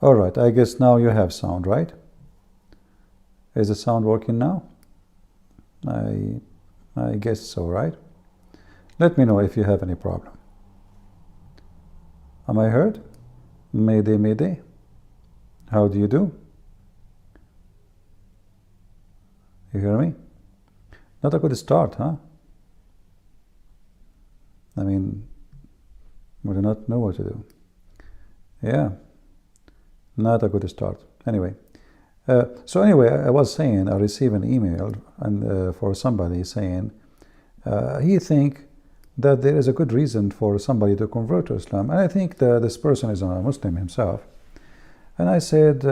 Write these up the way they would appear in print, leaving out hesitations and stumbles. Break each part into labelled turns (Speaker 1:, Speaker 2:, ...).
Speaker 1: All right, I guess now you have sound, right? Is the sound working now? I guess so, right? Let me know if you have any problem. Am I heard? Mayday, mayday. How do you do? You hear me? Not a good start, huh? I mean, we do not know what to do. Yeah, not a good start. Anyway, I was saying I received an email and for somebody saying he think that there is a good reason for somebody to convert to Islam, and I think that this person is a Muslim himself. And I said,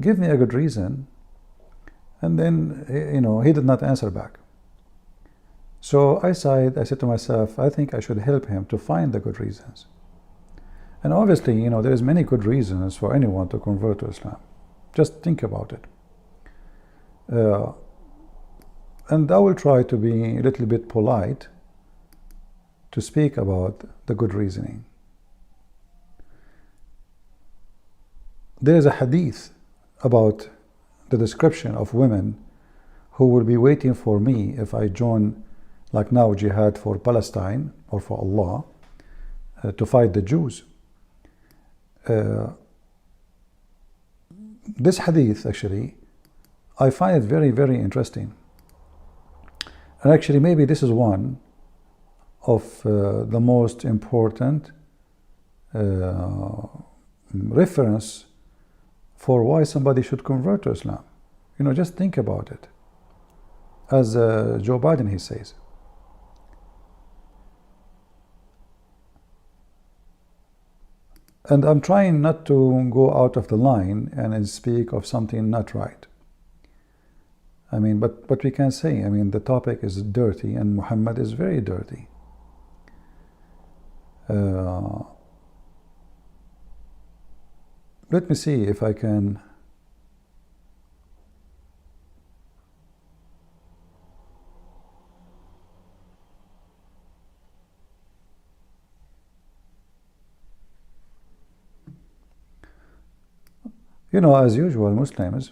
Speaker 1: give me a good reason. And then, he did not answer back. So I said to myself, I think I should help him to find the good reasons. And obviously, there is many good reasons for anyone to convert to Islam. Just think about it. And I will try to be a little bit polite to speak about the good reasoning. There is a hadith about the description of women who will be waiting for me if I join, like now, jihad for Palestine or for Allah, to fight the Jews. This hadith, actually, I find it very, very interesting. And actually, maybe this is one of the most important reference for why somebody should convert to Islam. Just think about it. As Joe Biden, he says. And I'm trying not to go out of the line and speak of something not right. I mean, but we can say, the topic is dirty and Muhammad is very dirty. Let me see if I can as usual, Muslims,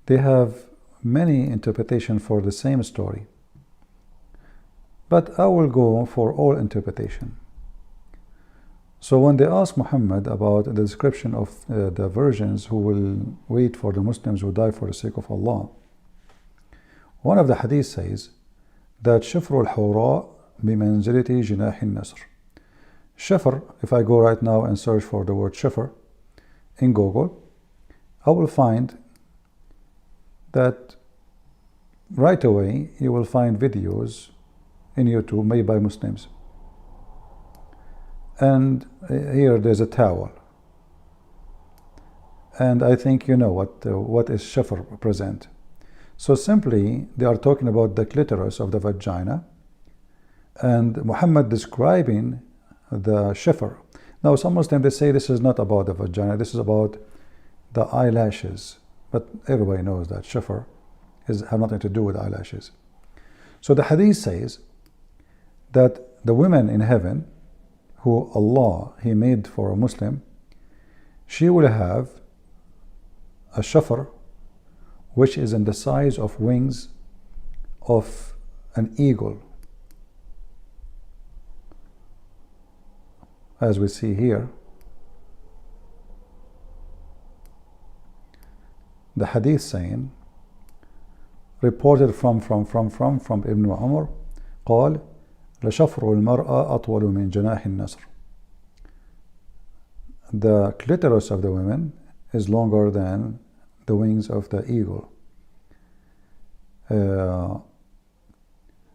Speaker 1: they have many interpretations for the same story. But I will go for all interpretation. So when they ask Muhammad about the description of the virgins who will wait for the Muslims who die for the sake of Allah, one of the hadith says that شفر الحوراء بمنزلة جناح النسر. Shafr, if I go right now and search for the word shafr in Google, I will find that right away you will find videos in YouTube made by Muslims. And here there's a towel. And I think you know what is shafr present. So simply they are talking about the clitoris of the vagina, and Muhammad describing the shafr. Now some Muslims, they say this is not about the vagina, this is about the eyelashes. But everybody knows that shafr have nothing to do with eyelashes. So the hadith says that the women in heaven who Allah, He made for a Muslim, she will have a shafr which is in the size of wings of an eagle, as we see here. The hadith saying, reported from Ibn Umar, قال لشفر المرأة أطول من جناح النسر. The clitoris of the women is longer than the wings of the eagle.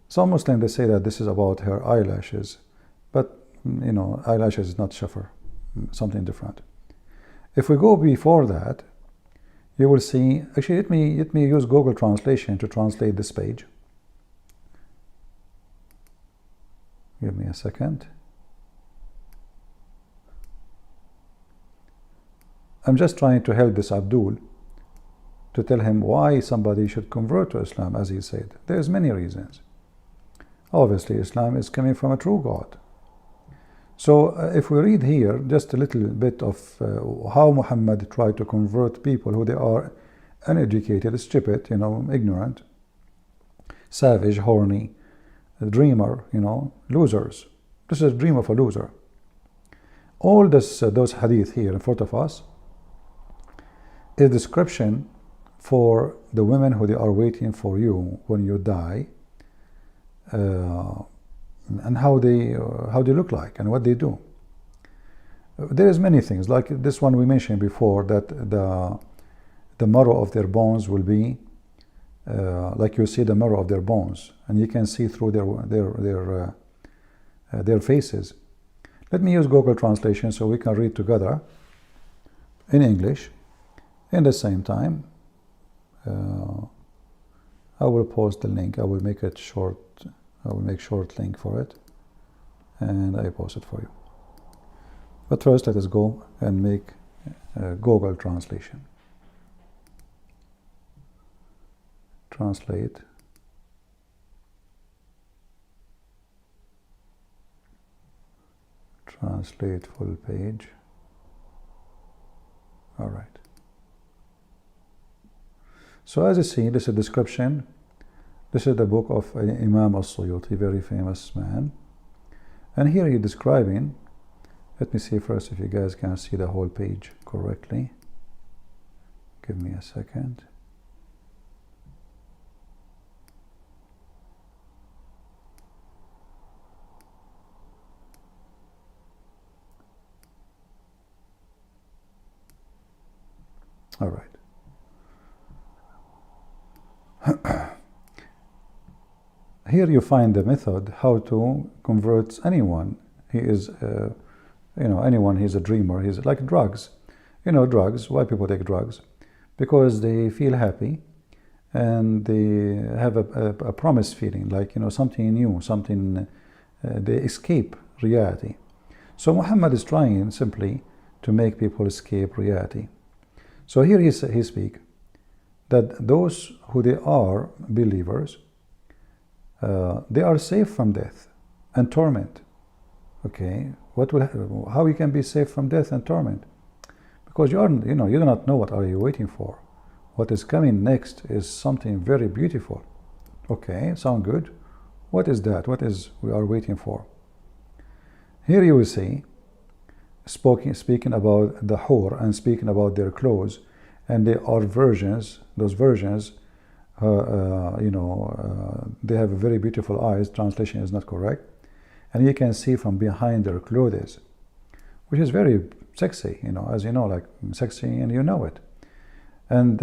Speaker 1: Some Muslims, they say that this is about her eyelashes, but eyelashes is not shafr, something different. If we go before that, you will see, actually let me use Google Translation to translate this page. Give me a second. I'm just trying to help this Abdul to tell him why somebody should convert to Islam, as he said. There's many reasons. Obviously, Islam is coming from a true God. So if we read here just a little bit of how Muhammad tried to convert people who they are uneducated, stupid, ignorant, savage, horny, a dreamer, losers. This is a dream of a loser. All this, those hadith here in front of us is description for the women who they are waiting for you when you die, and how they look like and what they do. There is many things like this one we mentioned before, that the marrow of their bones will be like you see the marrow of their bones, and you can see through their faces. Let me use Google Translation so we can read together in English. In the same time, I will post the link. I will make it short. I will make short link for it, and I post it for you. But first, let us go and make Google Translation. Translate. Translate full page. All right. So as you see, this is a description. This is the book of Imam al-Suyuti, very famous man. And here he's describing, let me see first if you guys can see the whole page correctly. Give me a second. All right. Here you find the method how to convert anyone. He is, anyone. He's a dreamer. He's like drugs. Drugs. Why people take drugs? Because they feel happy, and they have a promise feeling, like something new, something. They escape reality. So Muhammad is trying simply to make people escape reality. So here he speaks that those who they are believers, they are safe from death and torment. Okay, how you can be safe from death and torment? Because you do not know what are you waiting for. What is coming next is something very beautiful. Okay, sound good. What is that? What is we are waiting for? Here you will see speaking about the hur and speaking about their clothes, and they are virgins. Those virgins, they have very beautiful eyes. Translation is not correct, and you can see from behind their clothes, which is very sexy. As like sexy, and it. And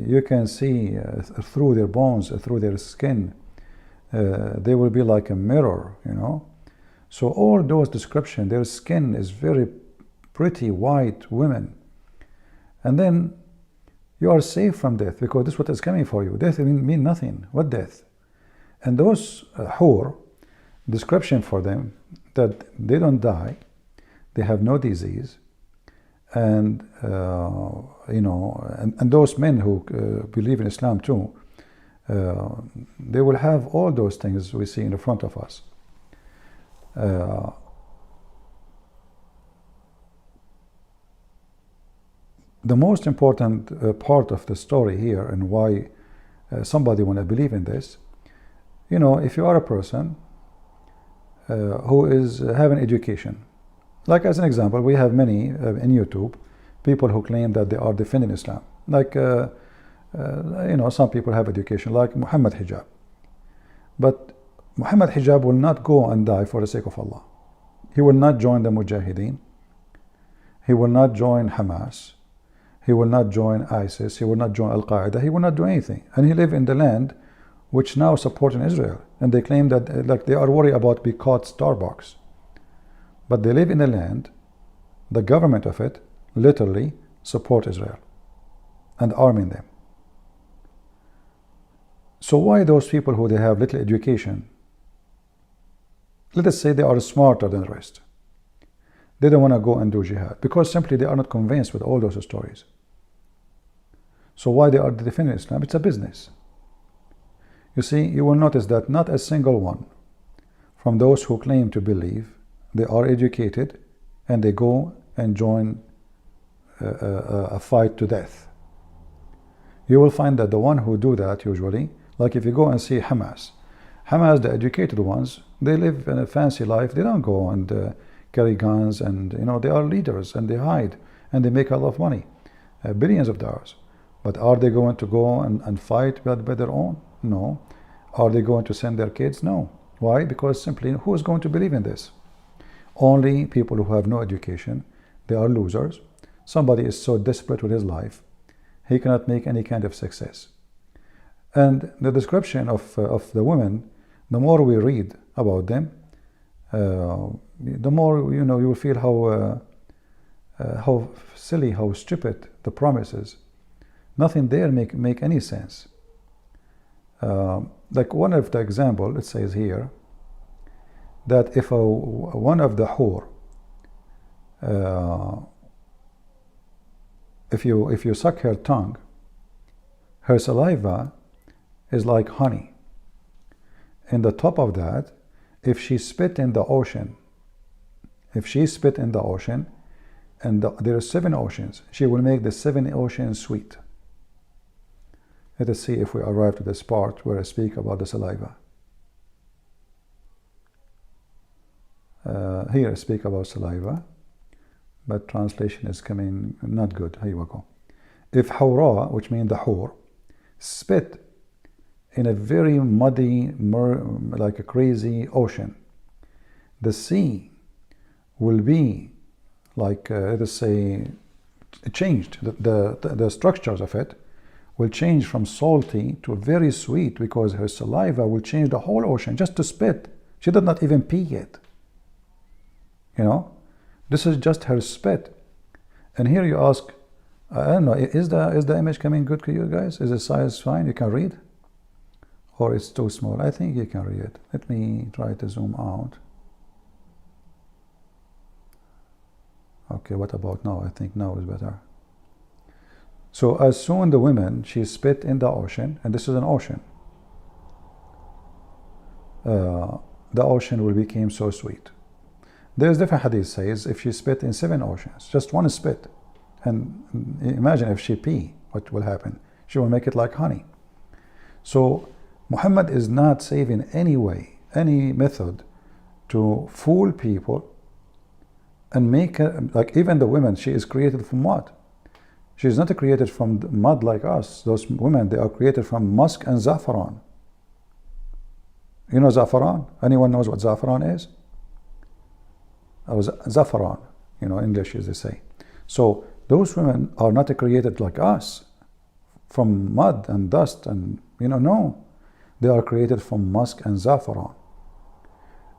Speaker 1: you can see through their bones, through their skin. They will be like a mirror. So all those descriptions, their skin is very pretty white women. And then you are safe from death, because this is what is coming for you. Death mean nothing. What death? And those hur, description for them, that they don't die, they have no disease, and and those men who believe in Islam too, they will have all those things we see in the front of us. The most important part of the story here, and why somebody want to believe in this, if you are a person who is having education, like as an example, we have many in YouTube people who claim that they are defending Islam, like some people have education, like Muhammad Hijab, but Muhammad Hijab will not go and die for the sake of Allah. He will not join the Mujahideen. He will not join Hamas. He will not join ISIS. He will not join Al-Qaeda. He will not do anything. And he lives in the land which now supporting Israel. And they claim that they are worried about being caught Starbucks. But they live in a land, the government of it literally support Israel and arming them. So why those people who they have little education, let us say they are smarter than the rest, they don't want to go and do jihad, because simply they are not convinced with all those stories. So why they are defending Islam? It's a business. You see, you will notice that not a single one from those who claim to believe they are educated, and they go and join a fight to death. You will find that the one who do that usually, like if you go and see Hamas, the educated ones, they live in a fancy life. They don't go and carry guns, and they are leaders, and they hide, and they make a lot of money, billions of dollars. But are they going to go and fight by their own? No. Are they going to send their kids? No. Why? Because simply, who is going to believe in this? Only people who have no education. They are losers. Somebody is so desperate with his life, he cannot make any kind of success. And the description of the women, the more we read about them, the more you will feel how silly, how stupid the promises. Nothing there make any sense. Like one of the example, it says here that if one of the hur, if you suck her tongue, her saliva is like honey. And the top of that, if she spit in the ocean, and there are 7 oceans, she will make the 7 oceans sweet. Let us see if we arrive to this part where I speak about the saliva. Here I speak about saliva, but translation is coming not good. Here we go. If Hawra, which means the hur, spit in a very muddy, like a crazy ocean, the sea will be like, let us say, changed. The structures of it will change from salty to very sweet, because her saliva will change the whole ocean just to spit. She did not even pee yet. This is just her spit. And here you ask, I don't know, is the image coming good to you guys? Is the size fine? You can read? Or it's too small? I think you can read it. Let me try to zoom out. Okay, what about now? I think now is better. So as soon the women, she spit in the ocean, and this is an ocean, the ocean will become so sweet. There's different hadith says if she spit in 7 oceans, just one spit, and imagine if she pee, what will happen? She will make it like honey. So Muhammad is not saving any way, any method to fool people and make like even the women, she is created from what? She is not created from mud like us. Those women, they are created from musk and zafaran. You know zafaran? Anyone knows what zafaran is? Zafaran, English as they say. So those women are not created like us from mud and dust and no, they are created from musk and zafaran.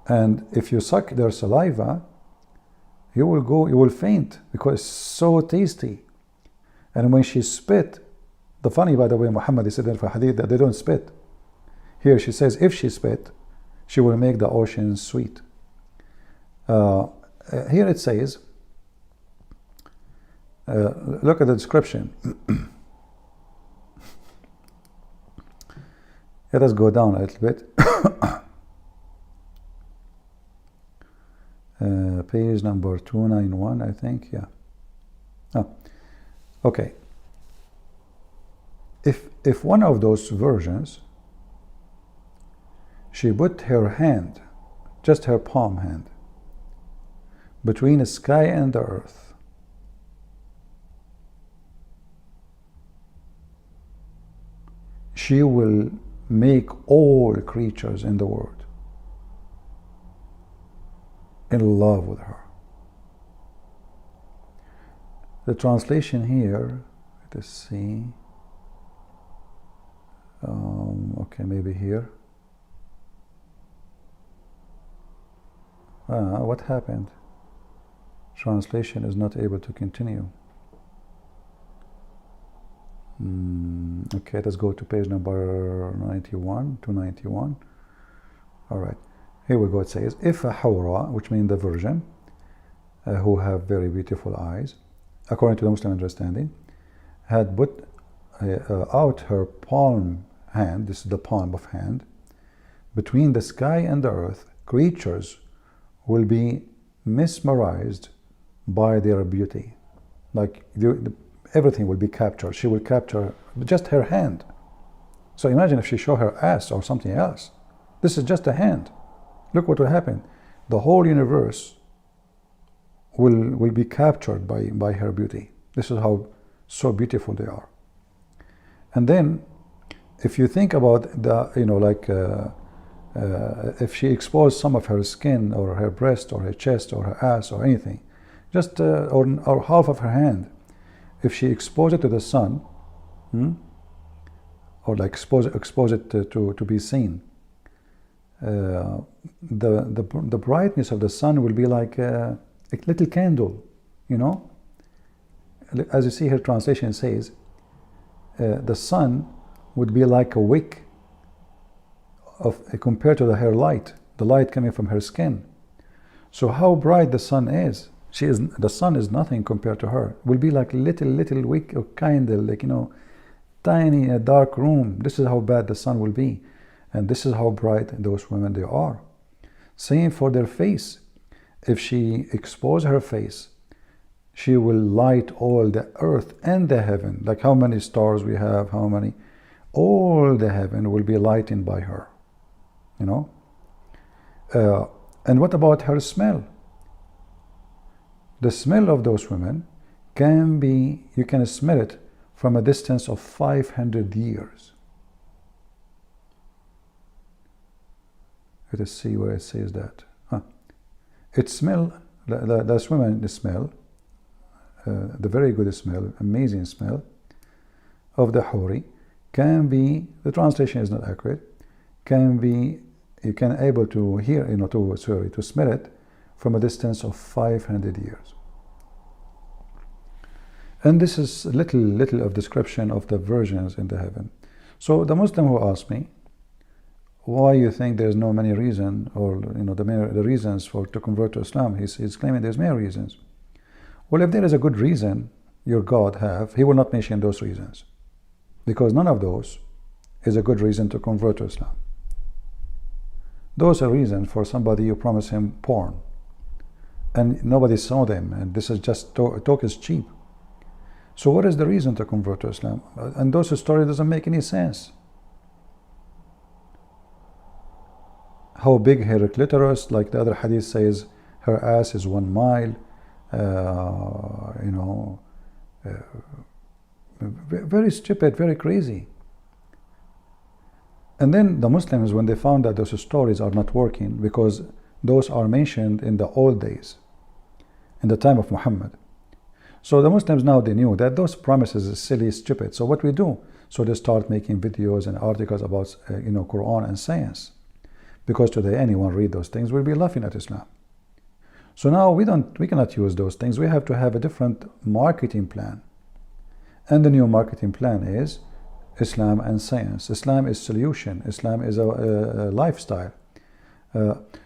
Speaker 1: And if you suck their saliva, you will faint because it's so tasty. And when she spit, the funny, by the way, Muhammad said in the hadith that they don't spit. Here she says if she spit, she will make the ocean sweet. Here it says, look at the description. Let us go down a little bit. Page number 291, I think, yeah. Okay. If one of those versions, she put her hand, just her palm hand, between the sky and the earth, she will make all creatures in the world in love with her. The translation here, let us see. Okay, maybe here. What happened? Translation is not able to continue. Okay, let's go to page number 91, 291. All right, here we go. It says, if a hawra, which means the virgin, who have very beautiful eyes, according to the Muslim understanding, had put out her palm hand, this is the palm of hand, between the sky and the earth, creatures will be mesmerized by their beauty. Like everything will be captured. She will capture just her hand. So imagine if she show her ass or something else. This is just a hand. Look what will happen. The whole universe will be captured by her beauty. This is how so beautiful they are. And then if you think about the, if she exposed some of her skin or her breast or her chest or her ass or anything, just or half of her hand, if she exposed it to the sun, or like expose it to be seen, the brightness of the sun will be like a little candle, As you see here, translation says, the sun would be like a wick compared to her light, the light coming from her skin. So how bright the sun is, the sun is nothing compared to her. It will be like little wick or candle, like tiny in a dark room. This is how bad the sun will be, and this is how bright those women they are. Same for their face. If she expose her face, she will light all the earth and the heaven. Like how many stars we have, all the heaven will be lightened by her, and what about her smell? The smell of those women you can smell it from a distance of 500 years. Let us see where it says that. It smell, the women smell, the very good smell, amazing smell of the Huri can be, the translation is not accurate, you can able to hear, to smell it from a distance of 500 years. And this is little of description of the virgins in the heaven. So the Muslim who asked me, why you think there's no many reason, or the reasons to convert to Islam, he's claiming there's many reasons. Well, if there is a good reason your God have, he will not mention those reasons, because none of those is a good reason to convert to Islam. Those are reasons for somebody you promise him porn, and nobody saw them, and this is just talk is cheap. So what is the reason to convert to Islam? And those stories doesn't make any sense. How big her clitoris, like the other hadith says, her ass is 1 mile, very stupid, very crazy. And then the Muslims, when they found that those stories are not working, because those are mentioned in the old days, in the time of Muhammad. So the Muslims now, they knew that those promises is silly, stupid. So what we do? So they start making videos and articles about Quran and science, because today anyone read those things will be laughing at Islam. So now we cannot use those things. We have to have a different marketing plan, and the new marketing plan is Islam and science. Islam is solution. Islam is a lifestyle.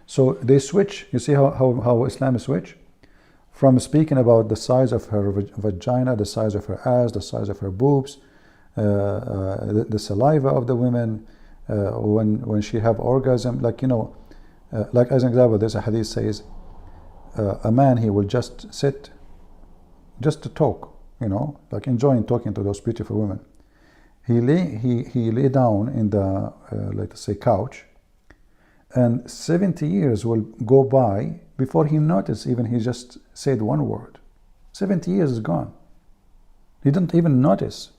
Speaker 1: So they switch. You see how Islam is switch? From speaking about the size of her vagina, the size of her ass, the size of her boobs, the saliva of the women, when she have orgasm, like as an example, there's a hadith says, a man, he will just sit, just to talk, like enjoying talking to those beautiful women. He lay down in the, let's say, couch, and 70 years will go by before he noticed even he just said one word. 70 years is gone. He didn't even notice,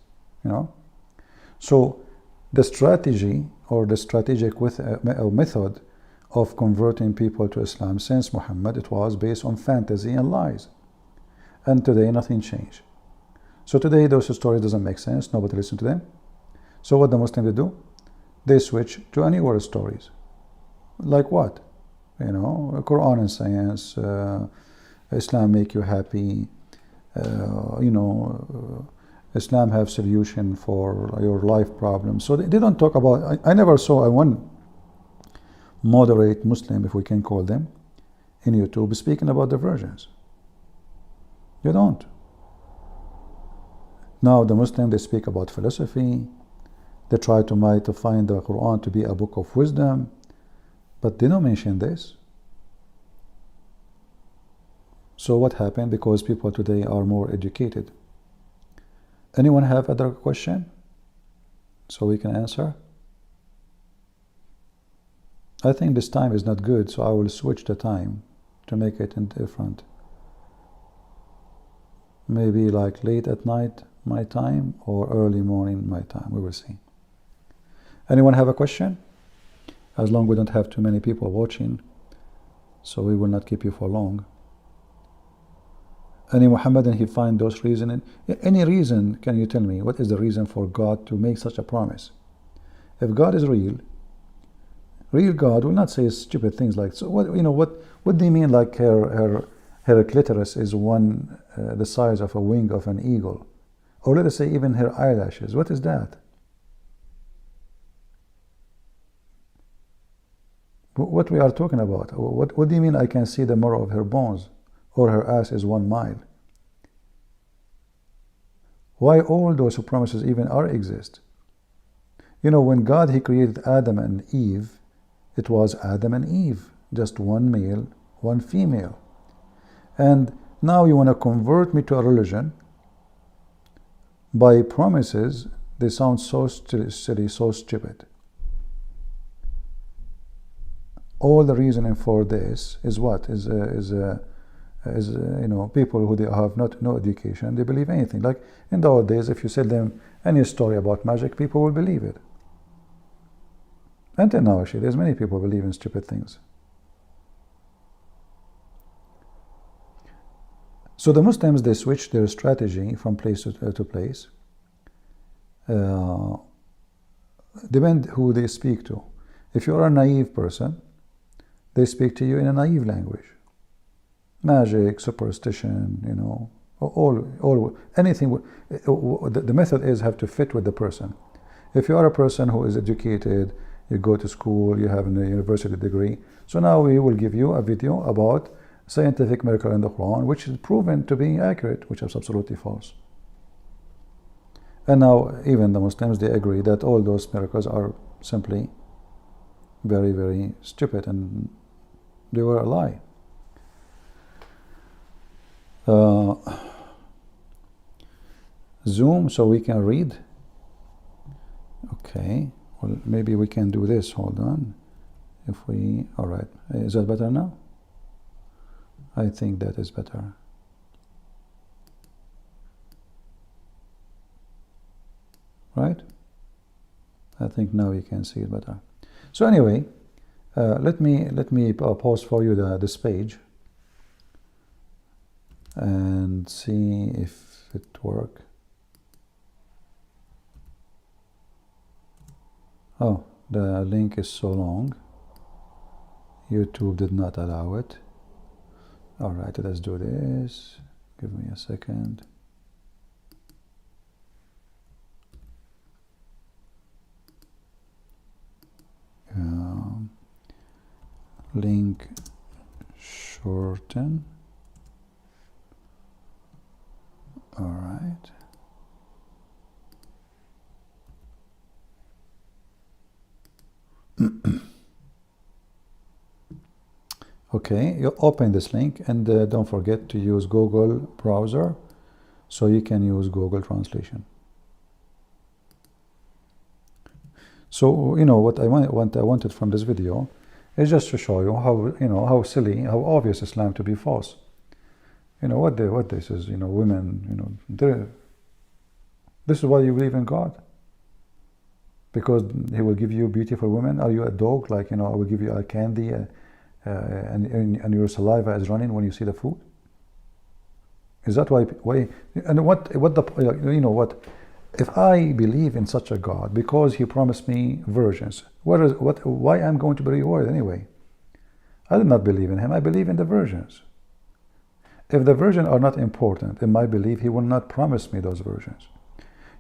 Speaker 1: So the strategy or the strategic method of converting people to Islam since Muhammad, it was based on fantasy and lies. And today nothing changed. So today those stories doesn't make sense. Nobody listens to them. So what the Muslims do? They switch to newer stories. Like what? Quran and science, Islam make you happy, Islam have solution for your life problems. So they don't talk about, I never saw one moderate Muslim, if we can call them, in YouTube speaking about the virgins. You don't. Now the Muslim, they speak about philosophy. They try to find the Quran to be a book of wisdom, but they don't mention this. So what happened? Because people today are more educated. Anyone have other question? So we can answer? I think this time is not good, so I will switch the time to make it different. Maybe like late at night my time or early morning my time. We will see. Anyone have a question? As long as we don't have too many people watching, so we will not keep you for long. Any Muhammadan, he find those reasons. Any reason, can you tell me, what is the reason for God to make such a promise? If God is real God will not say stupid things like, so what, what do you mean like her clitoris is the size of a wing of an eagle? Or let us say even her eyelashes. What is that? What we are talking about? What do you mean I can see the marrow of her bones? Or her ass is 1 mile? Why all those promises even exist? When God, he created Adam and Eve, it was Adam and Eve, just one male, one female. And now you want to convert me to a religion by promises. They sound so silly, so stupid. All the reasoning for this is what? Is people who they have no education, they believe anything. Like in the old days, if you tell them any story about magic, people will believe it. Until now, actually, there's many people believe in stupid things. So the Muslims, they switch their strategy from place to place. Depend who they speak to. If you're a naive person, they speak to you in a naive language. Magic, superstition, all anything. The method is have to fit with the person. If you are a person who is educated, you go to school, you have a university degree. So now we will give you a video about scientific miracle in the Quran, which is proven to be accurate, which is absolutely false. And now even the Muslims, they agree that all those miracles are simply very, very stupid and they were a lie. Zoom so we can read. Okay, well, maybe we can do this. Hold on. All right, is that better now? I think that is better. Right? I think now you can see it better. So anyway, let me pause for you this page and see if it works. Oh, the link is so long. YouTube did not allow it. All right, let's do this. Give me a second. Link shorten. All right. Okay, you open this link and don't forget to use Google browser so you can use Google Translation. So what I wanted from this video is just to show you how silly, how obvious Islam to be false. What this is, women, this is why you believe in God, because he will give you beautiful women. Are you a dog? Like, I will give you a candy and your saliva is running when you see the food. Is that why and what if I believe in such a God because he promised me virgins, why I'm going to be rewarded anyway? I do not believe in him, I believe in the virgins. If the virgins are not important in my belief, he will not promise me those virgins.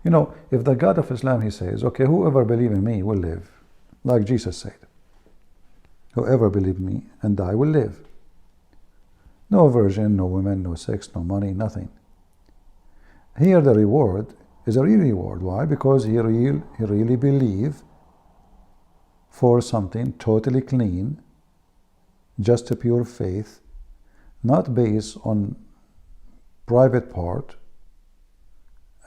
Speaker 1: If the God of Islam, he says, okay, whoever believes in me will live, like Jesus said, whoever believes in me and die will live. No virgin, no women, no sex, no money, nothing. Here the reward is a real reward. Why? Because he really believe for something totally clean, just a pure faith, not based on private part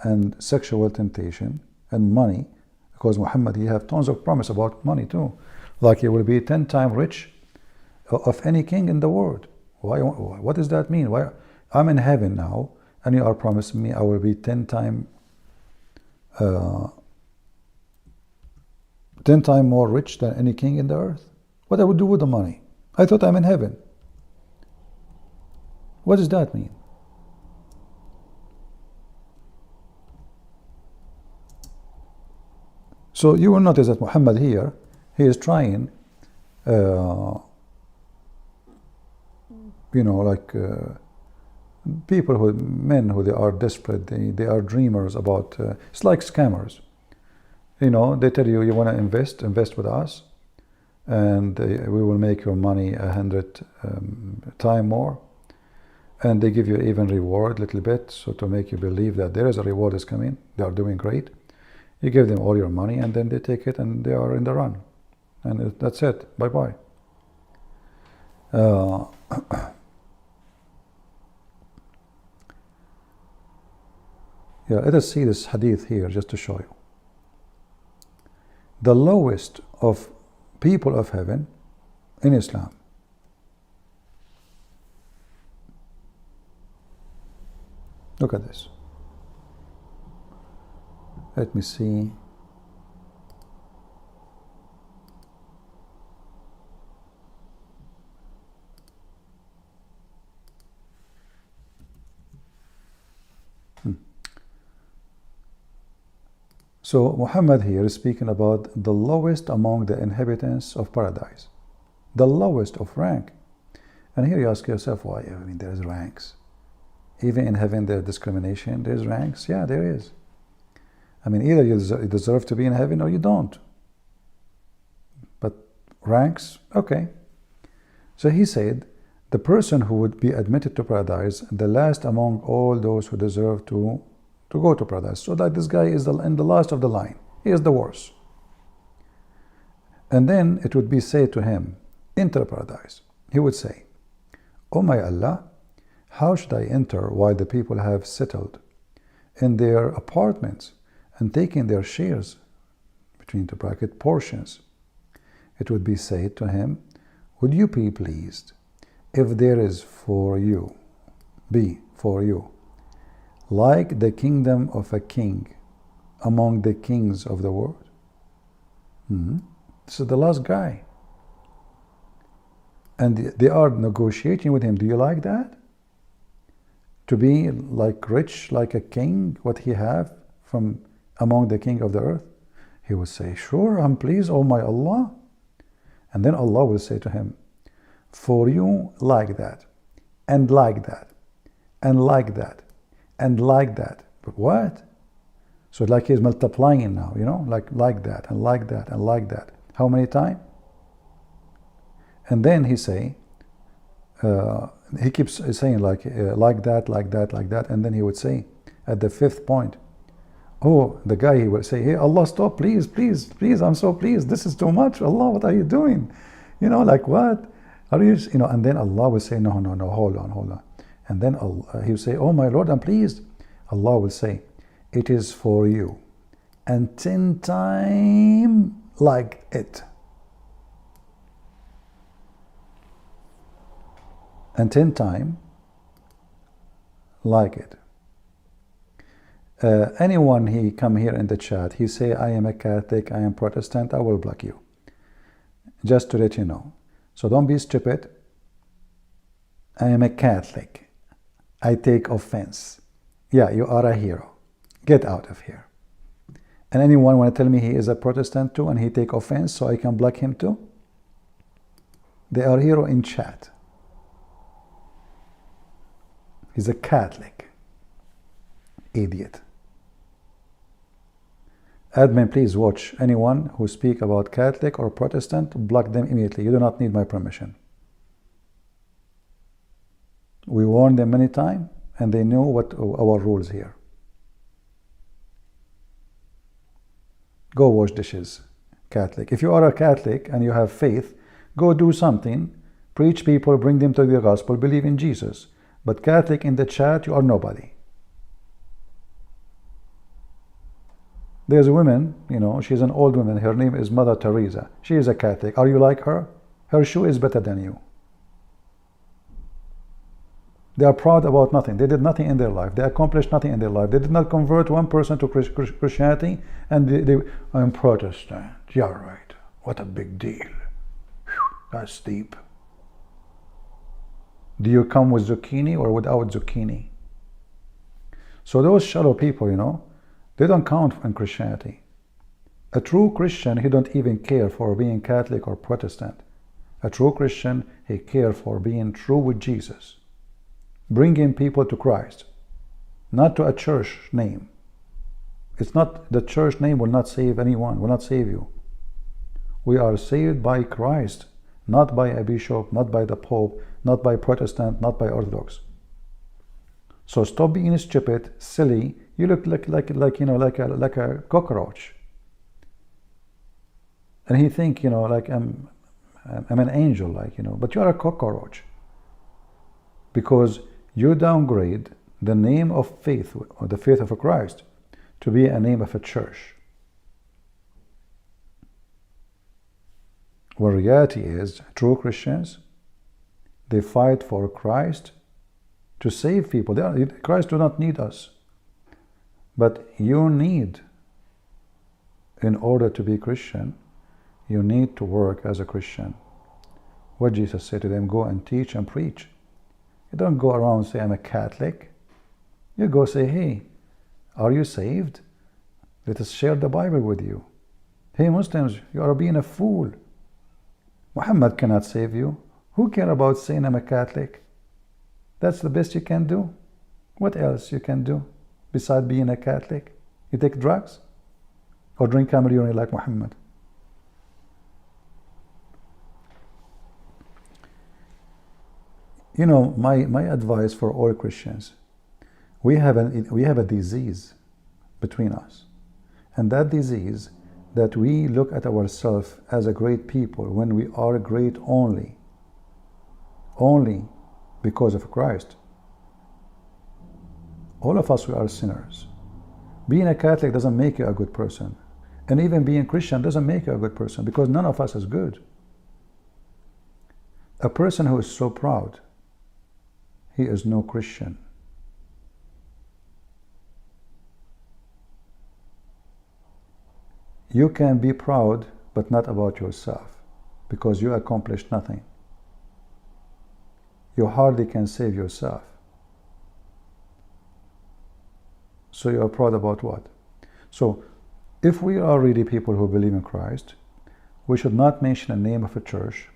Speaker 1: and sexual temptation and money, because Muhammad, he have tons of promise about money too, like he will be 10 times rich of any king in the world. Why? What does that mean? Why? I'm in heaven now, and you are promising me I will be 10 times 10 times more rich than any king in the earth. What I would do with the money? I thought I'm in heaven. What does that mean? So you will notice that Muhammad here, he is trying, people who, men who they are desperate, they are dreamers about, it's like scammers. They tell you, you want to invest with us, and we will make your money 100 times more. And they give you even reward a little bit, so to make you believe that there is a reward is coming, they are doing great. You give them all your money, and then they take it, and they are in the run. And that's it. Bye-bye. Let us see this hadith here, just to show you. The lowest of people of heaven in Islam. Look at this. Let me see. So Muhammad here is speaking about the lowest among the inhabitants of paradise, the lowest of rank. And here you ask yourself, why? I mean, there's ranks. Even in heaven, there's discrimination. There's ranks. Yeah, there is. I mean, either you deserve to be in heaven or you don't. But ranks, okay. So he said, the person who would be admitted to paradise, the last among all those who deserve to go to paradise. So that this guy is in the last of the line. He is the worst. And then it would be said to him, enter paradise. He would say, oh my Allah, how should I enter while the people have settled in their apartments and taken their shares, between the bracket, portions? It would be said to him, would you be pleased if there is for you, like the kingdom of a king among the kings of the world? This is the last guy. And they are negotiating with him. Do you like that? To be like rich, like a king, what he have from among the king of the earth? He would say, sure, I'm pleased, oh my Allah. And then Allah will say to him, for you like that, and like that, and like that, and like that. But what? So like he's multiplying now, like that, and like that, and like that. How many times? And then he keeps saying like that, like that, like that. And then he would say at the fifth point, oh, the guy, he would say, hey, Allah, stop, please, please, please, I'm so pleased. This is too much. Allah, what are you doing? Like what? Are you, and then Allah will say, no, hold on. And then he will say, oh my Lord, I'm pleased. Allah will say, it is for you. And 10 times like it. And 10 times like it. Anyone he come here in the chat, he say, I am a Catholic, I am Protestant, I will block you. Just to let you know. So don't be stupid. I am a Catholic. I take offense. Yeah, you are a hero. Get out of here. And anyone want to tell me he is a Protestant too and he take offense so I can block him too? They are hero in chat. He's a Catholic. Idiot. Admin, please watch. Anyone who speak about Catholic or Protestant, block them immediately. You do not need my permission. We warned them many times, and they know what our rules here. Go wash dishes, Catholic. If you are a Catholic and you have faith, go do something preach people, bring them to the gospel, believe in Jesus. But Catholic in the chat, you are nobody. There's a woman, you know, she's an old woman. Her name is Mother Teresa. She is a Catholic. Are you like her? Her shoe is better than you. They are proud about nothing. They did nothing in their life. They accomplished nothing in their life. They did not convert one person to Christianity, and I'm Protestant. Yeah, right. What a big deal. Whew, that's deep. Do you come with zucchini or without zucchini? So those shallow people, you know, they don't count in Christianity. A true Christian, he don't even care for being Catholic or Protestant. A true Christian, he cares for being true with Jesus, bringing people to Christ, not to a church name. It's not, the church name will not save anyone, will not save you. We are saved by Christ, not by a bishop, not by the Pope, not by Protestant, not by Orthodox. So stop being stupid, silly. You look like you know, like a cockroach. And he think, you know, like I'm an angel, like, you know, but you are a cockroach, because you downgrade the name of faith, or the faith of Christ, to be a name of a church. Well, reality is, true Christians, they fight for Christ to save people. Christ do not need us. But you need, in order to be Christian, you need to work as a Christian. What Jesus said to them, go and teach and preach. You don't go around and say, I'm a Catholic. You go say, hey, are you saved? Let us share the Bible with you. Hey, Muslims, you are being a fool. Muhammad cannot save you. Who cares about saying I'm a Catholic? That's the best you can do. What else you can do besides being a Catholic? You take drugs or drink camel urine like Muhammad. You know, my advice for all Christians, we have a disease between us, and that disease, that we look at ourselves as a great people when we are great only because of Christ. All of us, we are sinners. Being a Catholic doesn't make you a good person, and even being Christian doesn't make you a good person, because none of us is good. A person who is so proud, he is no Christian. You can be proud, but not about yourself, because you accomplished nothing. You hardly can save yourself. So you are proud about what? So if we are really people who believe in Christ, we should not mention a name of a church.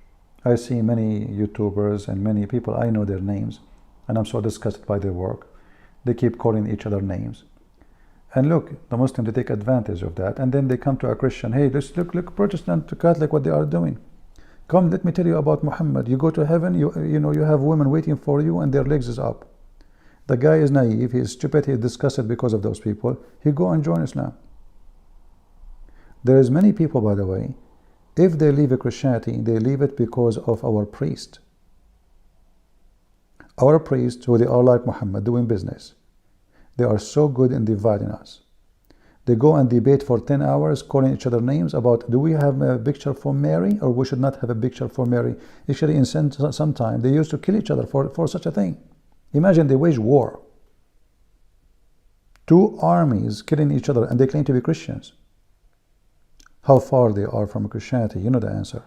Speaker 1: I see many YouTubers and many people, I know their names, and I'm so disgusted by their work. They keep calling each other names. And look, the Muslims, they take advantage of that, and then they come to a Christian, hey, look, Protestant to Catholic, what they are doing. Come, let me tell you about Muhammad. You go to heaven, you know, you have women waiting for you, and their legs is up. The guy is naive, he is stupid, he is disgusted because of those people. He go and join Islam. There is many people, by the way, if they leave Christianity, they leave it because of our priest. Our priests, who they are like Muhammad, doing business. They are so good in dividing us. They go and debate for 10 hours, calling each other names about, do we have a picture for Mary, or we should not have a picture for Mary? Actually, in some time, they used to kill each other for such a thing. Imagine they wage war. Two armies killing each other, and they claim to be Christians. How far they are from Christianity, you know the answer.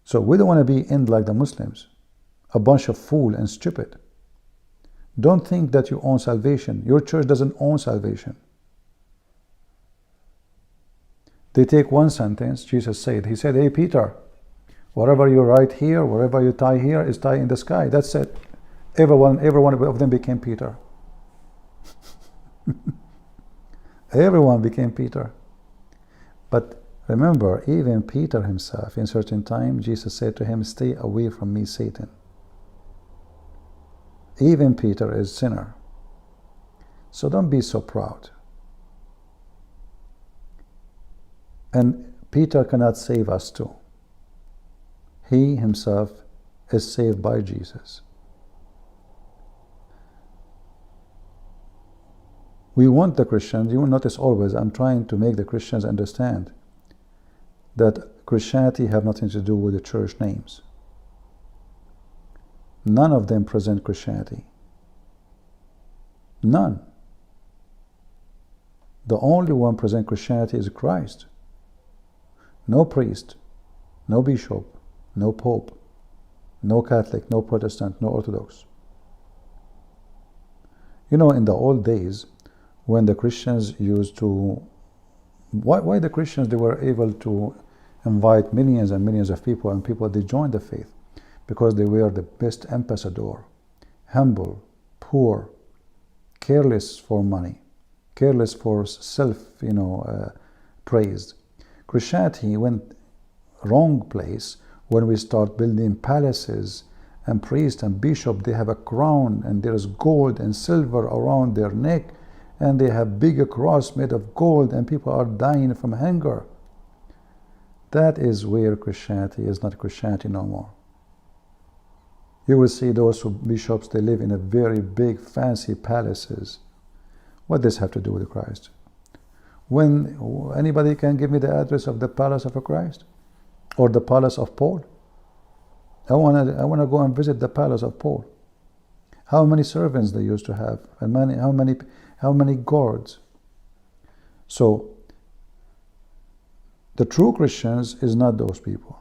Speaker 1: So we don't want to be in like the Muslims, a bunch of fool and stupid. Don't think that you own salvation. Your church doesn't own salvation. They take one sentence, Jesus said. He said, hey, Peter, whatever you write here, whatever you tie here, is tied in the sky. That's it. Every one of them became Peter. Everyone became Peter. But remember, even Peter himself, in certain time, Jesus said to him, stay away from me, Satan. Even Peter is a sinner. So don't be so proud. And Peter cannot save us too. he himself is saved by Jesus. We want the Christians, you will notice always I'm trying to make the Christians understand that Christianity have nothing to do with the church names. None of them present Christianity. None. The only one present Christianity is Christ. No priest, no bishop, no pope, no Catholic, no Protestant, no Orthodox. You know, in the old days, when the Christians used to, why the Christians, they were able to invite millions and millions of people, and people, they joined the faith because they were the best ambassador, humble, poor, careless for money, careless for self, praise. Christianity went wrong place when we start building palaces, and priests and bishop, they have a crown and there is gold and silver around their neck, and they have bigger cross made of gold, and people are dying from hunger. That is where Christianity is not Christianity no more. You will see those bishops, they live in a very big fancy palaces. What does this have to do with Christ? When anybody can give me the address of the palace of Christ or the palace of Paul? I want to go and visit the palace of Paul. How many servants they used to have, and how many guards? So the true Christians is not those people.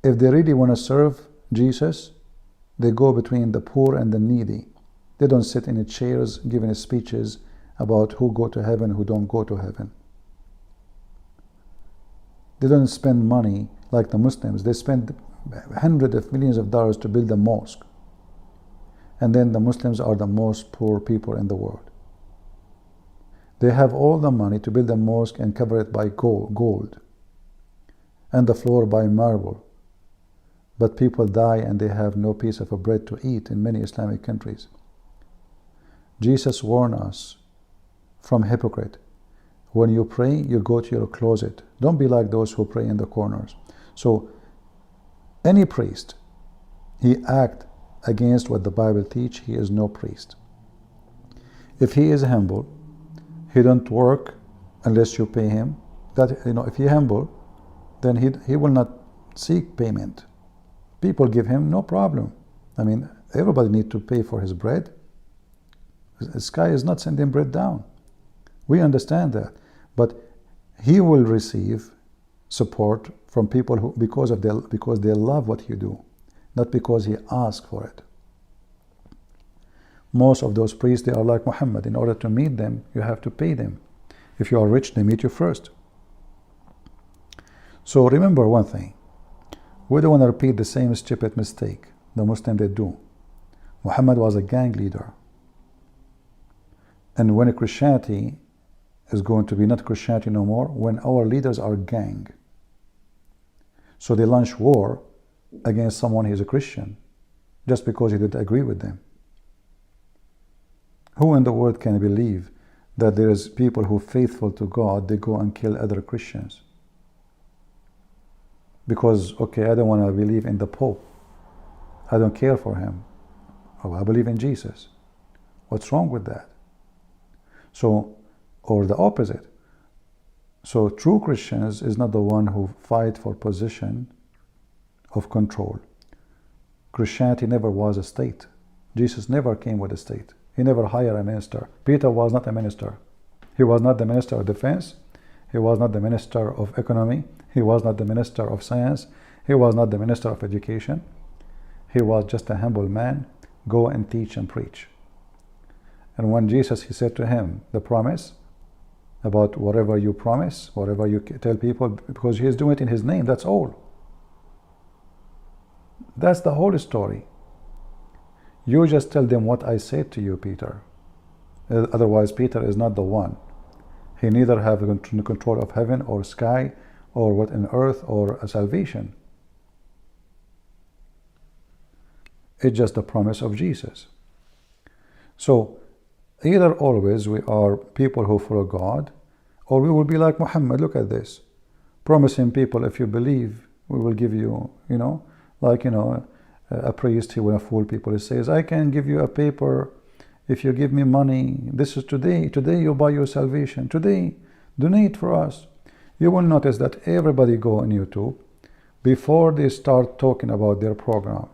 Speaker 1: If they really want to serve Jesus, they go between the poor and the needy. They don't sit in chairs giving speeches about who go to heaven, who don't go to heaven. They don't spend money like the Muslims. They spend hundreds of millions of dollars to build a mosque. And then the Muslims are the most poor people in the world. They have all the money to build a mosque and cover it by gold and the floor by marble. But people die and they have no piece of bread to eat in many Islamic countries. Jesus warned us from hypocrite. When you pray, you go to your closet. Don't be like those who pray in the corners. So any priest, he act against what the Bible teach, he is no priest. If he is humble, he don't work unless you pay him. If he humble, then he will not seek payment. People give him no problem. I mean, everybody need to pay for his bread. The sky is not sending bread down. We understand that. But he will receive support from people because they love what you do, not because he asked for it. Most of those priests, they are like Muhammad. In order to meet them, you have to pay them. If you are rich, they meet you first. So remember one thing. We don't want to repeat the same stupid mistake the Muslims did do. Muhammad was a gang leader. And when Christianity is going to be not Christianity no more, when our leaders are gang. So they launch war against someone who is a Christian just because he didn't agree with them. Who in the world can believe that there is people who are faithful to God, they go and kill other Christians? Because, okay, I don't want to believe in the Pope. I don't care for him. Oh, I believe in Jesus. What's wrong with that? So, or the opposite. So true Christians is not the one who fight for position of control. Christianity never was a state. Jesus never came with a state. He never hired a minister. Peter was not a minister. He was not the minister of defense. He was not the minister of economy. He was not the minister of science. He was not the minister of education. He was just a humble man. Go and teach and preach. And when Jesus, he said to him, the promise about whatever you promise, whatever you tell people, because he is doing it in his name, that's all. That's the whole story. You just tell them what I said to you, Peter. Otherwise, Peter is not the one. He neither have the control of heaven or sky or what in earth or a salvation. It's just the promise of Jesus. So either always we are people who follow God, or we will be like Muhammad. Look at this. Promising people, if you believe We will give you, like, a priest, he will fool people. He says, I can give you a paper if you give me money. This is today. Today you buy your salvation. Today, donate for us. You will notice that everybody go on YouTube before they start talking about their program.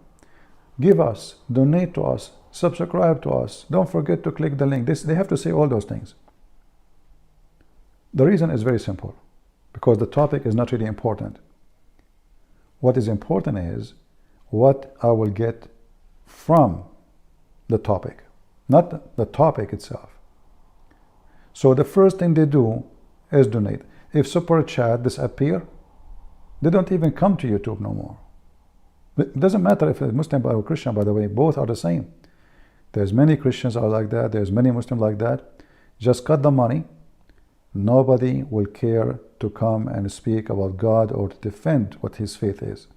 Speaker 1: Give us, donate to us, subscribe to us. Don't forget to click the link. They have to say all those things. The reason is very simple, because the topic is not really important. What is important is what I will get from the topic, not the topic itself. So the first thing they do is donate. If super chat disappear, they don't even come to YouTube no more. It doesn't matter if it's Muslim or Christian, by the way, both are the same. There's many Christians are like that, there's many Muslims like that. Just cut the money. Nobody will care to come and speak about God or to defend what his faith is.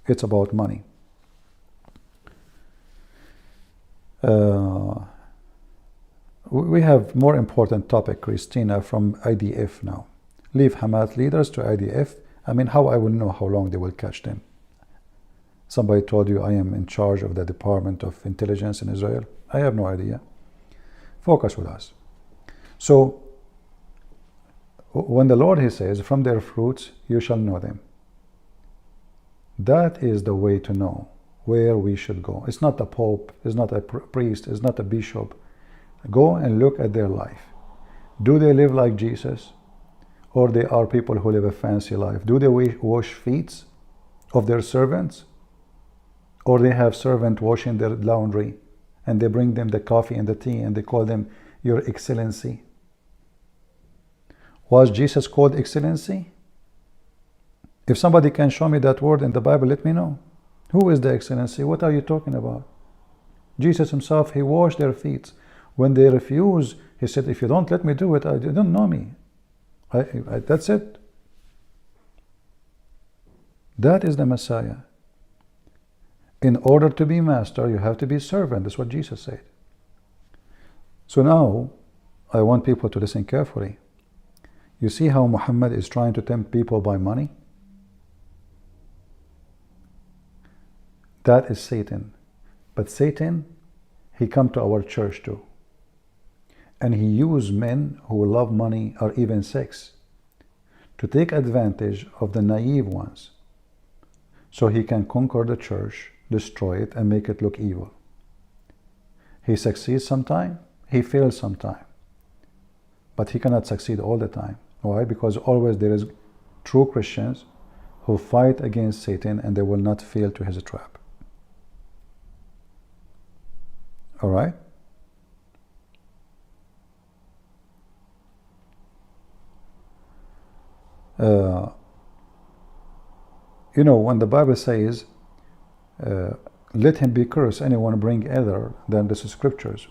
Speaker 1: It's about money. We have more important topic, Christina from IDF now. Leave Hamas leaders to IDF. I mean, how I will know how long they will catch them? Somebody told you I am in charge of the Department of Intelligence in Israel. I have no idea. Focus with us. So, when the Lord, he says, from their fruits you shall know them. That is the way to know where we should go. It's not a pope, it's not a priest, it's not a bishop. Go and look at their life. Do they live like Jesus? Or they are people who live a fancy life? Do they wash feet of their servants? Or they have servants washing their laundry and they bring them the coffee and the tea and they call them Your Excellency? Was Jesus called Excellency? If somebody can show me that word in the Bible, let me know. Who is the Excellency? What are you talking about? Jesus himself, he washed their feet. When they refused, he said, if you don't let me do it, you don't know me. That's it. That is the Messiah. In order to be master, you have to be servant. That's what Jesus said. So now, I want people to listen carefully. You see how Muhammad is trying to tempt people by money? That is Satan. But Satan, he come to our church too. And he used men who love money or even sex to take advantage of the naive ones so he can conquer the church, destroy it, and make it look evil. He succeeds sometime, he fails sometime. But he cannot succeed all the time. Why? Because always there is true Christians who fight against Satan and they will not fail to his trap. All right? When the Bible says, let him be cursed, anyone bring other than the scriptures.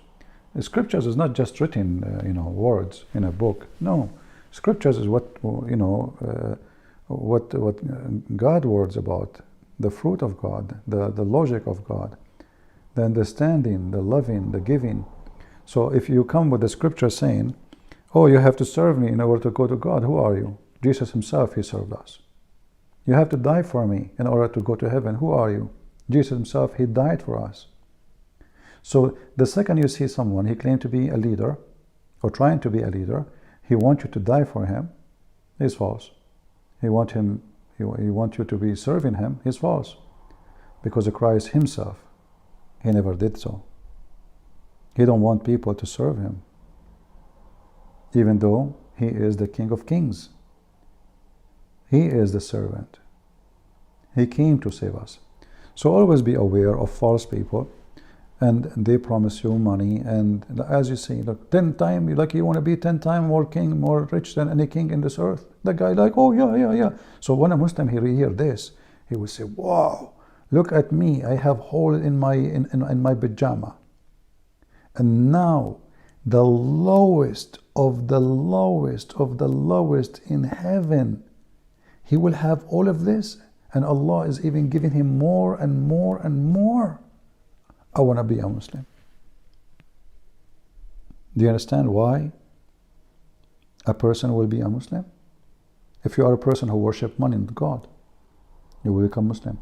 Speaker 1: The scriptures is not just written, words in a book. No, scriptures is what God words about, the fruit of God, the logic of God, the understanding, the loving, the giving. So if you come with the scripture saying, oh, you have to serve me in order to go to God, who are you? Jesus himself, he served us. You have to die for me in order to go to heaven. Who are you? Jesus himself, he died for us. So the second you see someone, he claimed to be a leader or trying to be a leader, he wants you to die for him, he's false. He wants you to be serving him, he's false. Because Christ himself, he never did so. He don't want people to serve him, even though he is the King of Kings. He is the servant. He came to save us. So always be aware of false people, and they promise you money, and as you see, look, 10 times, like you want to be 10 times more king, more rich than any king in this earth. The guy like, oh yeah. So when a Muslim hear this, he will say, wow, look at me, I have hole in my pajama. And now the lowest of the lowest of the lowest in heaven, he will have all of this, and Allah is even giving him more and more and more. I want to be a Muslim. Do you understand why a person will be a Muslim? If you are a person who worships money and God, you will become Muslim.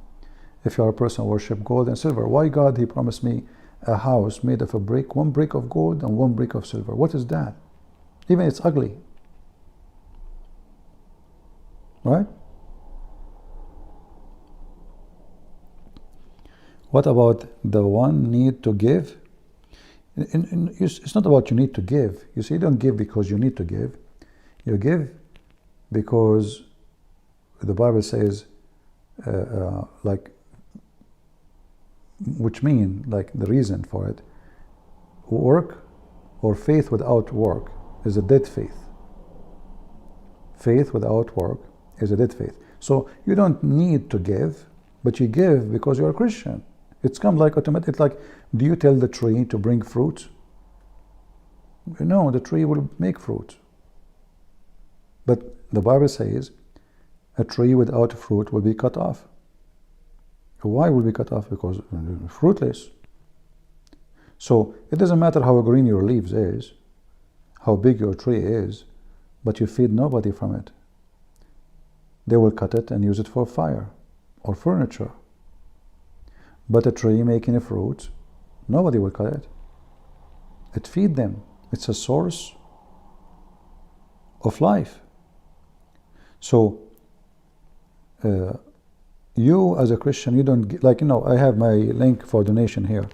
Speaker 1: If you are a person who worship gold and silver, why God he promised me a house made of a brick, one brick of gold and one brick of silver? What is that? Even it's ugly, right? What about the one need to give? It's not about you need to give. You see, you don't give because you need to give. You give because the Bible says, like, which mean, like, the reason for it, work or faith without work is a dead faith. Faith without work is a dead faith. So you don't need to give, but you give because you're a Christian. It's come like automatic. It's like, do you tell the tree to bring fruit? No, the tree will make fruit. But the Bible says a tree without fruit will be cut off. Why will be cut off? Because fruitless. So it doesn't matter how green your leaves is, how big your tree is, but you feed nobody from it. They will cut it and use it for fire or furniture. But a tree making a fruit, nobody will cut it. It feeds them. It's a source of life. So you as a Christian, you don't, like, you know, I have my link for donation here.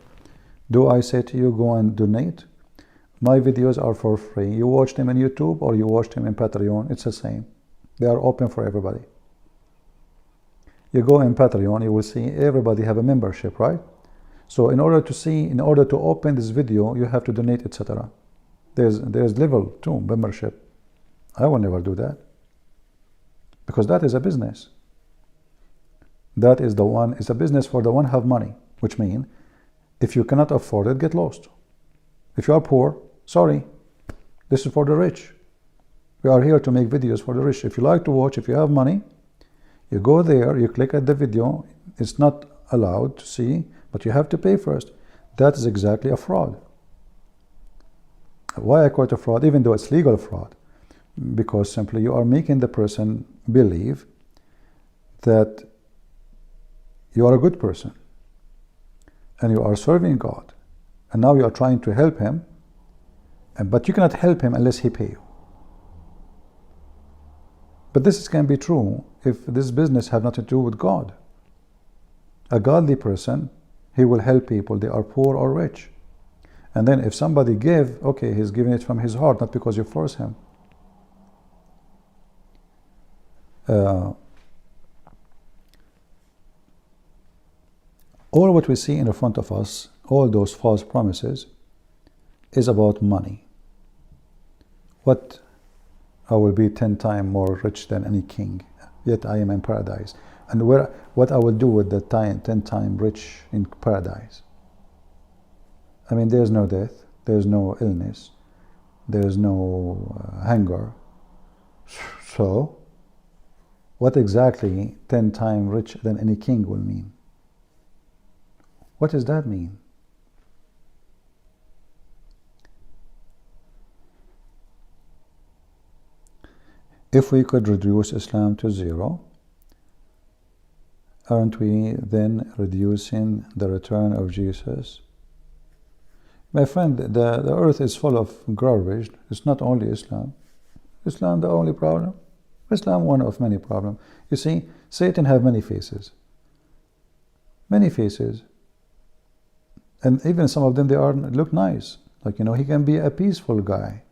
Speaker 1: Do I say to you, go and donate? My videos are for free. You watch them on YouTube or you watch them in Patreon, it's the same. They are open for everybody. You go in Patreon, you will see everybody have a membership, right? So in order to open this video, you have to donate, etc. There's level 2 membership. I will never do that, because that is a business. That is it's a business for the one who have money, which means if you cannot afford it, get lost. If you are poor, sorry, this is for the rich. We are here to make videos for the rich. If you like to watch, if you have money, you go there, you click at the video. It's not allowed to see, but you have to pay first. That is exactly a fraud. Why I call it a fraud, even though it's legal fraud? Because simply you are making the person believe that you are a good person and you are serving God, and now you are trying to help him, but you cannot help him unless he pay you. But this can be true if this business have nothing to do with God. A godly person, he will help people, they are poor or rich. And then if somebody give, okay, he's giving it from his heart, not because you force him. All what we see in front of us, all those false promises, is about money. What? I will be 10 times more rich than any king, yet I am in paradise. And what I will do with the 10 times rich in paradise? I mean, there's no death, there's no illness, there's no hunger. So, what exactly 10 times rich than any king will mean? What does that mean? If we could reduce Islam to 0, aren't we then reducing the return of Jesus? My friend, the earth is full of garbage. It's not only Islam. Islam the only problem? Islam one of many problems. You see, Satan have many faces. Many faces. And even some of them, look nice. Like, you know, he can be a peaceful guy.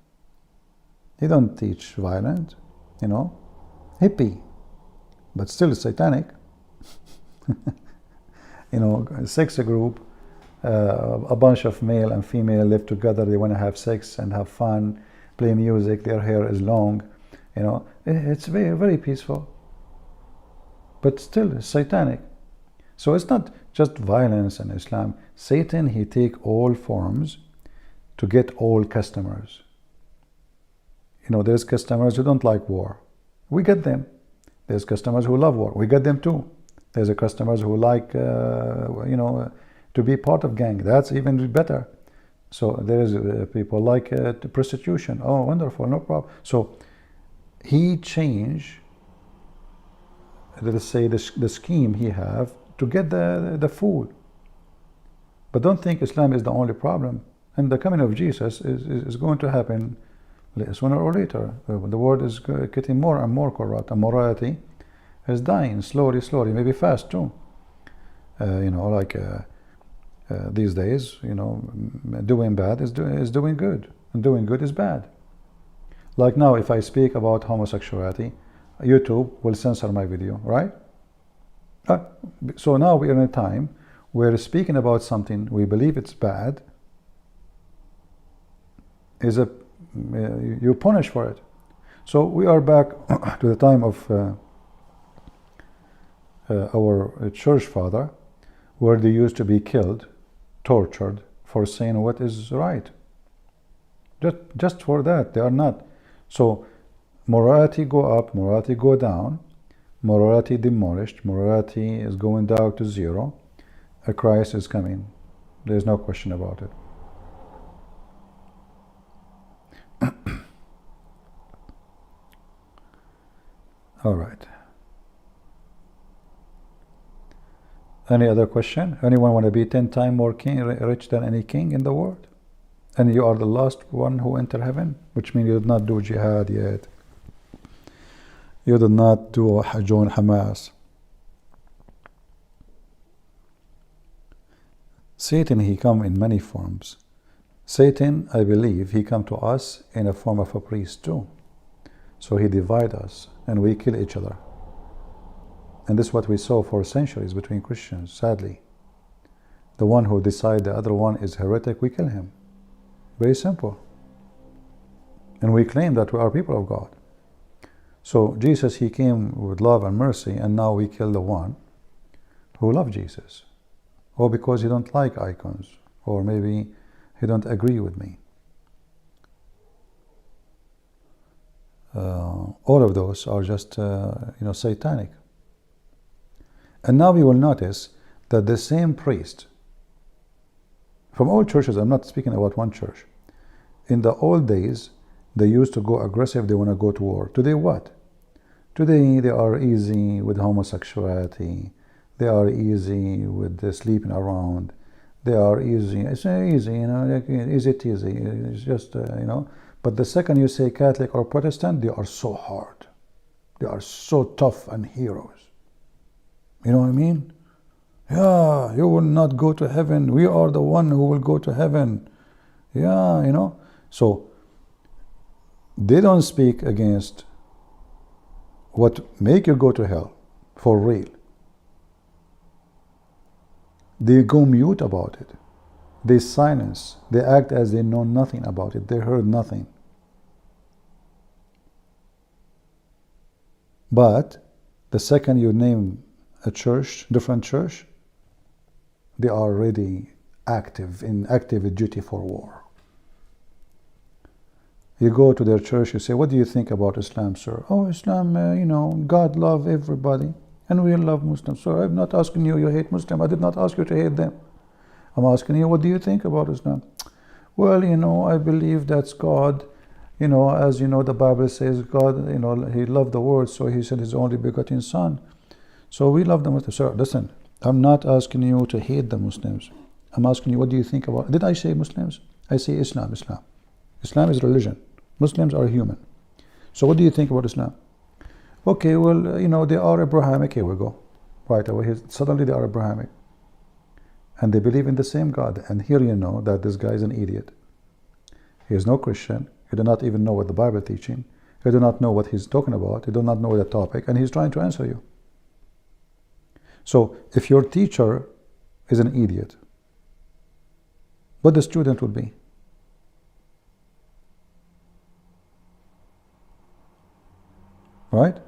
Speaker 1: He don't teach violence, you know, hippie, but still satanic. You know, a sex group, a bunch of male and female live together. They want to have sex and have fun, play music. Their hair is long, you know. It's very, very peaceful, but still satanic. So it's not just violence in Islam. Satan, he take all forms to get all customers. You know, there's customers who don't like war. We get them. There's customers who love war. We get them too. There's customers who like, you know, to be part of gang. That's even better. So there's people like prostitution. Oh, wonderful, no problem. So he changed let's say, the scheme he have to get the food. But don't think Islam is the only problem. And the coming of Jesus is going to happen sooner or later. The world is getting more and more corrupt, and morality is dying slowly, maybe fast too. Like these days, doing bad is doing good, and doing good is bad. Like now, if I speak about homosexuality, YouTube will censor my video, right? So now we are in a time where speaking about something we believe it's bad is you punish for it. So we are back to the time of our church father, where they used to be killed, tortured for saying what is right. Just for that, they are not. So morality go up, morality go down, morality demolished, morality is going down to zero. A Christ is coming. There's no question about it. All right. Any other question? Anyone want to be 10 times more rich than any king in the world? And you are the last one who enter heaven, which means you did not do jihad yet. You did not join Hamas. Satan, he come in many forms. Satan, I believe, he come to us in a form of a priest too. So he divide us and we kill each other. And this is what we saw for centuries between Christians, sadly. The one who decide the other one is heretic, we kill him. Very simple. And we claim that we are people of God. So Jesus, he came with love and mercy, and now we kill the one who loved Jesus. Or because he don't like icons, or maybe he don't agree with me. All of those are just satanic. And now we will notice that the same priest from all churches, I'm not speaking about one church, in the old days they used to go aggressive, they want to go to war. Today what? Today they are easy with homosexuality, they are easy with the sleeping around, they are easy, it's easy, easy. It's just but the second you say Catholic or Protestant, they are so hard, they are so tough and heroes. You know what I mean? Yeah, you will not go to heaven, we are the one who will go to heaven. Yeah, so they don't speak against what make you go to hell for real. They go mute about it. They silence. They act as they know nothing about it. They heard nothing. But the second you name a church, different church, they are already active duty for war. You go to their church, you say, what do you think about Islam, sir? Oh, Islam, God love everybody, and we love Muslims. So I'm not asking you hate Muslim. I did not ask you to hate them. I'm asking you, what do you think about Islam? Well, I believe that's God. As the Bible says, God, he loved the world, so he sent his only begotten son. So we love the Muslims. Sir, listen, I'm not asking you to hate the Muslims. I'm asking you, what do you think about, did I say Muslims? I say Islam. Islam is religion. Muslims are human. So what do you think about Islam? Okay, well, they are Abrahamic. Here we go. Right away, suddenly they are Abrahamic. And they believe in the same God. And here you know that this guy is an idiot. He is no Christian. He does not even know what the Bible is teaching. He does not know what he's talking about. He does not know the topic. And he's trying to answer you. So if your teacher is an idiot, what the student would be? Right?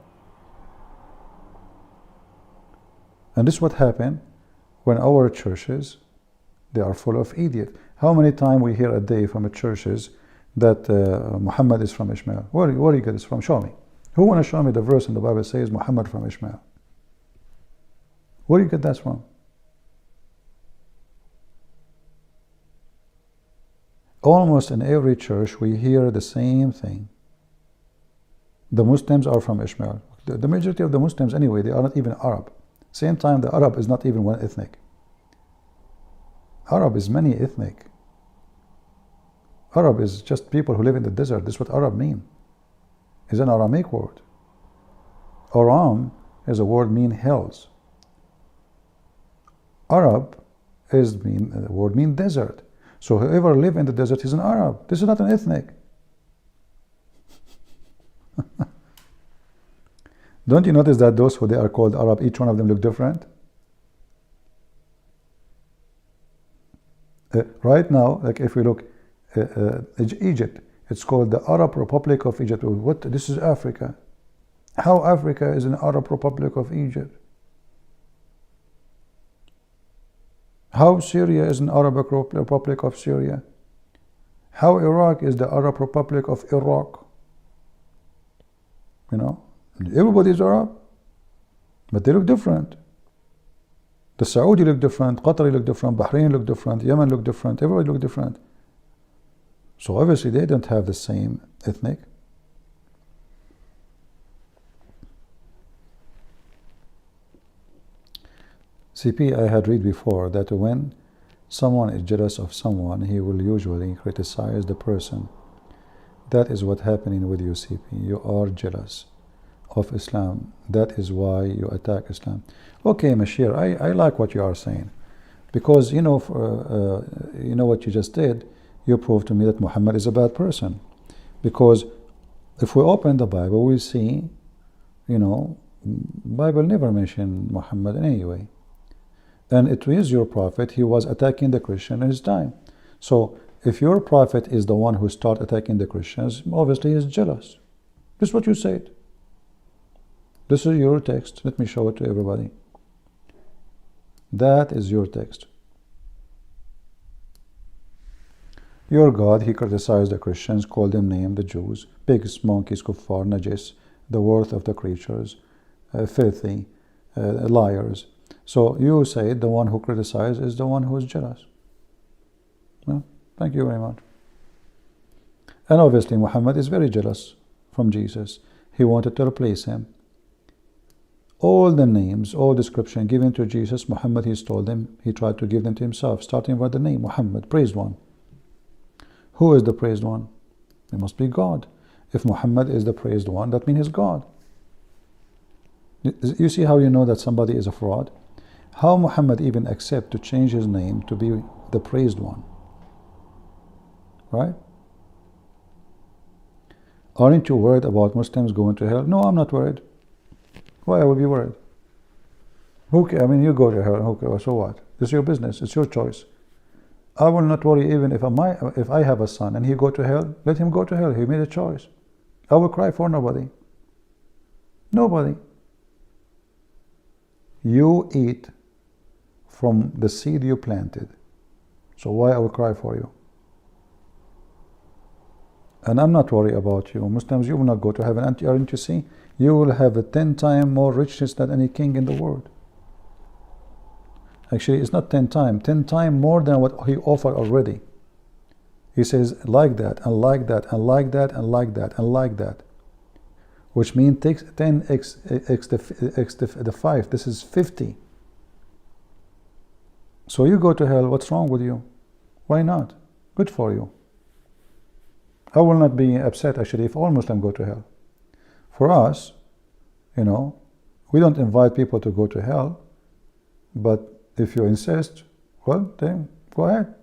Speaker 1: And this is what happened when our churches, they are full of idiots. How many times we hear a day from the churches that Muhammad is from Ishmael? Where do you get this from? Show me. Who want to show me the verse in the Bible says Muhammad from Ishmael? Where do you get that from? Almost in every church we hear the same thing. The Muslims are from Ishmael. The majority of the Muslims anyway, they are not even Arab. Same time, the Arab is not even one ethnic. Arab is many ethnic. Arab is just people who live in the desert. This is what Arab mean. It's an Aramaic word. Aram is a word mean hills. Arab the word mean desert. So whoever live in the desert is an Arab. This is not an ethnic. Don't you notice that those who they are called Arab, each one of them look different? Right now, like if we look Egypt, it's called the Arab Republic of Egypt. What? This is Africa. How Africa is an Arab Republic of Egypt? How Syria is an Arab Republic of Syria? How Iraq is the Arab Republic of Iraq? You know, everybody is Arab, but they look different. The Saudi look different, Qatari look different, Bahrain look different, Yemen look different, everybody look different. So obviously they don't have the same ethnic. CP, I had read before that when someone is jealous of someone, he will usually criticize the person. That is what's happening with you, CP. You are jealous of Islam. That is why you attack Islam. Okay, Mashir, I like what you are saying. Because, you know what you just did, you proved to me that Muhammad is a bad person. Because if we open the Bible, we see, Bible never mentioned Muhammad in any way. And it is your prophet, he was attacking the Christian in his time. So if your prophet is the one who started attacking the Christians, obviously he is jealous. This is what you said. This is your text. Let me show it to everybody. That is your text. Your God, he criticized the Christians, called them names, the Jews, pigs, monkeys, kuffar, najis, the worth of the creatures, filthy, liars. So you say the one who criticizes is the one who is jealous. Well, thank you very much. And obviously Muhammad is very jealous from Jesus. He wanted to replace him. All the names, all description given to Jesus, Muhammad, he stole them. He tried to give them to himself, starting with the name Muhammad, praised one. Who is the praised one? It must be God. If Muhammad is the praised one, that means he's God. You see how you know that somebody is a fraud? How Muhammad even accept to change his name to be the praised one? Right? Aren't you worried about Muslims going to hell? No, I'm not worried. Why I will be worried? Who cares? I mean, you go to hell, who cares? So what? It's your business, it's your choice. I will not worry even if I have a son and he go to hell, let him go to hell. He made a choice. I will cry for nobody. Nobody. You eat from the seed you planted. So why I will cry for you? And I'm not worried about you. Muslims, you will not go to heaven. Aren't you see? You will have 10 times more riches than any king in the world. Actually, it's not 10 times. 10 times more than what he offered already. He says like that, and like that, and like that, and like that, and like that. Which means takes 10x the 5. This is 50. So you go to hell, what's wrong with you? Why not? Good for you. I will not be upset actually if all Muslims go to hell. For us, we don't invite people to go to hell, but if you insist, well, then go ahead.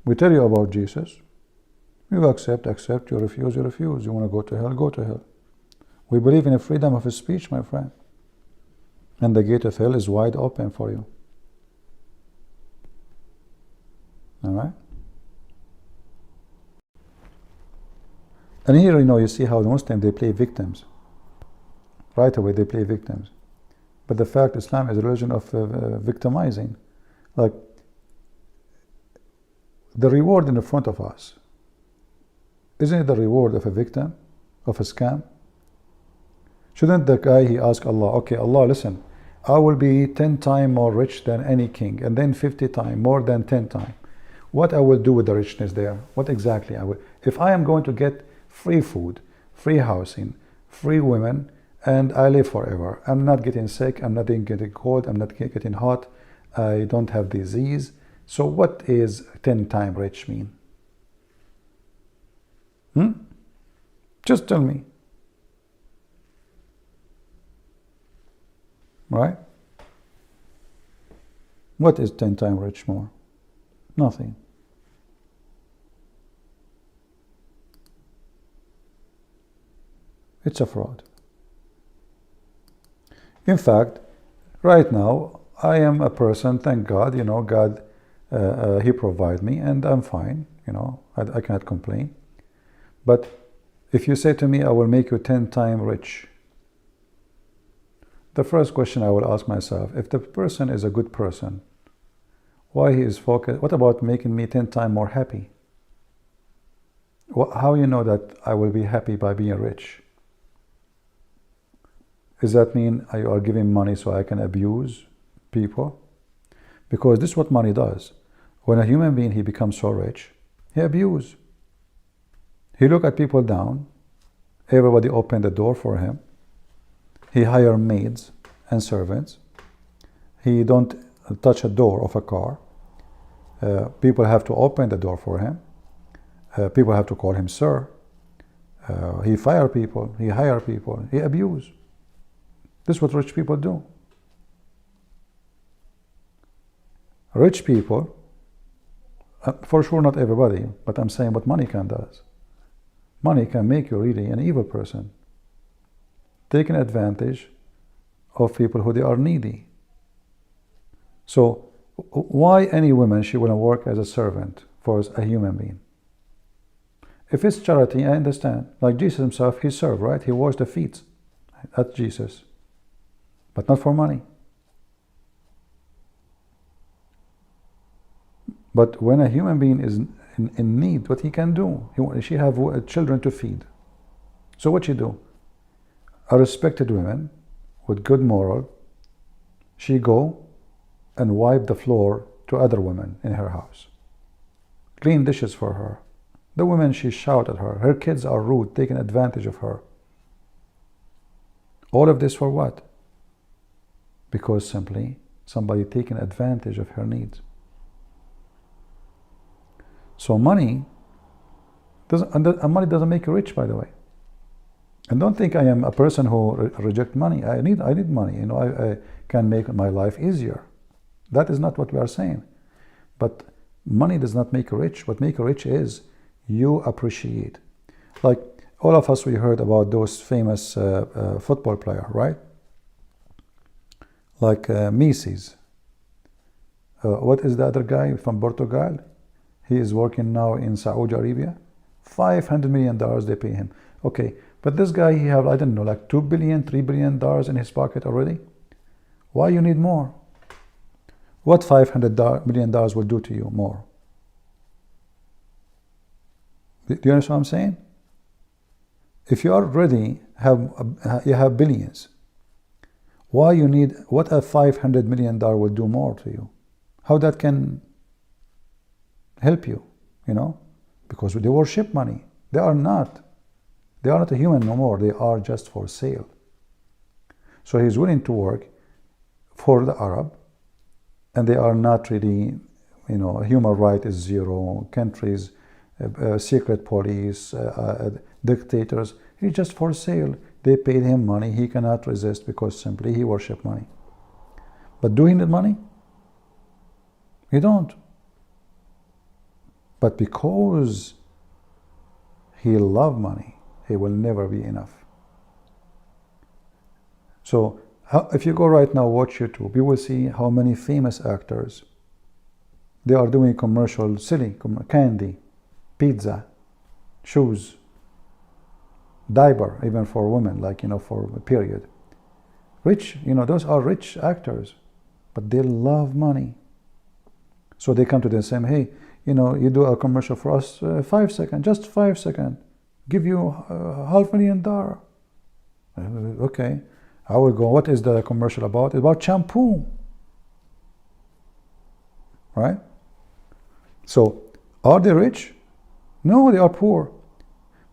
Speaker 1: We tell you about Jesus. You accept, you refuse, you refuse. You want to go to hell, go to hell. We believe in a freedom of speech, my friend. And the gate of hell is wide open for you. All right? And here, you see how the Muslims, they play victims. Right away, they play victims. But the fact Islam is a religion of victimizing. Like, the reward in the front of us, isn't it the reward of a victim, of a scam? Shouldn't the guy, he ask Allah, okay, Allah, listen, I will be 10 times more rich than any king, and then 50 times, more than 10 times. What I will do with the richness there? What exactly I will? If I am going to get free food, free housing, free women, and I live forever. I'm not getting sick, I'm not getting cold, I'm not getting hot, I don't have disease. So what is 10 times rich mean? Just tell me. Right? What is 10 times rich more? Nothing. It's a fraud. In fact, right now, I am a person, thank God, God, He provides me, and I'm fine, I cannot complain. But if you say to me, I will make you 10 times rich, the first question I will ask myself, if the person is a good person, why he is focused? What about making me 10 times more happy? How you know that I will be happy by being rich? Does that mean you are giving money so I can abuse people? Because this is what money does. When a human being, he becomes so rich, he abuses. He look at people down. Everybody open the door for him. He hire maids and servants. He don't touch a door of a car. People have to open the door for him. People have to call him sir. He fire people. He hire people. He abuse. This is what rich people do. Rich people, for sure not everybody, but I'm saying what money can does. Money can make you really an evil person. Taking advantage of people who they are needy. So why any woman she want to work as a servant for a human being? If it's charity, I understand. Like Jesus himself, he served, right? He washed the feet. That's Jesus. But not for money. But when a human being is in need, what he can do? She have children to feed. So what she do? A respected woman with good moral, she go and wipe the floor to other women in her house. Clean dishes for her. The women, she shout at her. Her kids are rude, taking advantage of her. All of this for what? Because simply somebody taking advantage of her needs. So money doesn't make you rich, by the way. And don't think I am a person who reject money. I need money. I can make my life easier. That is not what we are saying. But money does not make you rich. What makes you rich is you appreciate. Like all of us, we heard about those famous football player, right? Like Messi. What is the other guy from Portugal? He is working now in Saudi Arabia. $500 million they pay him. Okay, but this guy, he have, I don't know, like $2 billion, $3 billion in his pocket already. Why you need more? What $500 million will do to you more? Do you understand what I'm saying? If you already have billions, why you need, what a $500 million will do more to you? How that can help you, because they worship money. They are not a human no more. They are just for sale. So he's willing to work for the Arab, and they are not really, human right is zero, countries, secret police, dictators. He's just for sale. They paid him money. He cannot resist because simply he worship money. But do he need money? He don't. But because he loves money, he will never be enough. So if you go right now, watch YouTube, you will see how many famous actors, they are doing commercial, silly, candy, pizza, shoes, diaper, even for women, like, for a period. Rich, those are rich actors, but they love money. So they come to them and say, hey, you do a commercial for us, 5 seconds, just 5 seconds, give you $500,000. Okay, I will go, what is the commercial about? It's about shampoo, right? So, are they rich? No, they are poor.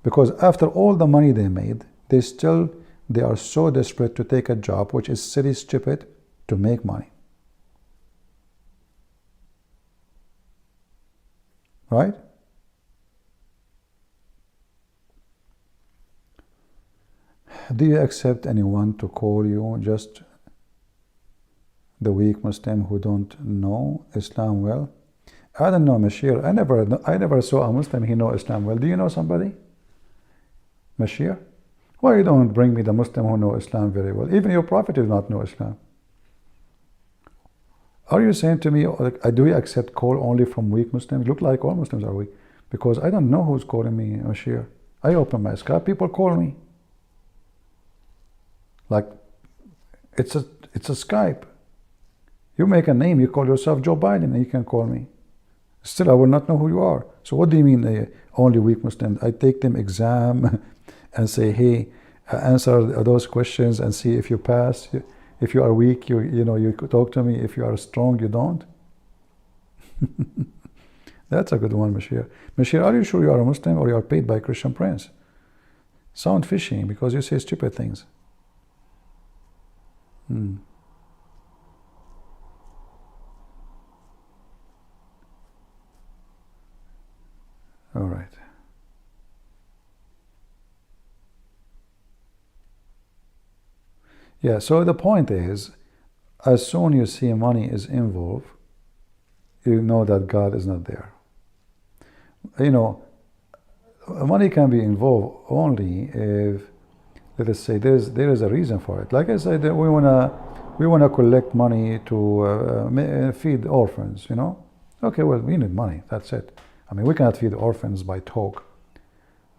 Speaker 1: Because after all the money they made, they still They are so desperate to take a job which is silly, stupid, to make money. Right? Do you accept anyone to call you just the weak Muslim who don't know Islam well? I don't know, Mashir. I never saw a Muslim who know Islam well. Do you know somebody? Mashir? Why you don't bring me the Muslim who know Islam very well? Even your Prophet did not know Islam. Are you saying to me, do we accept call only from weak Muslims? Look like all Muslims are weak. Because I don't know who's calling me, Mashir. I open my Skype, people call me. Like, it's a Skype. You make a name, you call yourself Joe Biden, and you can call me. Still, I will not know who you are. So what do you mean only weak Muslims? I take them exam and say, hey, answer those questions and see if you pass. If you are weak, you talk to me. If you are strong, you don't. That's a good one, Mashir. Mashir, are you sure you are a Muslim or you are paid by Christian Prince? Sound fishy because you say stupid things. All right. Yeah, so the point is, as soon as you see money is involved, you know that God is not there. Money can be involved only if, let us say, there is a reason for it. Like I said, we wanna collect money to feed orphans. Okay, well, we need money. That's it. I mean, we cannot feed orphans by talk.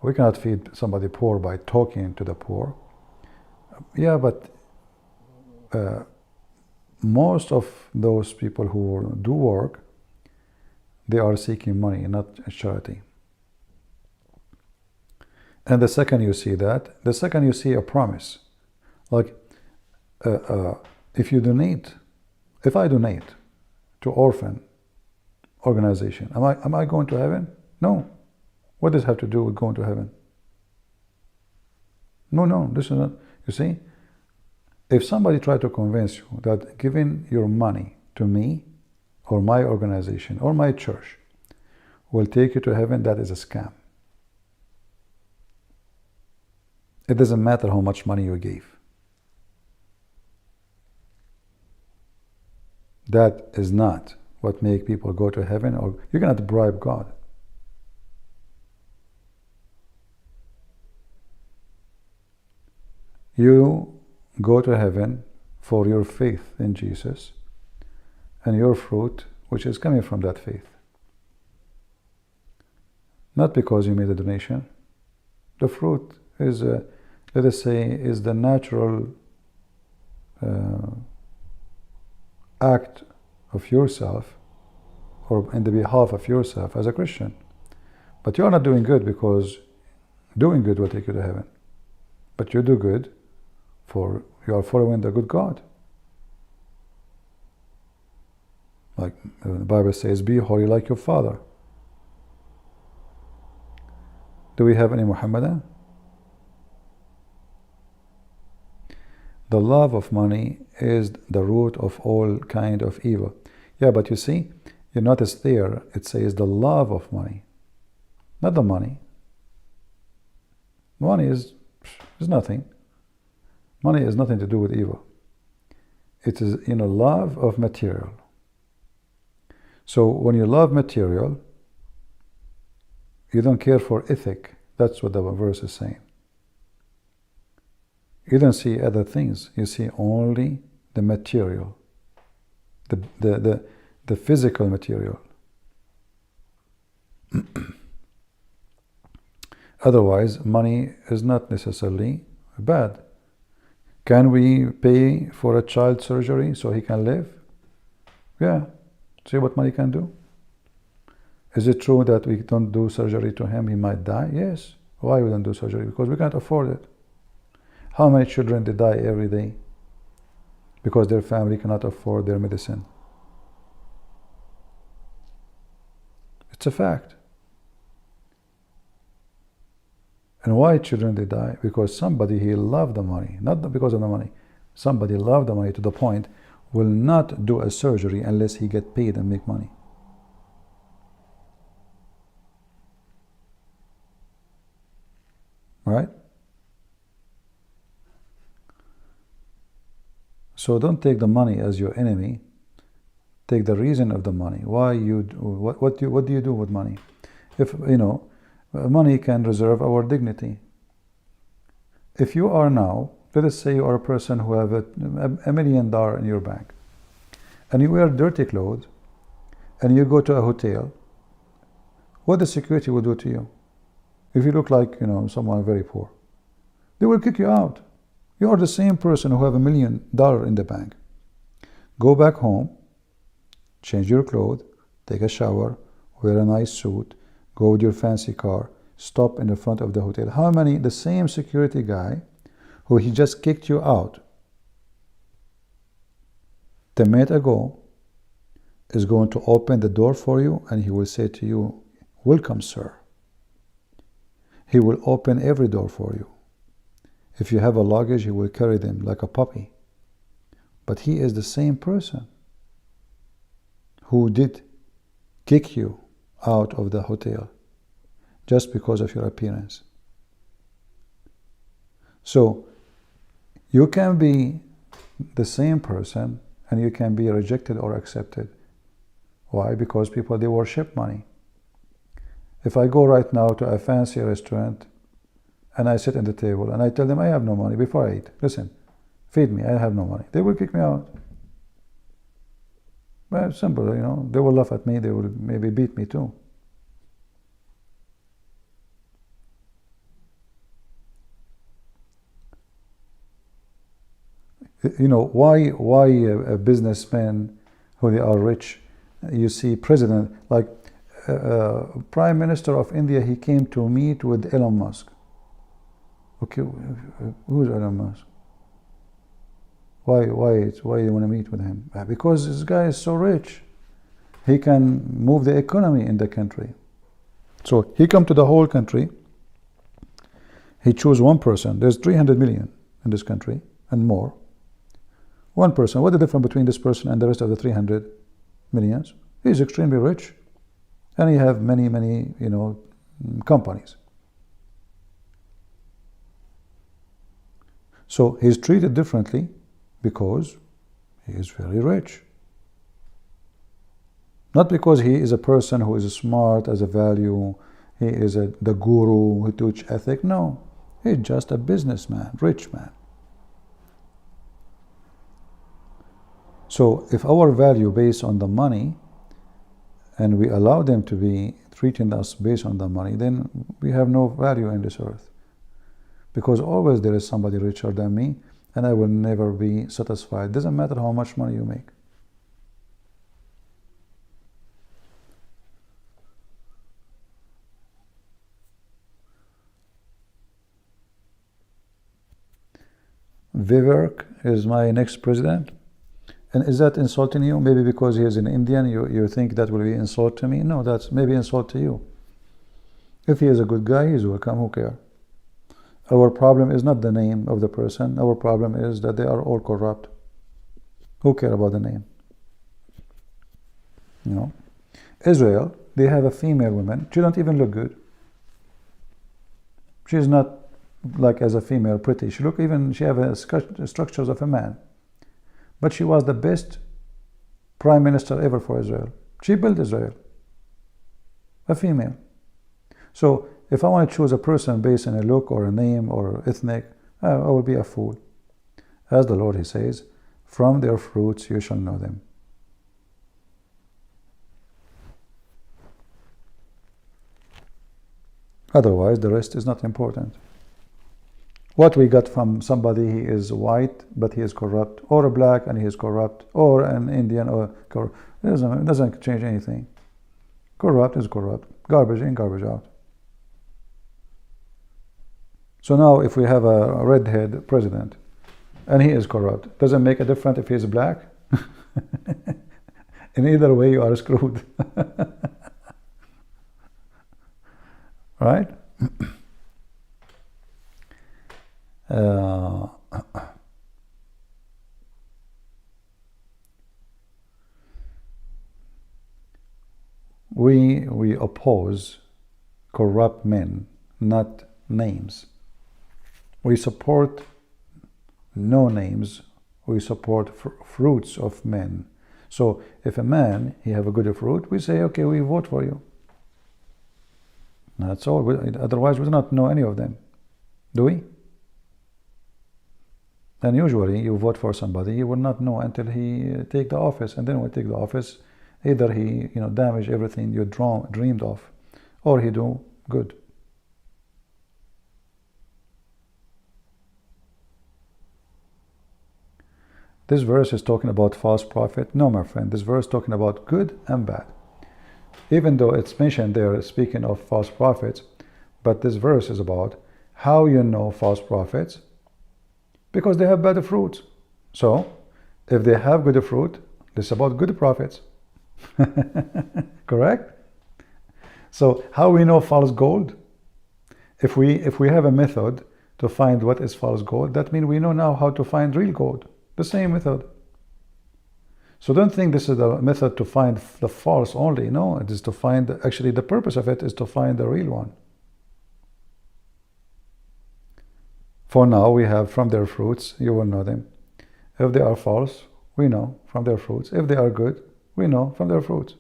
Speaker 1: We cannot feed somebody poor by talking to the poor. Yeah, but most of those people who do work, they are seeking money, not charity. And the second you see that, the second you see a promise, like if I donate to orphan organization, am I going to heaven? No. What does it have to do with going to heaven? No, this is not. You see, if somebody tried to convince you that giving your money to me or my organization or my church will take you to heaven, that is a scam. It doesn't matter how much money you gave. That is not what makes people go to heaven, or you cannot bribe God. You go to heaven for your faith in Jesus and your fruit, which is coming from that faith. Not because you made a donation. The fruit is, let us say, is the natural act of yourself, or in the behalf of yourself as a Christian. But you are not doing good because doing good will take you to heaven. But you do good for you are following the good God. Like the Bible says, be holy like your Father. Do we have any Muhammadan? The love of money is the root of all kind of evil. Yeah, but you see, you notice there, it says the love of money, not the money. Money is nothing. Money has nothing to do with evil. It is love of material. So when you love material, you don't care for ethic. That's what the verse is saying. You don't see other things. You see only the material, the physical material. Otherwise, money is not necessarily bad. Can we pay for a child surgery so he can live? Yeah. See what money can do? Is it true that we don't do surgery to him, he might die? Yes. Why we don't do surgery? Because we can't afford it. How many children they die every day because their family cannot afford their medicine? It's a fact. And why children they die? Because somebody he loved the money, not because of the money. Somebody loved the money to the point will not do a surgery unless he get paid and make money. Right? So don't take the money as your enemy. Take the reason of the money. Why you do, what do you do with money? If money can reserve our dignity. If you are now, let us say you are a person who have $1 million in your bank, and you wear dirty clothes, and you go to a hotel, what the security will do to you? If you look like someone very poor, they will kick you out. You are the same person who have $1 million in the bank. Go back home, change your clothes, take a shower, wear a nice suit, go with your fancy car, stop in the front of the hotel. How many, the same security guy who he just kicked you out 10 minutes ago is going to open the door for you, and he will say to you, "Welcome, sir." He will open every door for you. If you have a luggage, he will carry them like a puppy. But he is the same person who did kick you out of the hotel just because of your appearance. So you can be the same person and you can be rejected or accepted. Why? Because people, they worship money. If I go right now to a fancy restaurant and I sit at the table and I tell them I have no money before I eat, listen, feed me, I have no money, they will kick me out. Well, simple, they will laugh at me, they will maybe beat me too. Why a businessman who they are rich, you see president, like Prime Minister of India, he came to meet with Elon Musk. Okay, who's Elon Musk? Why do you want to meet with him? Because this guy is so rich. He can move the economy in the country. So he come to the whole country. He choose one person. There's 300 million in this country and more. One person. What's the difference between this person and the rest of the 300 millions? He's extremely rich, and he have many companies. So he's treated differently because he is very rich. Not because he is a person who is smart, as a value, he is the guru who teach ethic. No, he's just a businessman, rich man. So if our value based on the money, and we allow them to be treating us based on the money, then we have no value in this earth. Because always there is somebody richer than me, and I will never be satisfied. Doesn't matter how much money you make. Vivek is my next president. And is that insulting you? Maybe because he is an Indian, you think that will be insult to me? No, that's maybe insult to you. If he is a good guy, he's welcome, who cares? Our problem is not the name of the person. Our problem is that they are all corrupt. Who cares about the name? Israel, they have a female woman. She don't even look good. She's not like as a female pretty. She have structures of a man. But she was the best prime minister ever for Israel. She built Israel. A female. So if I want to choose a person based on a look or a name or ethnic, I will be a fool. As the Lord, he says, from their fruits you shall know them. Otherwise, the rest is not important. What we got from somebody, he is white, but he is corrupt, or a black and he is corrupt, or an Indian, or corrupt. It doesn't change anything. Corrupt is corrupt. Garbage in, garbage out. So now if we have a redhead president, and he is corrupt, doesn't make a difference if he is black? In either way, you are screwed. Right? we oppose corrupt men, not names. We support no names. We support fruits of men. So if a man, he have a good fruit, we say, okay, we vote for you. That's all. Otherwise, we do not know any of them, do we? And usually, you vote for somebody, you will not know until he take the office, and then when he take the office, either he damage everything you dreamed of, or he do good. This verse is talking about false prophet. No, my friend, this verse is talking about good and bad. Even though it's mentioned there, speaking of false prophets, but this verse is about how you know false prophets, because they have bad fruits. So, if they have good fruit, this is about good prophets. Correct? So, how we know false gold? If we have a method to find what is false gold, that means we know now how to find real gold. The same method. So don't think this is the method to find the false only. No, it is to find, actually the purpose of it is to find the real one. For now, we have from their fruits, you will know them. If they are false, we know from their fruits. If they are good, we know from their fruits.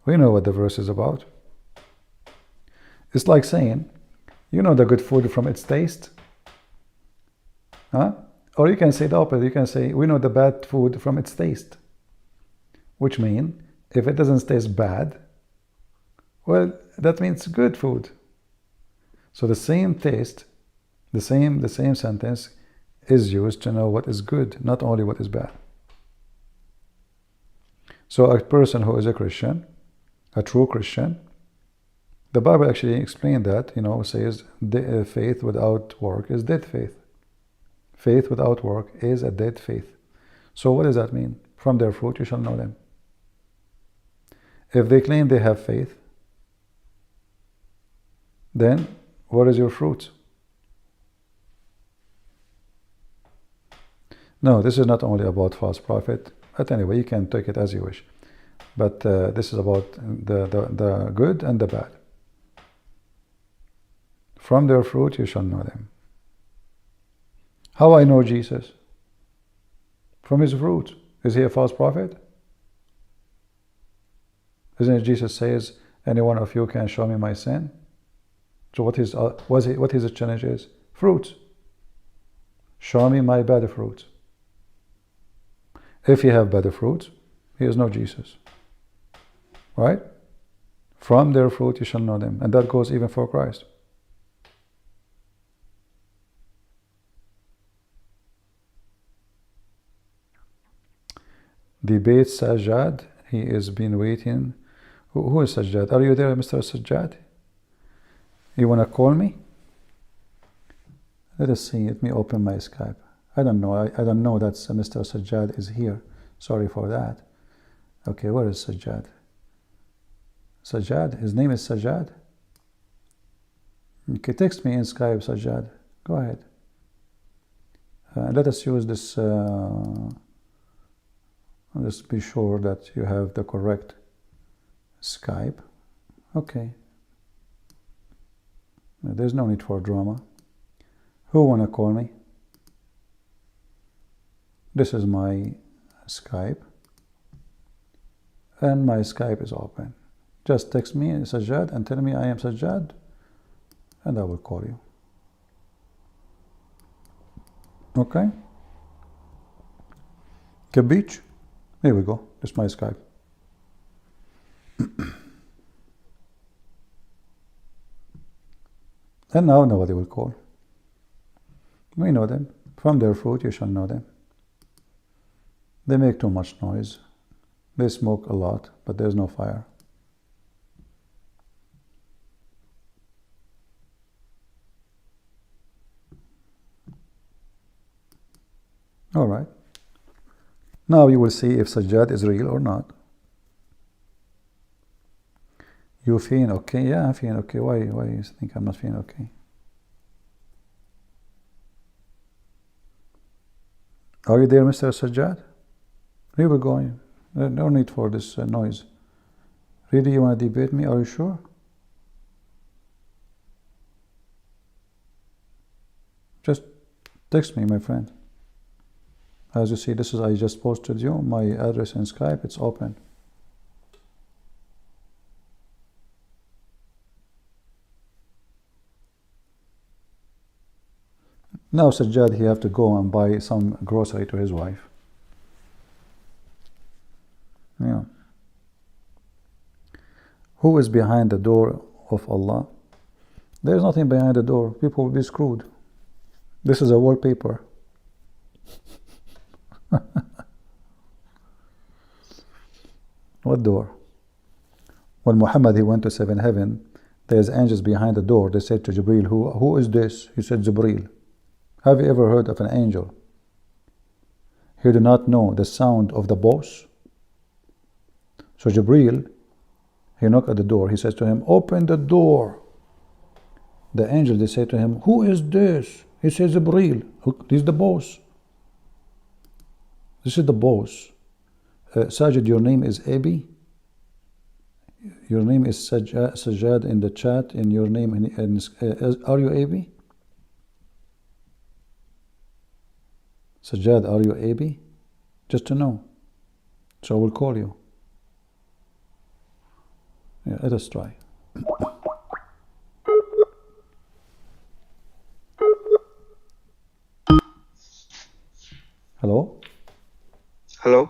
Speaker 1: We know what the verse is about. It's like saying, you know the good food from its taste. Huh? Or you can say the opposite. You can say, we know the bad food from its taste. Which means, if it doesn't taste bad, well, that means good food. So the same taste, the same sentence is used to know what is good, not only what is bad. So a person who is a Christian, a true Christian, the Bible actually explained that, says faith without work is dead faith. Faith without work is a dead faith. So what does that mean? From their fruit you shall know them. If they claim they have faith, then what is your fruit? No, this is not only about false prophet, but anyway, you can take it as you wish. But this is about the good and the bad. From their fruit you shall know them. How I know Jesus? From his fruit. Is he a false prophet? Isn't it Jesus says, any one of you can show me my sin? So what his challenge is? Fruit. Show me my bad fruit. If you have bad fruit, he is no Jesus. Right? From their fruit you shall know them. And that goes even for Christ. Debate Sajjad. He has been waiting. Who is Sajjad? Are you there, Mr. Sajjad? You want to call me? Let us see. Let me open my Skype. I don't know. I don't know that Mr. Sajjad is here. Sorry for that. Okay, where is Sajjad? Sajjad? His name is Sajjad? Okay, text me in Skype, Sajjad. Go ahead. Let us use this... Let's be sure that you have the correct Skype. Okay. There's no need for drama. Who wanna call me? This is my Skype. And my Skype is open. Just text me, Sajjad, and tell me I am Sajjad, and I will call you. Okay? Beach. Here we go. This is my Skype. And now nobody will call. We know them. From their fruit you shall know them. They make too much noise. They smoke a lot, but there's no fire. All right. Now you will see if Sajjad is real or not. You feeling okay? Yeah, I'm feeling okay. Why you think I'm not feeling okay? Are you there, Mr. Sajjad? We were going. No need for this noise. Really, you want to debate me? Are you sure? Just text me, my friend. As you see, this is, I just posted you my address in Skype. It's open. Now Sajjad, he have to go and buy some grocery to his wife. Yeah. Who is behind the door of Allah? There is nothing behind the door. People will be screwed. This is a wallpaper. What door? When Muhammad, he went to seven heaven, there's angels behind the door. They said to Jibreel, who is this? He said, Jibreel. Have you ever heard of an angel? He did not know the sound of the boss. So Jibreel, he knocked at the door. He says to him, open the door. The angel, they say to him, who is this? He says, Jibreel. He's the boss. This is the boss. Sajid, your name is Abi? Your name is Sajjad in the chat, in your name. Are you Abi? Sajjad, are you Abi? Just to know. So I will call you. Yeah, let us try. Hello?
Speaker 2: Hello?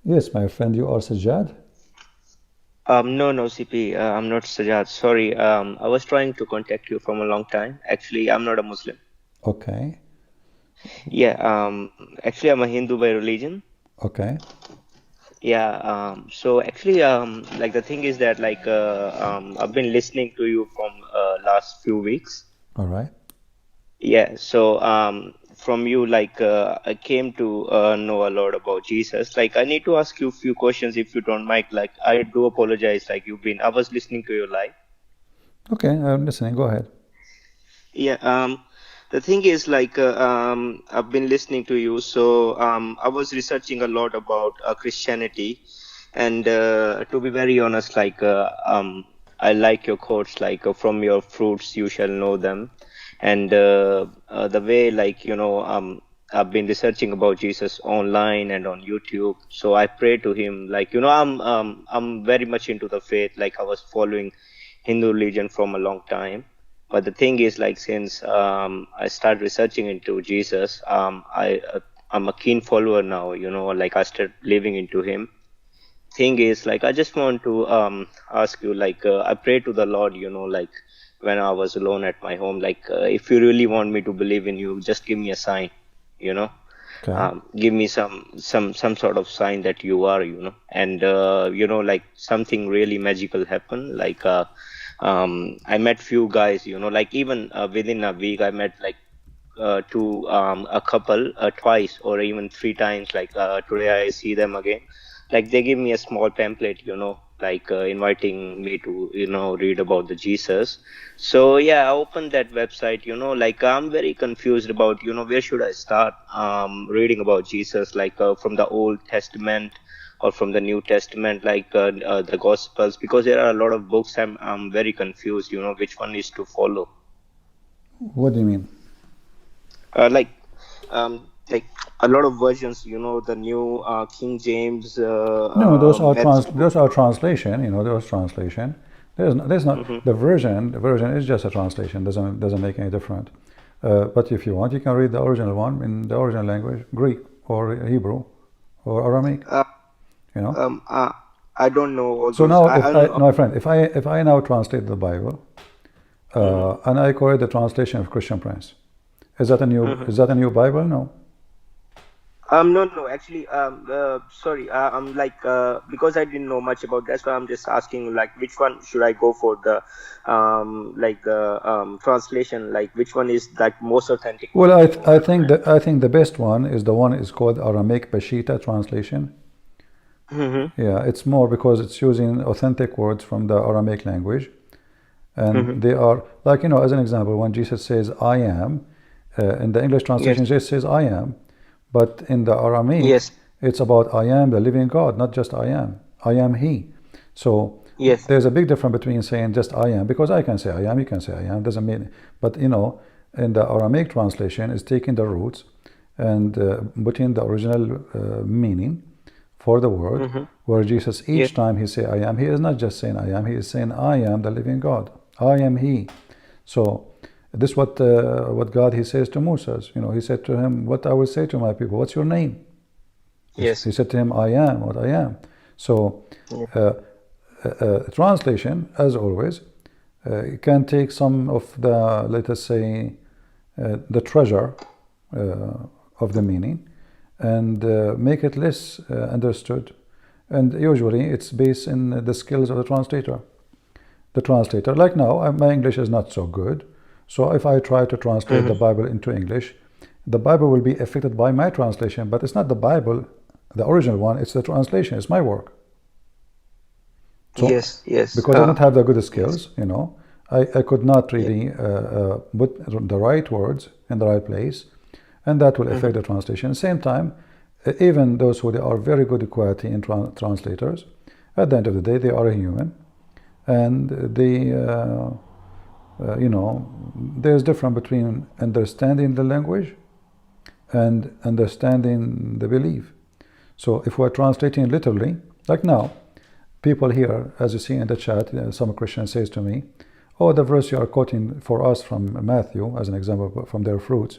Speaker 1: Yes, my friend, you are Sajjad?
Speaker 2: No, CP. I'm not Sajjad. Sorry. I was trying to contact you from a long time. Actually, I'm not a Muslim.
Speaker 1: Okay.
Speaker 2: Yeah. Actually, I'm a Hindu by religion.
Speaker 1: Okay.
Speaker 2: Yeah. So actually, like the thing is that like I've been listening to you from last few weeks.
Speaker 1: All right.
Speaker 2: Yeah. So from you, like I came to know a lot about Jesus. Like I need to ask you a few questions if you don't mind. Like I do apologize. Like I was listening to your live.
Speaker 1: Okay, I'm listening. Go ahead.
Speaker 2: Yeah. The thing is like I've been listening to you. So I was researching a lot about Christianity, and to be very honest, like I like your quotes. Like from your fruits you shall know them. And the way like I've been researching about Jesus online and on YouTube, so I pray to him. Like I'm very much into the faith. Like I was following Hindu religion from a long time, but the thing is like since I started researching into Jesus, I'm a keen follower now. Like I started living into him. Thing is like I just want to ask you, like I pray to the Lord, like when I was alone at my home, like if you really want me to believe in you, just give me a sign,
Speaker 1: Okay.
Speaker 2: give me some sort of sign that you are, and like something really magical happened. Like I met few guys, like even within a week I met like to a couple twice or even three times. Like today I see them again. Like they give me a small pamphlet, like inviting me to read about the Jesus. So yeah, I opened that website. Like I'm very confused about where should I start reading about Jesus, like from the Old Testament or from the New Testament, like the Gospels, because there are a lot of books. I'm very confused, which one is to follow.
Speaker 1: What do you mean?
Speaker 2: Like a lot of versions, the new King James.
Speaker 1: No,
Speaker 2: Methodist.
Speaker 1: those are translation. Those translation. There's not the version. The version is just a translation. Doesn't make any difference. But if you want, you can read the original one in the original language, Greek or Hebrew or Aramaic.
Speaker 2: I don't know all
Speaker 1: So
Speaker 2: those.
Speaker 1: now, if
Speaker 2: I
Speaker 1: I,
Speaker 2: don't.
Speaker 1: no, my friend, if I now translate the Bible, and I correct the translation of Christian Prince, is that a new Bible? No.
Speaker 2: No. Actually, sorry. I'm like because I didn't know much about that, so I'm just asking like which one should I go for the translation? Like which one is that most authentic
Speaker 1: Well,
Speaker 2: one?
Speaker 1: I think the best one is called Aramaic Peshitta translation. Yeah, it's more because it's using authentic words from the Aramaic language, and they are like as an example, when Jesus says "I am," in the English translation,
Speaker 2: Yes.
Speaker 1: Jesus says "I am," but in the Aramaic,
Speaker 2: Yes.
Speaker 1: It's about I am the living God, not just I am. I am He. So
Speaker 2: Yes.
Speaker 1: there's a big difference between saying just I am, because I can say I am, you can say I am, doesn't mean, but in the Aramaic translation is taking the roots and putting the original meaning for the word, where Jesus
Speaker 2: Yes.
Speaker 1: each time he say I am, he is not just saying I am, he is saying I am the living God. I am He. So this is what God he says to Moses. He said to him, what I will say to my people, what's your name?
Speaker 2: Yes.
Speaker 1: He said to him, I am what I am. So translation, as always, can take some of the, let us say, the treasure of the meaning and make it less understood. And usually it's based in the skills of the translator. The translator, like now, my English is not so good. So if I try to translate the Bible into English, the Bible will be affected by my translation, but it's not the Bible, the original one, it's the translation, it's my work. So,
Speaker 2: Yes. Yes.
Speaker 1: because I don't have the good skills, I could not really put the right words in the right place, and that will affect the translation. At the same time, even those who they are very good quality in translators, at the end of the day, they are a human, and they, there's difference between understanding the language and understanding the belief. So if we're translating literally, like now, people here, as you see in the chat, some Christian says to me, oh, the verse you are quoting for us from Matthew, as an example, from their fruits,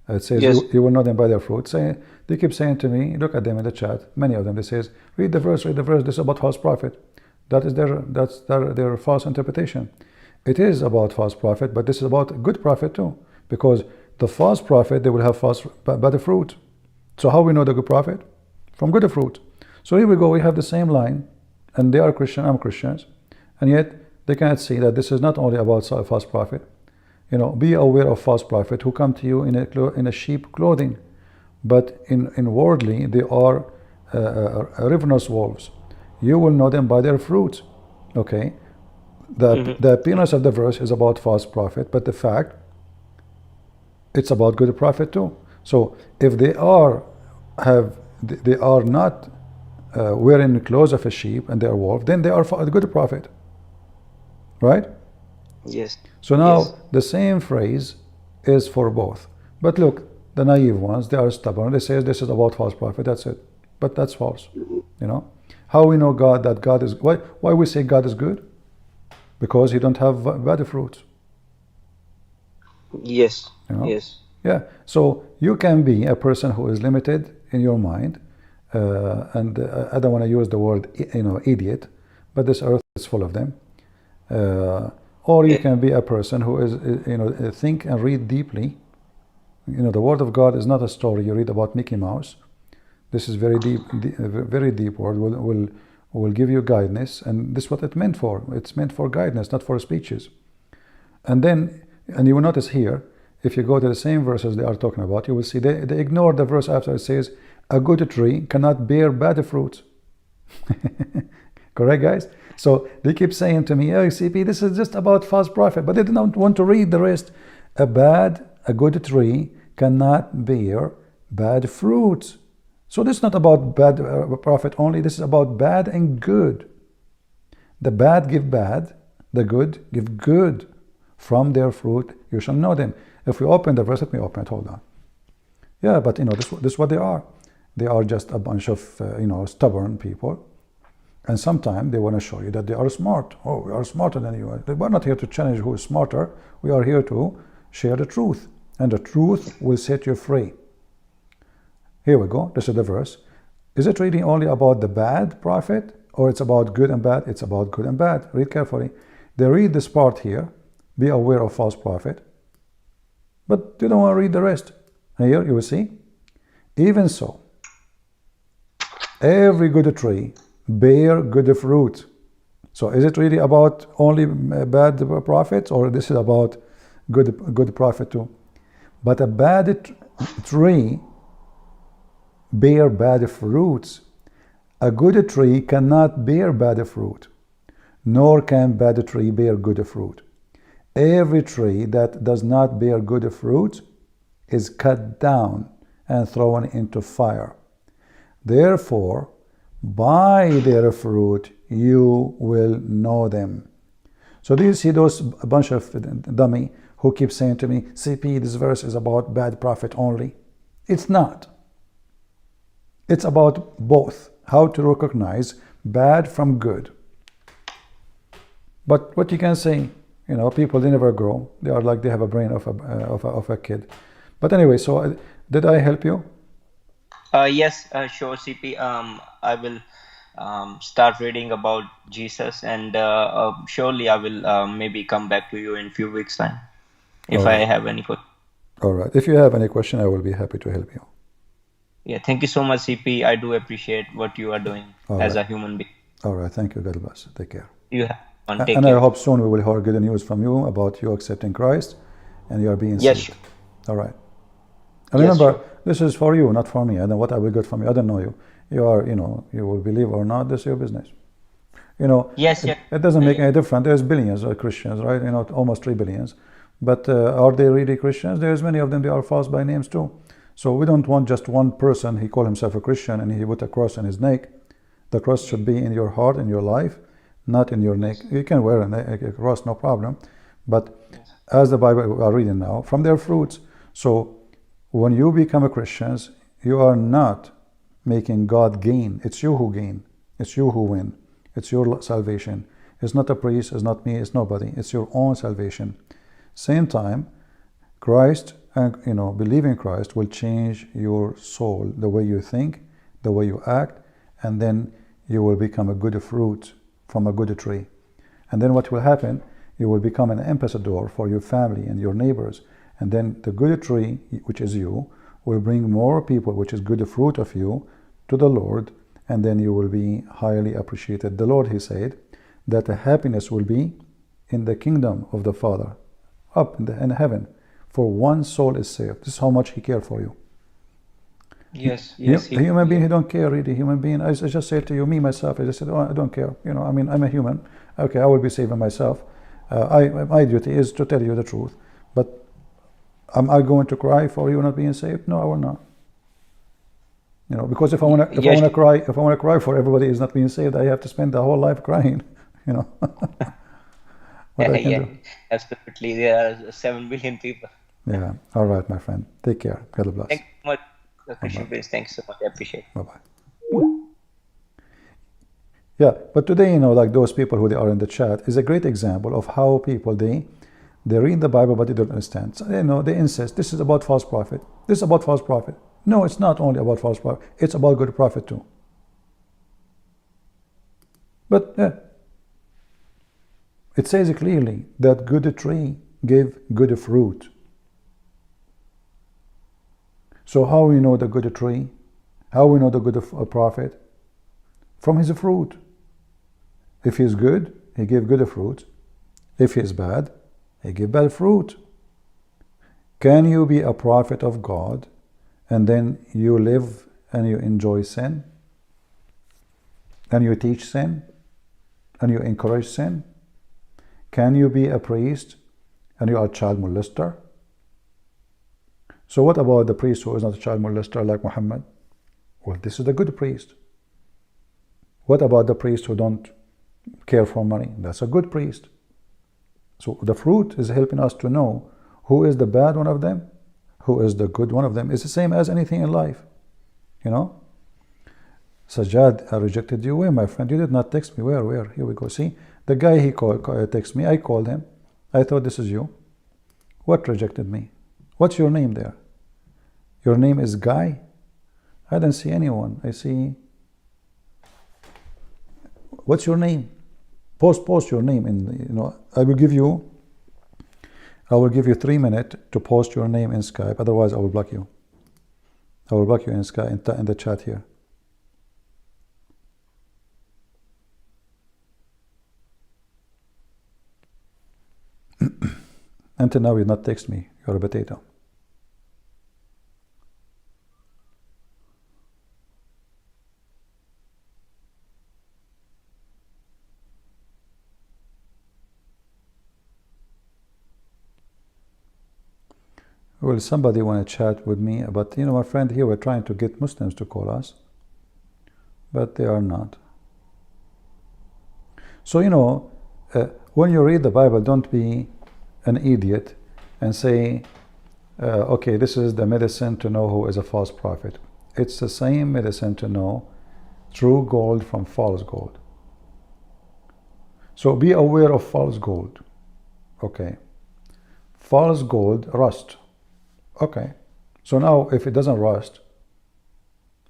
Speaker 1: it says,
Speaker 2: Yes.
Speaker 1: you will know them by their fruits. They keep saying to me, look at them in the chat, many of them, they says, read the verse, this is about false prophet. That's their false interpretation. It is about false prophet, but this is about good prophet too, because the false prophet, they will have bad fruit. So how we know the good prophet? From good fruit. So here we go, we have the same line, and they are Christian, I'm Christians, and yet they cannot see that this is not only about false prophet. Be aware of false prophet who come to you in a sheep clothing, but inwardly they are ravenous wolves. You will know them by their fruits. Okay, the appearance of the verse is about false prophet, but the fact it's about good prophet too. So if they are not wearing the clothes of a sheep and they are wolf, then they are a good prophet, right?
Speaker 2: Yes.
Speaker 1: So now
Speaker 2: Yes.
Speaker 1: the same phrase is for both. But look, the naive ones, they are stubborn. They say this is about false prophet. That's it. But that's false. How we know that God is, why we say God is good? Because he don't have bad fruits.
Speaker 2: Yes. Yes.
Speaker 1: Yeah. So you can be a person who is limited in your mind, and I don't want to use the word idiot, but this earth is full of them. Or you can be a person who is think and read deeply. The Word of God is not a story you read about Mickey Mouse. This is very deep word. Will give you guidance, and this is what it's meant for. It's meant for guidance, not for speeches. And you will notice here, if you go to the same verses they are talking about, you will see they ignore the verse after it says, a good tree cannot bear bad fruits. Correct, guys? So they keep saying to me, oh, CP, this is just about false prophet, but they don't want to read the rest. A good tree cannot bear bad fruits. So this is not about bad prophet only, this is about bad and good. The bad give bad, the good give good. From their fruit you shall know them. If we open the verse, let me open it, hold on. Yeah, but this is what they are. They are just a bunch of stubborn people. And sometimes they want to show you that they are smart. Oh, we are smarter than you. We're not here to challenge who is smarter. We are here to share the truth. And the truth will set you free. Here we go. This is the verse. Is it really only about the bad prophet? Or it's about good and bad? It's about good and bad. Read carefully. They read this part here. Be aware of false prophet. But you don't want to read the rest. And here you will see. Even so, every good tree bear good fruit. So is it really about only bad prophets, or this is about good prophet too? But a bad tree bear bad fruits. A good tree cannot bear bad fruit, nor can bad tree bear good fruit. Every tree that does not bear good fruit is cut down and thrown into fire. Therefore, by their fruit you will know them. So do you see those a bunch of dummy who keep saying to me, CP, this verse is about bad prophet only? It's not. It's about both, how to recognize bad from good. But what you can say, people, they never grow. They are like they have a brain of a kid. But anyway, so did I help you?
Speaker 2: Yes, sure, CP. I will start reading about Jesus, and surely I will maybe come back to you in a few weeks' time if I have any questions.
Speaker 1: All right. If you have any question, I will be happy to help you.
Speaker 2: Yeah, thank you so much, CP. I do appreciate what you are doing as a human being.
Speaker 1: All right. Thank you. God bless. Take care.
Speaker 2: You have fun. Take
Speaker 1: And
Speaker 2: care.
Speaker 1: I hope soon we will hear good news from you about you accepting Christ and you are being
Speaker 2: Yes,
Speaker 1: saved.
Speaker 2: sure.
Speaker 1: All right. And
Speaker 2: Yes,
Speaker 1: remember,
Speaker 2: sure.
Speaker 1: this is for you, not for me. I don't know what I will get from you. I don't know you. You are, you will believe or not. This is your business.
Speaker 2: Yes, yes.
Speaker 1: It doesn't make any difference. There's billions of Christians, right? Almost 3 billions. But are they really Christians? There's many of them. They are false by names too. So we don't want just one person. He called himself a Christian and he put a cross on his neck. The cross should be in your heart, in your life, not in your neck. You can wear a cross, no problem. But as the Bible we are reading now, from their fruits. So when you become a Christian, you are not making God gain. It's you who gain. It's you who win. It's your salvation. It's not a priest, it's not me, it's nobody. It's your own salvation. Same time, Christ, believing Christ will change your soul, the way you think, the way you act, and then you will become a good fruit from a good tree. And then what will happen? You will become an ambassador for your family and your neighbors. And then the good tree, which is you, will bring more people, which is good fruit of you, to the Lord, and then you will be highly appreciated. The Lord, he said, that the happiness will be in the kingdom of the Father, up in heaven, for one soul is saved. This is how much he cares for you.
Speaker 2: Yes,
Speaker 1: The human being, he don't care really. Human being, I just said to you, me, myself, I just said, I don't care. I'm a human. Okay, I will be saving myself. My duty is to tell you the truth. But am I going to cry for you not being saved? No, I will not. Because if I want to cry for everybody is not being saved, I have to spend the whole life crying. What I can do.
Speaker 2: Absolutely. There are 7 billion people.
Speaker 1: Yeah. All right, my friend. Take care. God bless.
Speaker 2: Thank you so much, Christian Prince. Thanks so much. I appreciate it.
Speaker 1: Bye-bye. Yeah, but today, like those people who they are in the chat is a great example of how people, they read the Bible, but they don't understand. So, they insist, this is about false prophet. This is about false prophet. No, it's not only about false prophet. It's about good prophet too. But it says clearly that good tree gave good fruit. So how we know the good tree? How we know the good prophet? From his fruit. If he is good, he gave good fruit. If he is bad, he gave bad fruit. Can you be a prophet of God and then you live and you enjoy sin? And you teach sin? And you encourage sin? Can you be a priest and you are a child molester? So what about the priest who is not a child molester like Muhammad? Well, this is the good priest. What about the priest who don't care for money? That's a good priest. So the fruit is helping us to know who is the bad one of them, who is the good one of them. It's the same as anything in life. Sajjad, I rejected you. Where, my friend? You did not text me. Where? Here we go. See, the guy he texted me. I called him. I thought this is you. What rejected me? What's your name there? Your name is Guy? I don't see anyone. I see. What's your name? Post your name in. I will give you 3 minutes to post your name in Skype. Otherwise, I will block you. I will block you in Skype in the chat here. Until now, you not text me. You're a potato. Well, somebody want to chat with me, but my friend here, we're trying to get Muslims to call us. but they are not. So, when you read the Bible, don't be an idiot and say, okay, this is the medicine to know who is a false prophet. It's the same medicine to know true gold from false gold. So be aware of false gold. Okay. False gold rust. Okay. So now if it doesn't rust,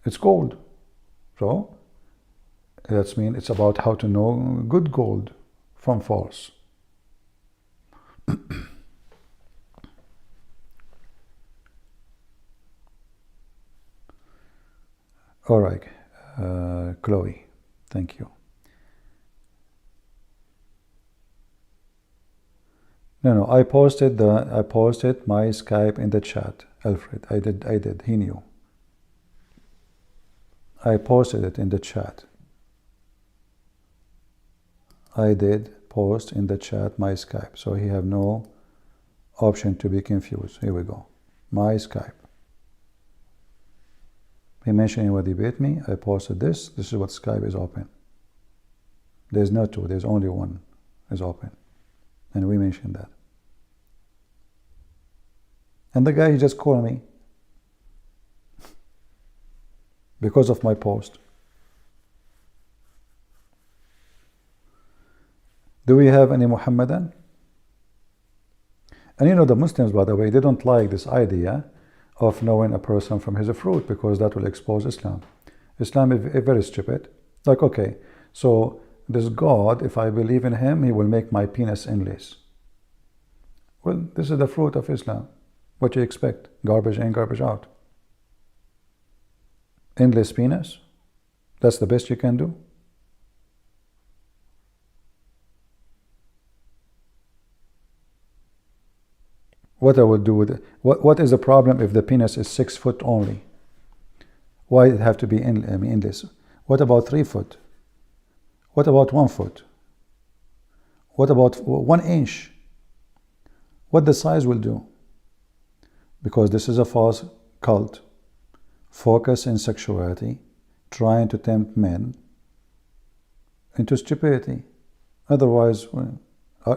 Speaker 1: it's gold. So that means it's about how to know good gold from false. All right, Chloe, thank you. No, I posted my Skype in the chat, Alfred. I did. He knew. I posted it in the chat. I did post in the chat my Skype, so he have no option to be confused. Here we go. My Skype. He mentioned he would debate me. I posted this. This is what Skype is open. There's no two. There's only one is open. And we mentioned that. And the guy, he just called me because of my post. Do we have any Muhammadan? And the Muslims, by the way, they don't like this idea of knowing a person from his fruit, because that will expose Islam. Islam is very stupid. Like, okay, so this God, if I believe in him, he will make my penis endless. Well, this is the fruit of Islam. What do you expect? Garbage in, garbage out. Endless penis? That's the best you can do? What I would do with it? What is the problem if the penis is 6 foot only? Why it have to be endless? What about 3 foot? What about 1 foot? What about 1 inch? What the size will do? Because this is a false cult, focus in sexuality, trying to tempt men into stupidity. Otherwise,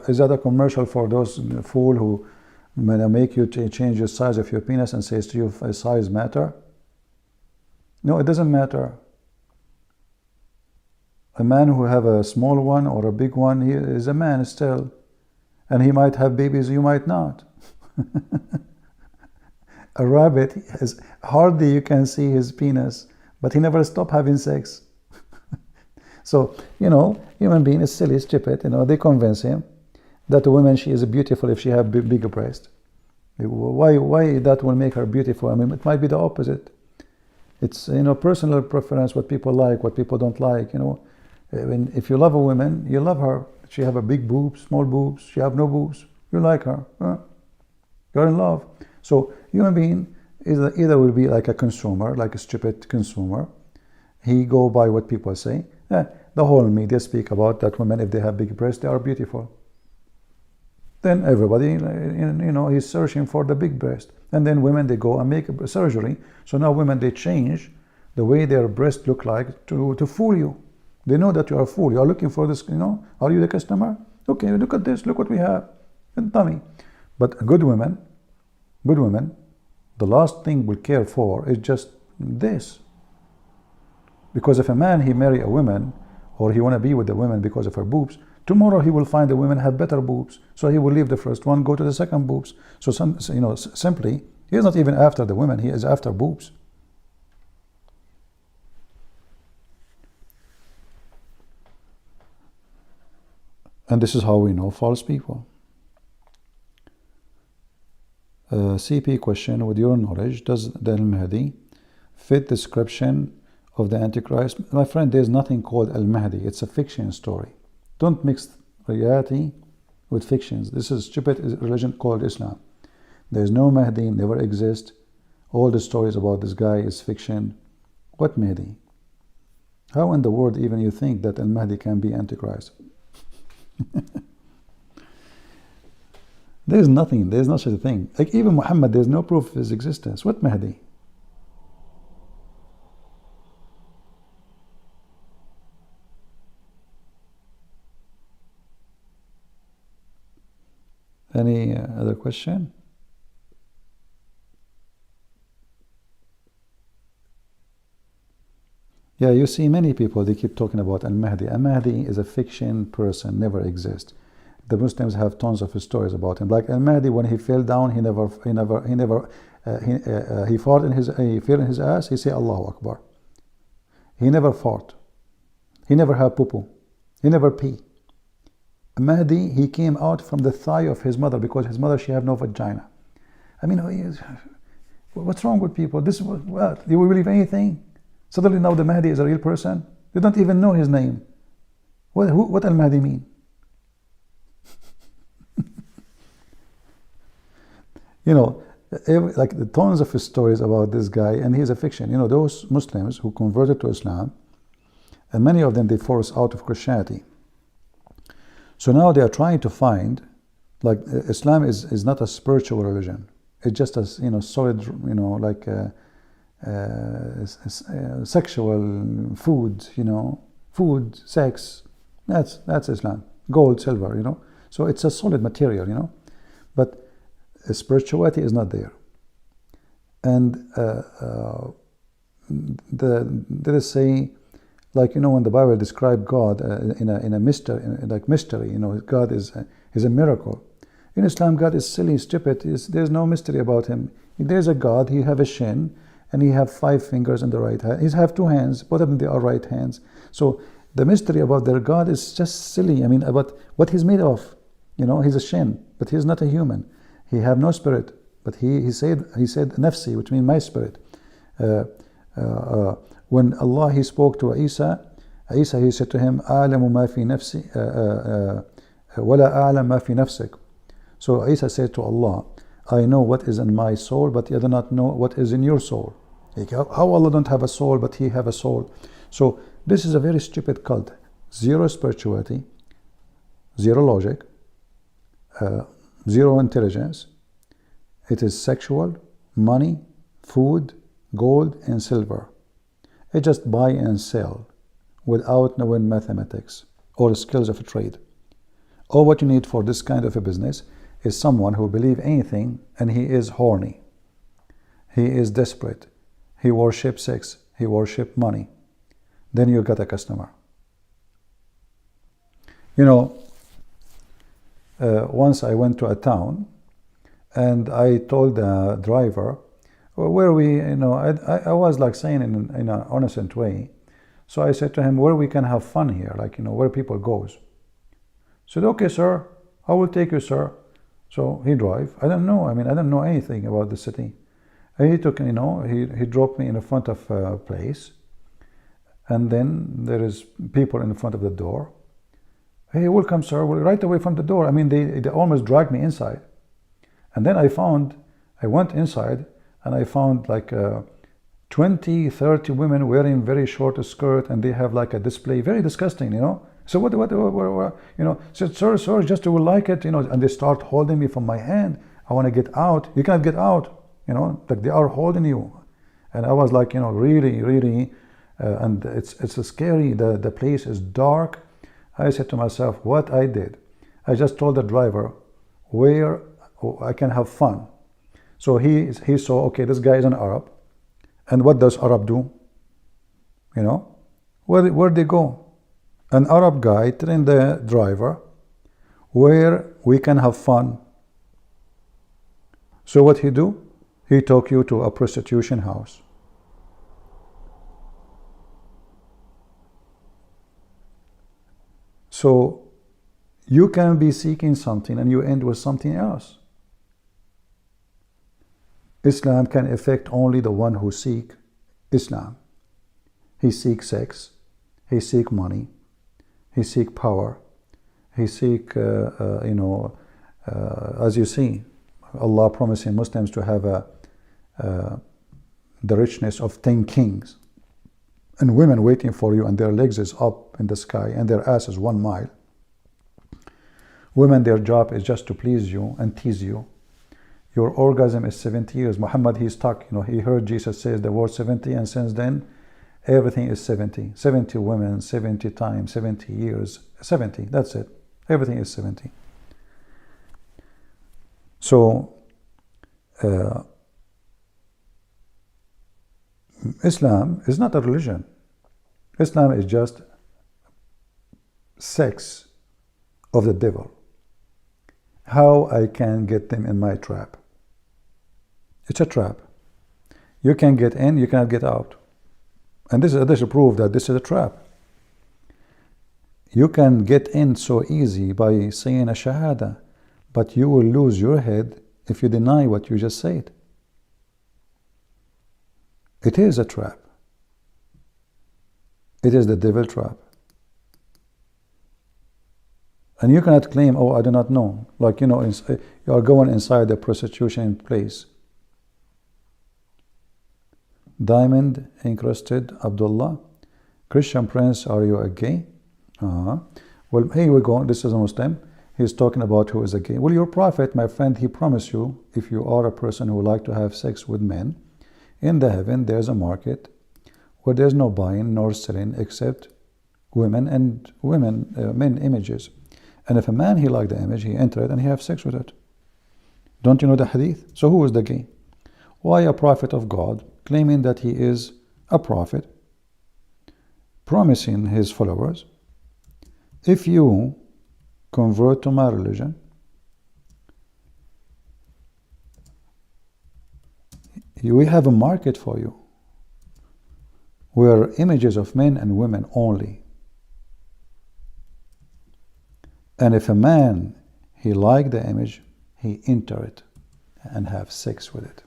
Speaker 1: is that a commercial for those fools who make you change the size of your penis and says to you, size matter? No, it doesn't matter. A man who have a small one or a big one, he is a man still. And he might have babies, you might not. A rabbit, hardly you can see his penis, but he never stopped having sex. So, human being is silly, stupid. They convince him that a woman, she is beautiful if she have bigger breast. Why that will make her beautiful? I mean, it might be the opposite. It's personal preference, what people like, what people don't like. If you love a woman, you love her. She have a big boobs, small boobs, she have no boobs, you like her. You're in love. So human being either will be like a consumer, like a stupid consumer. He go by what people say. The whole media speak about that women, if they have big breasts, they are beautiful. Then everybody, he's searching for the big breast. And then women, they go and make a surgery. So now women, they change the way their breasts look like to fool you. They know that you are a fool. You are looking for this, are you the customer? Okay, look at this, look what we have. And tummy. But good women, the last thing we care for is just this. Because if a man, he marry a woman, or he want to be with the woman because of her boobs, tomorrow he will find the women have better boobs. So he will leave the first one, go to the second boobs. So simply, he is not even after the women, he is after boobs. And this is how we know false people. CP question, with your knowledge, does the Al-Mahdi fit the description of the Antichrist? My friend, there's nothing called Al-Mahdi. It's a fiction story. Don't mix reality with fictions. This is a stupid religion called Islam. There's no Mahdi, never exist. All the stories about this guy is fiction. What Mahdi? How in the world even you think that Al-Mahdi can be Antichrist? There's nothing, there's no such a thing. Like even Muhammad, there's no proof of his existence. What Mahdi? Any other question? Yeah, you see many people, they keep talking about Al-Mahdi. Al-Mahdi is a fiction person, never exists. The Muslims have tons of stories about him. Like Al-Mahdi, when he fell down, he fought in he fell in his ass, he said Allahu Akbar. He never fought. He never had poo-poo. He never pee. Mahdi, he came out from the thigh of his mother because his mother, she had no vagina. I mean, what's wrong with people? This was what? You will believe anything? Suddenly now the Mahdi is a real person? You don't even know his name. What Al-Mahdi mean? You know, like the tons of stories about this guy, and he's a fiction. You know, those Muslims who converted to Islam, and many of them they forced out of Christianity. So now they are trying to find, like Islam is not a spiritual religion. It's just a solid, like sexual food, food, sex. That's Islam. Gold, silver, So it's a solid material, But spirituality is not there. And let us say, like when the Bible describes God in a mystery, God is a miracle. In Islam, God is silly, stupid. There's no mystery about him. There's a God. He have a shin, and he have 5 fingers in the right hand. He have 2 hands. Both of them they are right hands. So the mystery about their God is just silly. I mean, about what he's made of. He's a shin, but he's not a human. He have no spirit, but he said nafsi, which means my spirit. When Allah he spoke to Isa, he said to him, "A'lamu ma fi nafsi, wala a'lam ma fi nafsik." So Isa said to Allah, "I know what is in my soul, but I do not know what is in your soul." How Allah don't have a soul, but He have a soul? So this is a very stupid cult. Zero spirituality, zero logic, zero intelligence. It is sexual, money, food, gold, and silver. It just buy and sell without knowing mathematics or skills of trade. All what you need for this kind of a business is someone who believes anything, and he is horny. He is desperate. He worships sex. He worships money. Then you got a customer. Once I went to a town, and I told the driver, where we, I was like saying in an innocent way. So I said to him, where we can have fun here, like, where people goes. He said, okay, sir, I will take you, sir. So he drive. I don't know. I don't know anything about the city. And he took, he dropped me in the front of a place. And then there is people in front of the door. Hey, welcome, sir. Well, right away from the door. They almost dragged me inside. And then I went inside, and I found like 20, 30 women wearing very short skirt, and they have like a display, very disgusting, So what said, sir, just you will like it, and they start holding me from my hand. I want to get out. You cannot get out, like they are holding you. And I was like, really, really, and it's scary. The place is dark. I said to myself, what I did, I just told the driver where I can have fun. So he saw, okay, this guy is an Arab. And what does Arab do? Where they go? An Arab guy telling the driver where we can have fun. So what he do? He took you to a prostitution house. So you can be seeking something and you end with something else. Islam can affect only the one who seek Islam. He seeks sex, he seeks money, he seeks power, he seeks, as you see, Allah promising Muslims to have the richness of 10 kings, and women waiting for you, and their legs is up in the sky, and their ass is 1 mile. Women, their job is just to please you and tease you. Your orgasm is 70 years. Muhammad, he's stuck. He heard Jesus say the word 70, and since then, everything is 70. 70 women, 70 times, 70 years, 70. That's it. Everything is 70. So Islam is not a religion. Islam is just sex of the devil. How I can get them in my trap. It's a trap. You can get in, you cannot get out. And this is proof that this is a trap. You can get in so easy by saying a shahada, but you will lose your head if you deny what you just said. It is a trap. It is the devil trap. And you cannot claim, oh, I do not know. Like, you are going inside the prostitution place. Diamond encrusted Abdullah. Christian Prince, are you a gay? Well, here we go. This is a Muslim. He's talking about who is a gay. Well, your prophet, my friend, he promised you, if you are a person who would like to have sex with men, in the heaven there's a market where there's no buying nor selling except women and men images. And if a man, he liked the image, he entered and he have sex with it. Don't you know the hadith? So who is the gay? Why a prophet of God, claiming that he is a prophet, promising his followers, if you convert to my religion, we have a market for you where images of men and women only. And if a man, he liked the image, he enter it and have sex with it.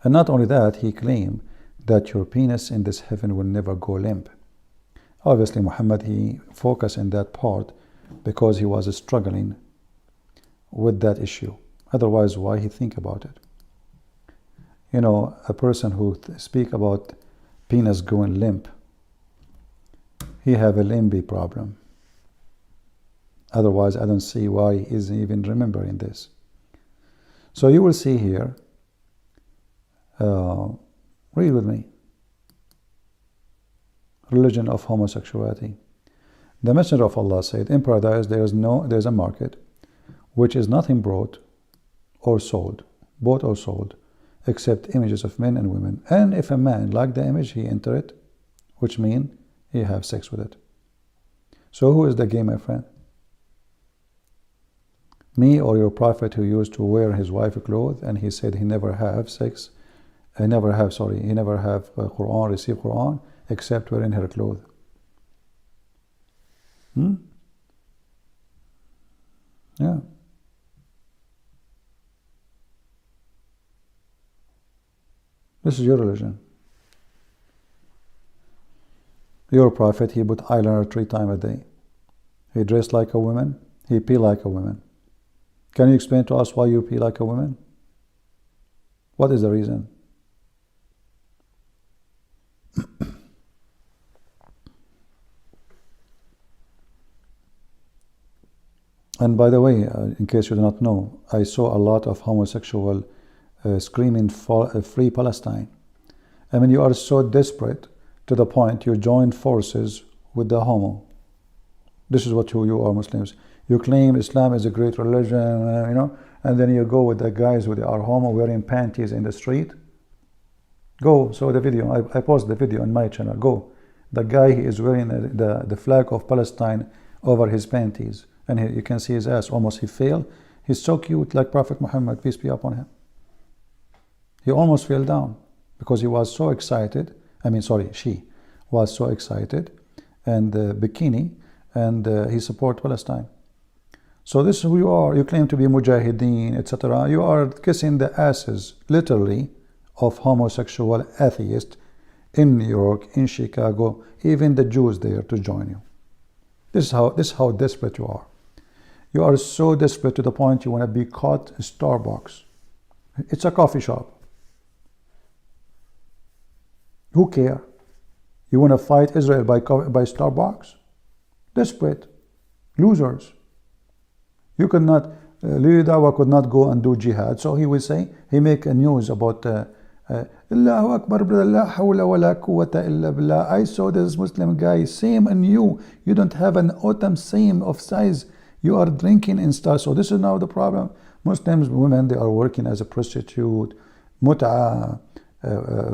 Speaker 1: And not only that, he claimed that your penis in this heaven will never go limp. Obviously, Muhammad, he focused in that part because he was struggling with that issue. Otherwise, why he think about it? You know, a person who speak about penis going limp, he have a limby problem. Otherwise, I don't see why he's even remembering this. So you will see here, read with me. Religion of homosexuality. The Messenger of Allah said, in paradise there is a market which is nothing bought or sold, except images of men and women. And if a man like the image, he enter it, which means he have sex with it. So who is the gay, my friend? Me or your prophet who used to wear his wife clothes and he said he never have sex, he never have Quran, receive Quran, except wearing her clothes. Yeah. This is your religion. Your prophet, he put eyeliner 3 times a day. He dressed like a woman. He pee like a woman. Can you explain to us why you pee like a woman? What is the reason? And by the way, in case you do not know, I saw a lot of homosexual screaming for free Palestine. I mean, you are so desperate to the point you join forces with the homo. This is what you are, Muslims. You claim Islam is a great religion, and then you go with the guys who are homo wearing panties in the street. Go, show the video. I posted the video on my channel. Go. The guy, he is wearing the flag of Palestine over his panties. And you can see his ass, almost he fell. He's so cute, like Prophet Muhammad, peace be upon him. He almost fell down because he was so excited. She was so excited, and bikini, and he support Palestine. So this is who you are. You claim to be mujahideen, etc. You are kissing the asses, literally, of homosexual atheists in New York, in Chicago, even the Jews there to join you. This is how desperate you are. You are so desperate to the point you want to be caught in Starbucks. It's a coffee shop. Who care? You want to fight Israel by Starbucks? Desperate. Losers. You could not, Lili Dawa could not go and do jihad. So he will say, he make a news about Allahu Akbar, la hawla wa la quwwata illa billah. I saw this Muslim guy, same and you don't have an autumn same of size. You are drinking and stuff. So this is now the problem. Muslims women, they are working as a prostitute, mut'a,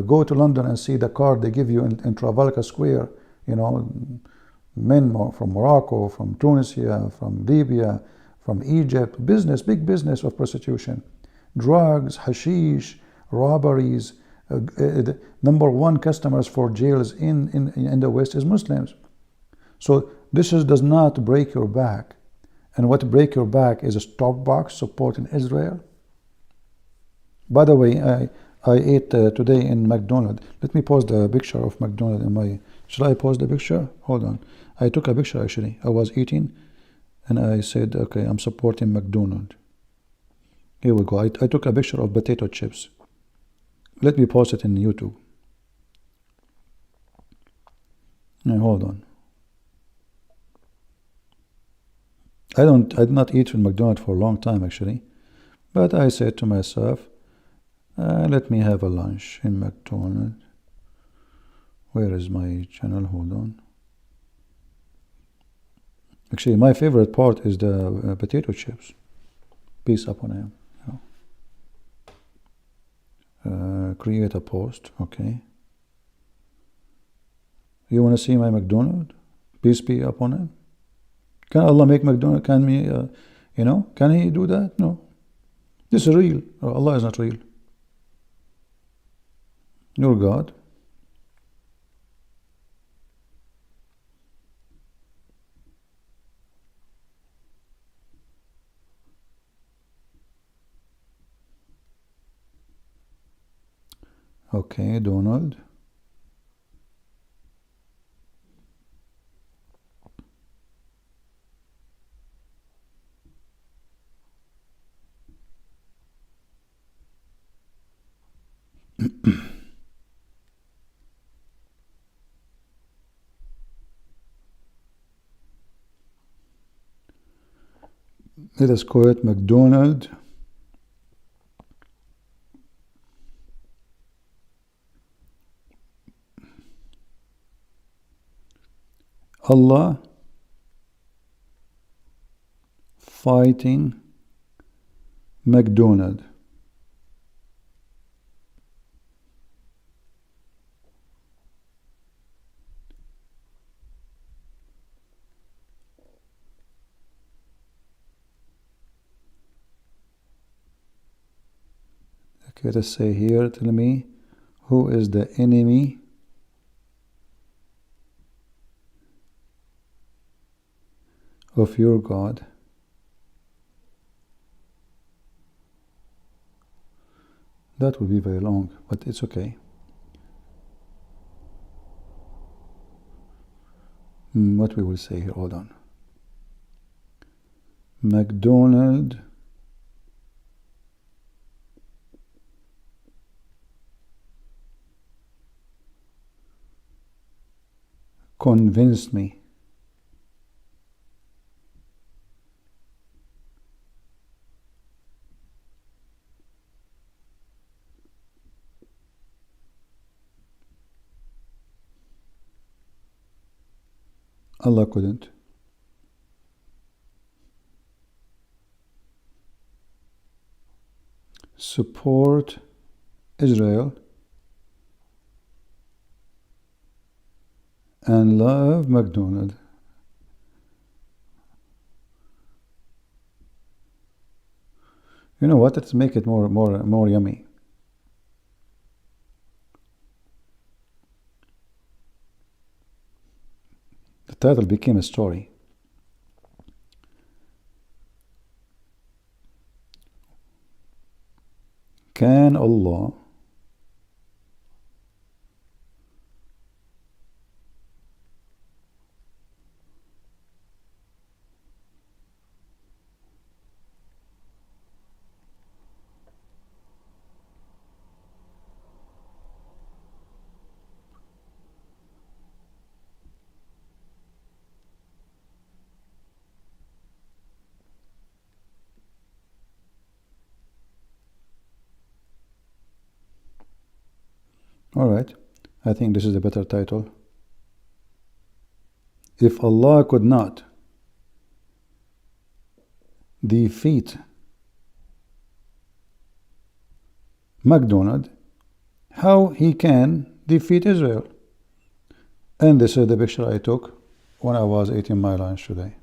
Speaker 1: go to London and see the card they give you in Trafalgar Square, you know, men from Morocco, from Tunisia, from Libya, from Egypt, business, big business of prostitution, drugs, hashish, robberies. The number one customers for jails in the West is Muslims. So this does not break your back. And what break your back is a stock box supporting Israel. By the way, I ate today in McDonald's. Let me post the picture of McDonald's in my... Should I post the picture? Hold on. I took a picture actually. I was eating and I said, okay, I'm supporting McDonald's. Here we go. I took a picture of potato chips. Let me post it in YouTube. Now, hold on. I did not eat in McDonald's for a long time actually, but I said to myself, let me have a lunch in McDonald's. Where is my channel? Hold on. Actually, my favorite part is the potato chips. Peace upon him. Create a post. Okay. You want to see my McDonald's? Peace be upon him. Can Allah make McDonald's? Can me? Can He do that? No. This is real. Allah is not real. You're God. Okay, Donald. Let us call it McDonald. Allah fighting McDonald. Okay, let's say here, tell me, who is the enemy of your God? That will be very long, but it's okay. What we will say here, hold on. McDonald convinced me Allah couldn't. Support Israel and love McDonald. You know what? Let's make it more yummy. The title became a story. Can Allah All right, I think this is a better title. If Allah could not defeat McDonald, how he can defeat Israel. And this is the picture I took when I was eating my lunch today.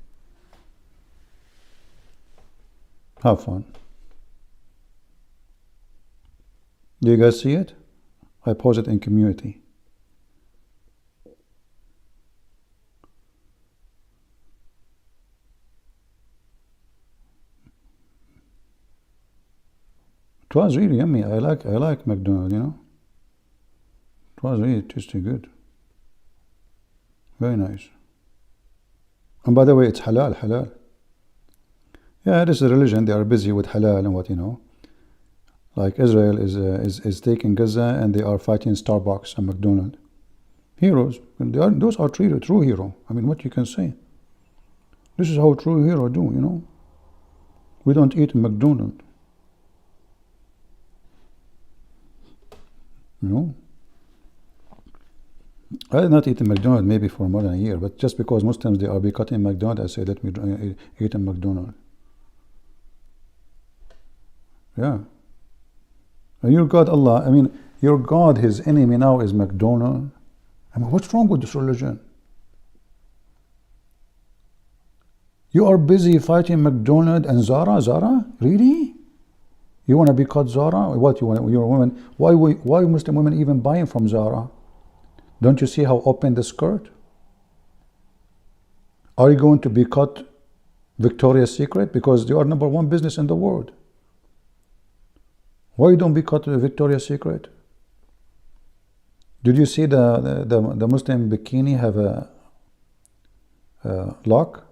Speaker 1: Have fun. Do you guys see it? I post it in community. It was really yummy. I like McDonald's, you know. It was really tasty good. Very nice. And by the way, it's halal. Yeah, this is a religion. They are busy with halal and what, you know. Like Israel is taking Gaza and they are fighting Starbucks and McDonald's. Heroes. Those are true hero. I mean, what you can say. This is how true hero do, you know. We don't eat McDonald's. You know. I did not eat in McDonald's maybe for more than a year, but just because Muslims, they are boycotting McDonald's, I say let me eat in McDonald's. Yeah. And your God, Allah, I mean, your God, his enemy now is McDonald's. I mean, what's wrong with this religion? You are busy fighting McDonald's and Zara? Zara? Really? You want to boycott Zara? What, you want, you're a woman? Why Muslim women even buying from Zara? Don't you see how open the skirt? Are you going to boycott Victoria's Secret? Because they are #1 business in the world. Why you don't boycott Victoria's Secret? Did you see the Muslim bikini have a lock?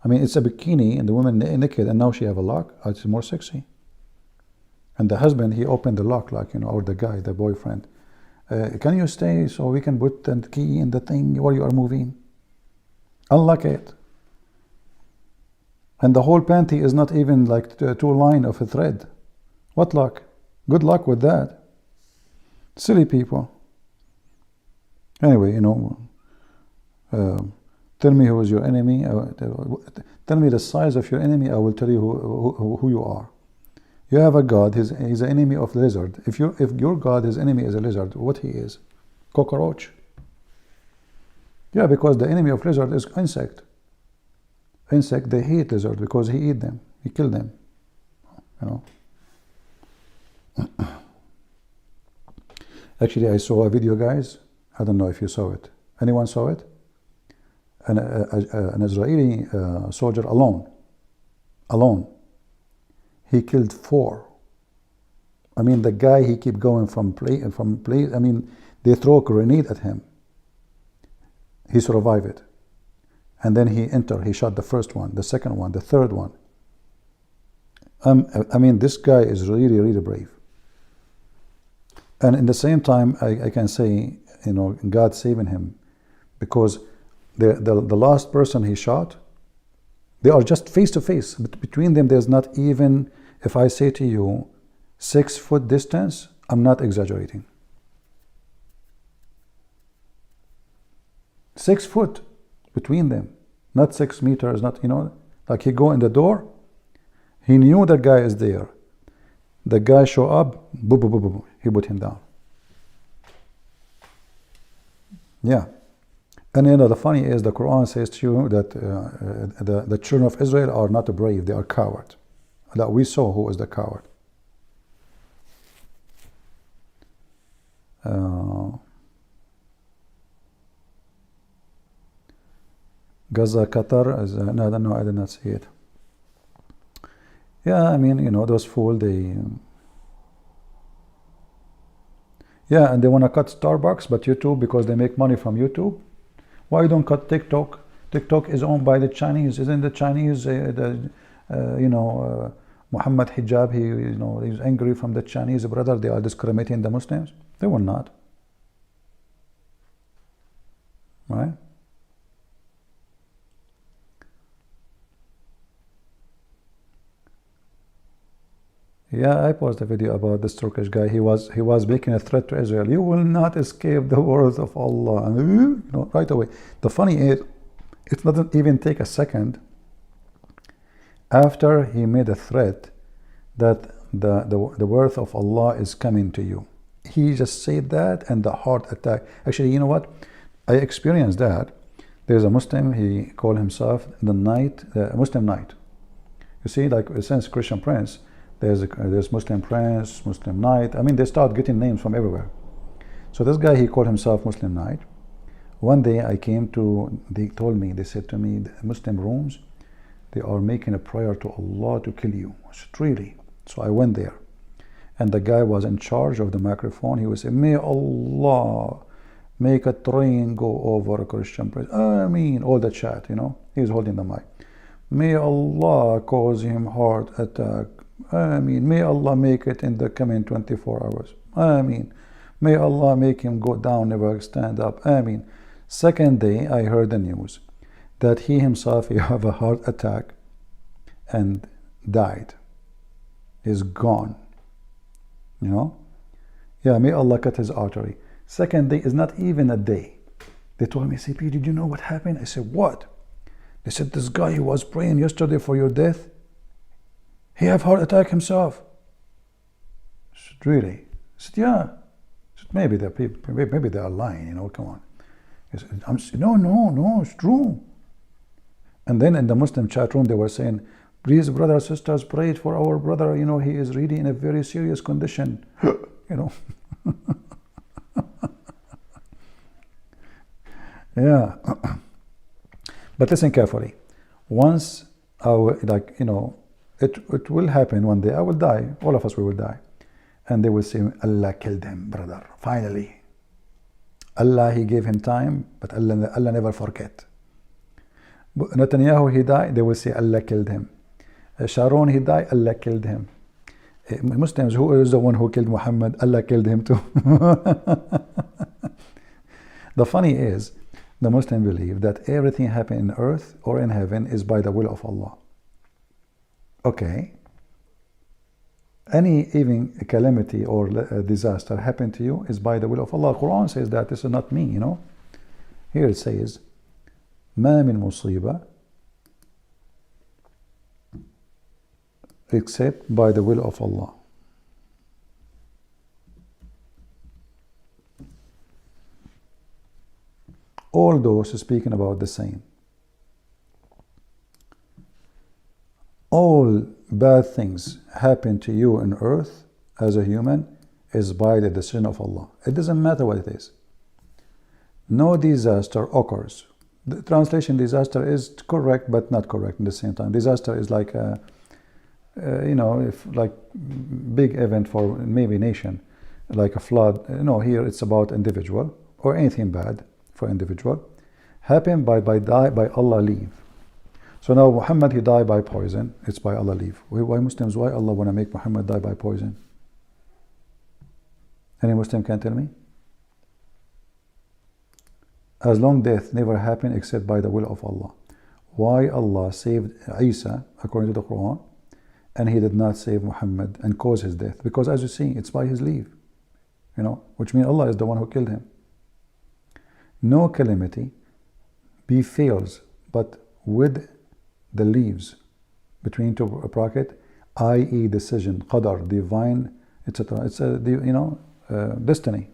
Speaker 1: I mean, it's a bikini and the woman naked, and now she have a lock. It's more sexy. And the husband, he opened the lock, like, you know, or the guy, the boyfriend. Can you stay so we can put the key in the thing while you are moving? Unlock it. And the whole panty is not even like 2 lines of a thread. What luck? Good luck with that. Silly people. Anyway, you know, tell me who is your enemy. Tell me the size of your enemy. I will tell you who you are. You have a God. He's an enemy of lizard. If your God, his enemy is a lizard, what he is? Cockroach. Yeah, because the enemy of lizard is insect. Insect, they hate lizard because he eat them. He kill them. You know. Actually, I saw a video, guys. I don't know if you saw it. Anyone saw it? An Israeli soldier alone. He killed 4. I mean, the guy, he keep going from place. I mean, they throw a grenade at him. He survived it. And then he shot the first one, the second one, the third one. I mean, this guy is really, really brave. And in the same time, I can say, you know, God saving him, because the last person he shot, they are just face to face. But between them, there's not even, if I say to you, 6 foot distance, I'm not exaggerating. 6 foot between them, not 6 meters, not, you know, like he go in the door, he knew that guy is there. The guy show up, boom, boom, boom, boom, he put him down. Yeah. And you know, the funny is the Quran says to you that the children of Israel are not brave, they are coward. That we saw who is the coward. Gaza, Qatar, no, I did not see it. Yeah, I mean, you know, those fools, they... Yeah, and they want to cut Starbucks, but YouTube, because they make money from YouTube. Why you don't cut TikTok? TikTok is owned by the Chinese. Isn't the Chinese, Muhammad Hijab, he's angry from the Chinese brother, they are discriminating the Muslims? They will not. Right? Yeah, I posted a video about this Turkish guy. He was making a threat to Israel. You will not escape the words of Allah. And, right away. The funny is, it doesn't even take a second after he made a threat that the worth of Allah is coming to you. He just said that, and the heart attack. Actually, you know what? I experienced that. There's a Muslim, he called himself the Muslim Knight. You see, like since Christian Prince, there's Muslim Prince, Muslim Knight. I mean, they start getting names from everywhere. So this guy, he called himself Muslim Knight. One day I came to, they said to me, the Muslim rooms, they are making a prayer to Allah to kill you. I said, really? So I went there. And the guy was in charge of the microphone. He was saying, may Allah make a train go over a Christian Prince. I mean, all the chat, you know. He was holding the mic. May Allah cause him heart attack. I mean, may Allah make it in the coming 24 hours. I mean, may Allah make him go down, never stand up. I mean, second day I heard the news that he himself, he have a heart attack and died. He's gone. You know? Yeah, may Allah cut his artery. Second day is not even a day. They told me, CP, did you know what happened? I said, what? They said, this guy who was praying yesterday for your death, he have heart attack himself. I said, really? I said, yeah. I said, maybe they are lying, you know, come on. He said, no, it's true. And then in the Muslim chat room, they were saying, please, brothers, sisters, pray for our brother. You know, he is really in a very serious condition. You know. Yeah. But listen carefully. Once it will happen one day. I will die. All of us, we will die. And they will say, Allah killed him, brother. Finally. Allah, he gave him time, but Allah never forget. Netanyahu, he died. They will say, Allah killed him. Sharon, he died. Allah killed him. Muslims, who is the one who killed Muhammad? Allah killed him too. The funny is, the Muslims believe that everything happening in earth or in heaven is by the will of Allah. Okay. Any even calamity or disaster happen to you is by the will of Allah. Quran says that. This is not me, you know. Here it says, ما من مصيبة except by the will of Allah. All those speaking about the same. All bad things happen to you on earth as a human is by the decision of Allah. It doesn't matter what it is. No disaster occurs. The translation disaster is correct but not correct at the same time. Disaster is like a, if like big event for maybe nation, like a flood. No, here it's about individual or anything bad for individual happen by Allah leave. So now Muhammad, he died by poison. It's by Allah leave. Why Muslims? Why Allah want to make Muhammad die by poison? Any Muslim can tell me? As long death never happened except by the will of Allah. Why Allah saved Isa according to the Quran, and he did not save Muhammad and cause his death? Because as you see, it's by his leave. Which means Allah is the one who killed him. No calamity befalls but with the leaves between two bracket, i.e. decision, qadar, divine, etc. It's destiny.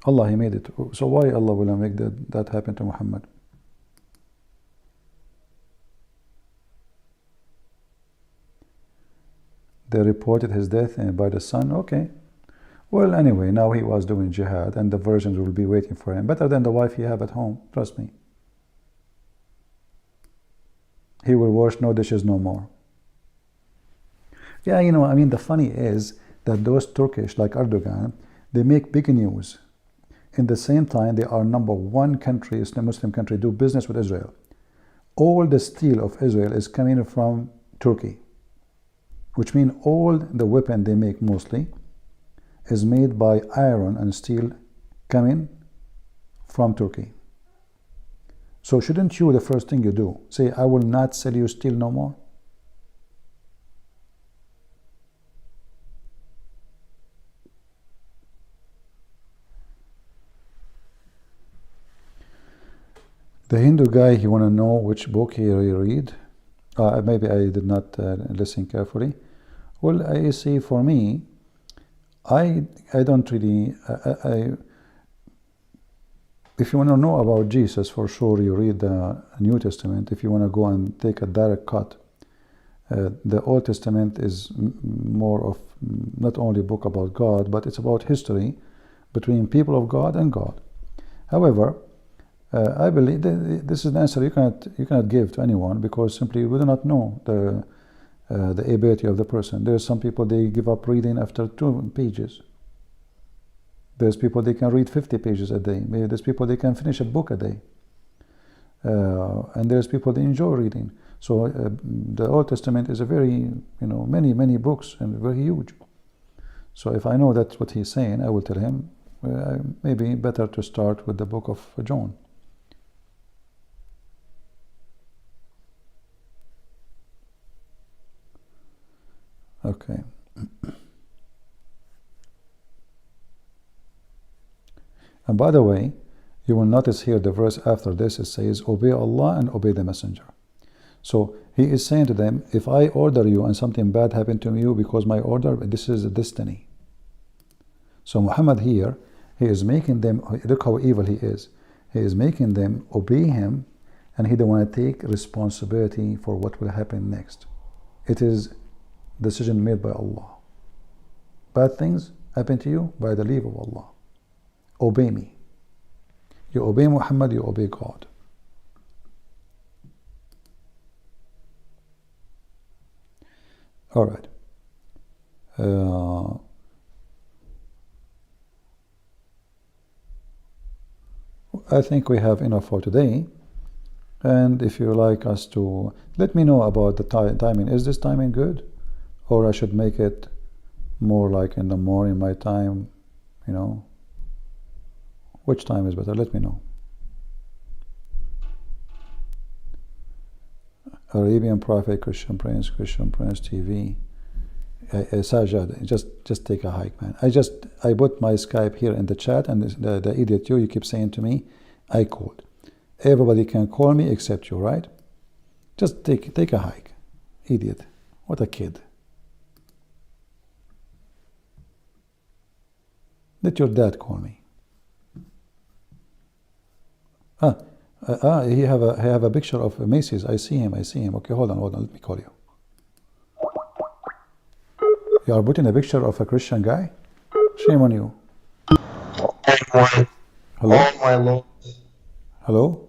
Speaker 1: Allah, he made it. So why Allah will make that happen to Muhammad? They reported his death by the sun. Okay. Well, anyway, now he was doing jihad and the virgins will be waiting for him. Better than the wife he have at home. Trust me. He will wash no dishes no more. Yeah, the funny is that those Turkish, like Erdogan, they make big news. In the same time, they are number one country, Islam Muslim country, do business with Israel. All the steel of Israel is coming from Turkey, which means all the weapon they make mostly is made by iron and steel coming from Turkey. So shouldn't you, the first thing you do, say, I will not sell you steel no more? The Hindu guy, he want to know which book he read. Maybe I did not listen carefully. Well, you see, for me, I don't really. If you want to know about Jesus, for sure, you read the New Testament. If you want to go and take a direct cut, the Old Testament is more of not only a book about God, but it's about history between people of God and God. However, I believe this is an answer you cannot give to anyone, because simply we do not know the ability of the person. There are some people, they give up reading after 2 pages. There's people, they can read 50 pages a day. Maybe there's people, they can finish a book a day. And there's people, they enjoy reading. So the Old Testament is a very, many books and very huge. So if I know that's what he's saying, I will tell him maybe better to start with the book of John. Okay. And by the way, you will notice here the verse after this, it says, obey Allah and obey the messenger. So he is saying to them, if I order you and something bad happened to you because my order, this is a destiny. So Muhammad here, he is making them, look how evil he is. He is making them obey him, and he don't want to take responsibility for what will happen next. It is decision made by Allah. Bad things happen to you by the leave of Allah. Obey me. You obey Muhammad, you obey God. All right. I think we have enough for today. And if you like us to, let me know about the timing. Is this timing good? Or I should make it more like in the morning, my time, Which time is better? Let me know. Arabian Prophet, Christian Prince TV. Sajad, just take a hike, man. I put my Skype here in the chat, and the idiot you keep saying to me, I called. Everybody can call me except you, right? Just take a hike. Idiot. What a kid. Let your dad call me. He have a picture of Macy's. I see him. Okay, hold on. Let me call you. You are putting a picture of a Christian guy? Shame on you. Hello?
Speaker 3: Oh my Lord.
Speaker 1: Hello?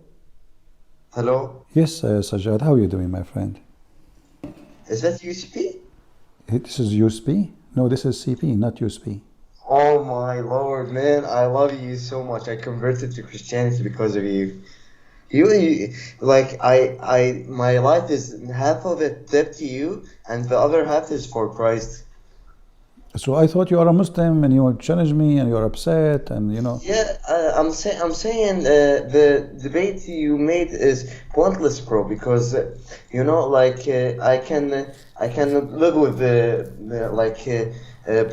Speaker 3: Hello?
Speaker 1: Yes, Sajjad, how are you doing, my friend?
Speaker 3: Is that USP?
Speaker 1: This is USB? No, this is CP, not USB.
Speaker 3: Oh my Lord, man, I love you so much. I converted to Christianity because of you. You like my life is half of it debt to you, and the other half is for Christ.
Speaker 1: So I thought you are a Muslim and you challenged me and you're upset and
Speaker 3: Yeah, I'm saying the debate you made is pointless, bro. Because I can live with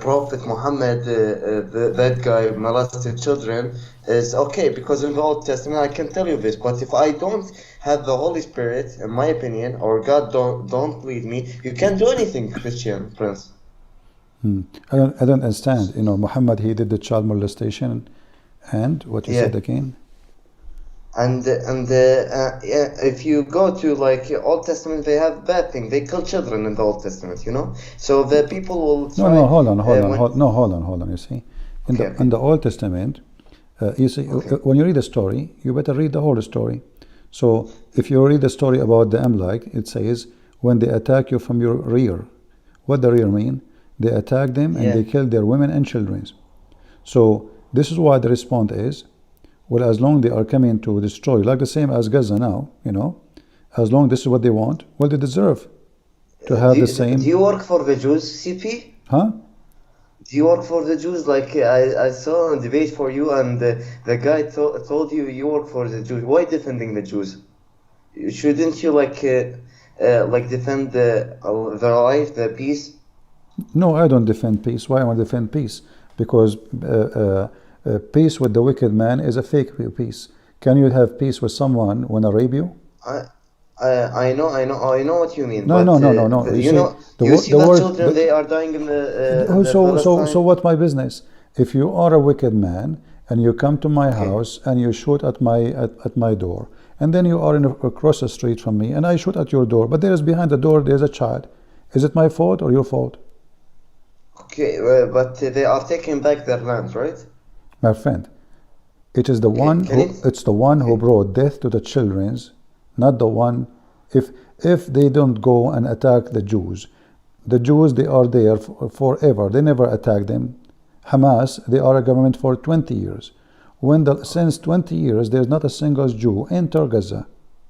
Speaker 3: Prophet Muhammad, that guy molested children is okay, because in the Old Testament I can tell you this. But if I don't have the Holy Spirit, in my opinion, or God don't lead me, you can't do anything, Christian Prince.
Speaker 1: I don't understand. Muhammad, he did the child molestation, and what you said again?
Speaker 3: And if you go to Old Testament, they have bad things. They kill children in the Old Testament, So the people will try.
Speaker 1: No, hold on. You see, in the Old Testament, you see, when you read a story, you better read the whole story. So if you read the story about the Amalek, it says when they attack you from your rear. What the rear mean? They attack them and they kill their women and children. So this is why the response is, well, as long they are coming to destroy, like the same as Gaza now, as long this is what they want, well, they deserve to have the same.
Speaker 3: Do you work for the Jews, CP?
Speaker 1: Huh?
Speaker 3: Do you work for the Jews? Like I saw a debate for you, and the guy told you work for the Jews. Why defending the Jews? Shouldn't you defend the life, the peace?
Speaker 1: No, I don't defend peace. Why I want to defend peace? Because peace with the wicked man is a fake peace. Can you have peace with someone when I rape you?
Speaker 3: I know what you mean,
Speaker 1: No,
Speaker 3: but
Speaker 1: no, no, no, no. You
Speaker 3: you
Speaker 1: see,
Speaker 3: know, you see
Speaker 1: the
Speaker 3: the
Speaker 1: word.
Speaker 3: children, they are dying in the
Speaker 1: So
Speaker 3: Palestine.
Speaker 1: what my business? If you are a wicked man and you come to my
Speaker 3: Okay,
Speaker 1: house and you shoot at my door, and then you are across the street from me and I shoot at your door, but there is behind the door there's a child. Is it my fault or your fault?
Speaker 3: okay, but they are taking back their land, right?
Speaker 1: My friend, it is the
Speaker 3: Okay,
Speaker 1: one
Speaker 3: can
Speaker 1: who
Speaker 3: it?
Speaker 1: it's the one who
Speaker 3: Okay,
Speaker 1: brought death to the children's, not the one. If they don't go and attack the Jews they are there forever. They never attack them. Hamas, they are a government for 20 years. Since 20 years, there's not a single Jew enter Gaza,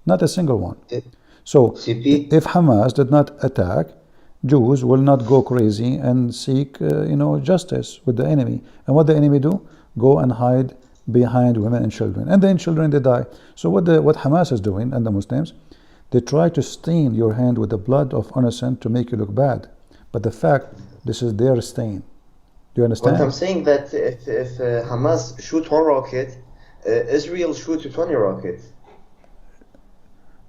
Speaker 1: not a single one.
Speaker 3: Uh,
Speaker 1: So
Speaker 3: CP.
Speaker 1: if Hamas did not attack, Jews will not go crazy and seek, justice with the enemy. And what the enemy do? Go and hide behind women and children, and then children they die. So what Hamas is doing and the Muslims, they try to stain your hand with the blood of innocent to make you look bad. But the fact, this is their stain. Do you
Speaker 3: What I'm
Speaker 1: understand?
Speaker 3: saying that if Hamas shoot one rocket, Israel shoot 20 rockets.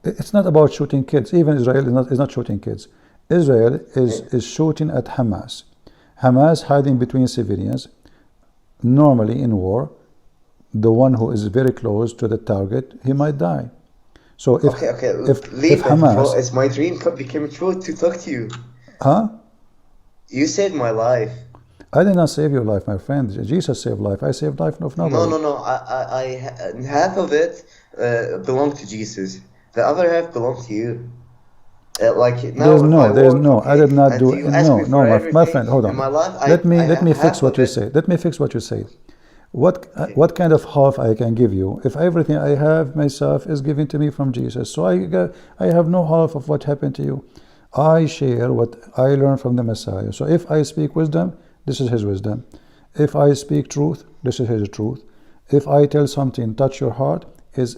Speaker 1: It's not about shooting kids. Even Israel is not shooting kids. Israel is shooting at Hamas. Hamas hiding between civilians. Normally in war, the one who is very close to the target, he might die. So
Speaker 3: Okay,
Speaker 1: if
Speaker 3: leave it, bro.
Speaker 1: Hamas,
Speaker 3: It's my dream became true to talk to you.
Speaker 1: huh?
Speaker 3: You saved my life.
Speaker 1: I did not save your life, my friend. Jesus saved life. I saved life of
Speaker 3: No,
Speaker 1: nobody.
Speaker 3: no. Half of it belonged to Jesus. The other half belonged to you. Like now, if I
Speaker 1: There's
Speaker 3: work,
Speaker 1: no. I
Speaker 3: okay,
Speaker 1: did not
Speaker 3: and
Speaker 1: do.
Speaker 3: you ask me
Speaker 1: No,
Speaker 3: for
Speaker 1: my
Speaker 3: everything
Speaker 1: friend. Hold
Speaker 3: in
Speaker 1: on.
Speaker 3: my life,
Speaker 1: Let me fix
Speaker 3: half
Speaker 1: what
Speaker 3: of
Speaker 1: you
Speaker 3: it.
Speaker 1: say. Let me fix what you say. What
Speaker 3: Okay.
Speaker 1: what kind of half I can give you if everything I have myself is given to me from Jesus? So I have no half of what happened to you. I share what I learned from the Messiah. So if I speak wisdom, this is his wisdom. If I speak truth, this is his truth. If I tell something touch your heart, is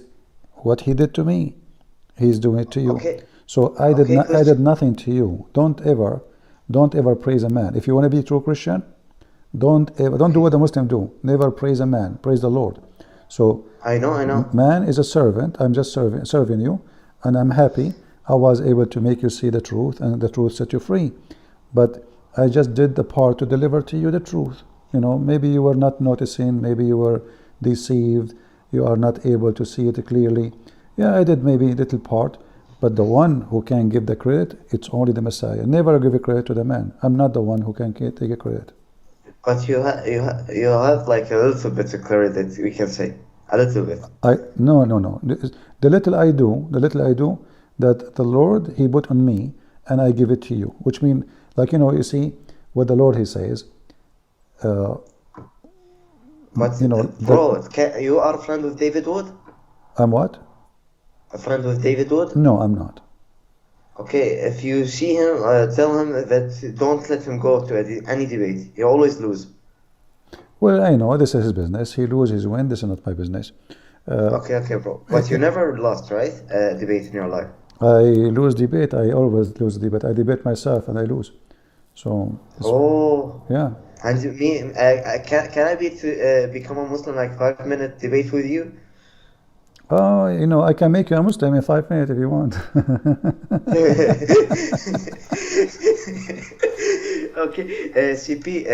Speaker 1: what he did to me. He's doing it to you.
Speaker 3: Okay,
Speaker 1: So
Speaker 3: okay,
Speaker 1: I did
Speaker 3: Christian.
Speaker 1: nothing to you. Don't ever praise a man. If you want to be a true Christian, don't do
Speaker 3: Okay,
Speaker 1: what the Muslim do. Never praise a man. Praise the Lord. So
Speaker 3: I know.
Speaker 1: man is a servant. I'm just serving you, and I'm happy I was able to make you see the truth, and the truth set you free. But I just did the part to deliver to you the truth. Maybe you were not noticing. Maybe you were deceived. You are not able to see it clearly. Yeah, I did maybe a little part, but the one who can give the credit, it's only the Messiah. Never give a credit to the man. I'm not the one who can take a credit.
Speaker 3: But you have like a little bit of clarity that we can say. A little bit.
Speaker 1: No. The little I do, that the Lord He put on me, and I give it to you. Which means, like you see, what the Lord He says. Uh,
Speaker 3: But
Speaker 1: that
Speaker 3: bro, you are a friend with David Wood?
Speaker 1: I'm what?
Speaker 3: A friend with David Wood?
Speaker 1: No, I'm not.
Speaker 3: Okay, if you see him, tell him that don't let him go to any debate. He always lose.
Speaker 1: Well, I know this is his business. He lose, his win. This is not my business. Uh,
Speaker 3: Okay, bro. But you never lost, right? Debate in your life.
Speaker 1: I lose debate. I always lose debate. I debate myself and I lose. So
Speaker 3: Oh,
Speaker 1: yeah.
Speaker 3: and can I become a Muslim like 5 minute debate with you?
Speaker 1: I can make you a Muslim in 5 minutes if you want.
Speaker 3: Okay, CP,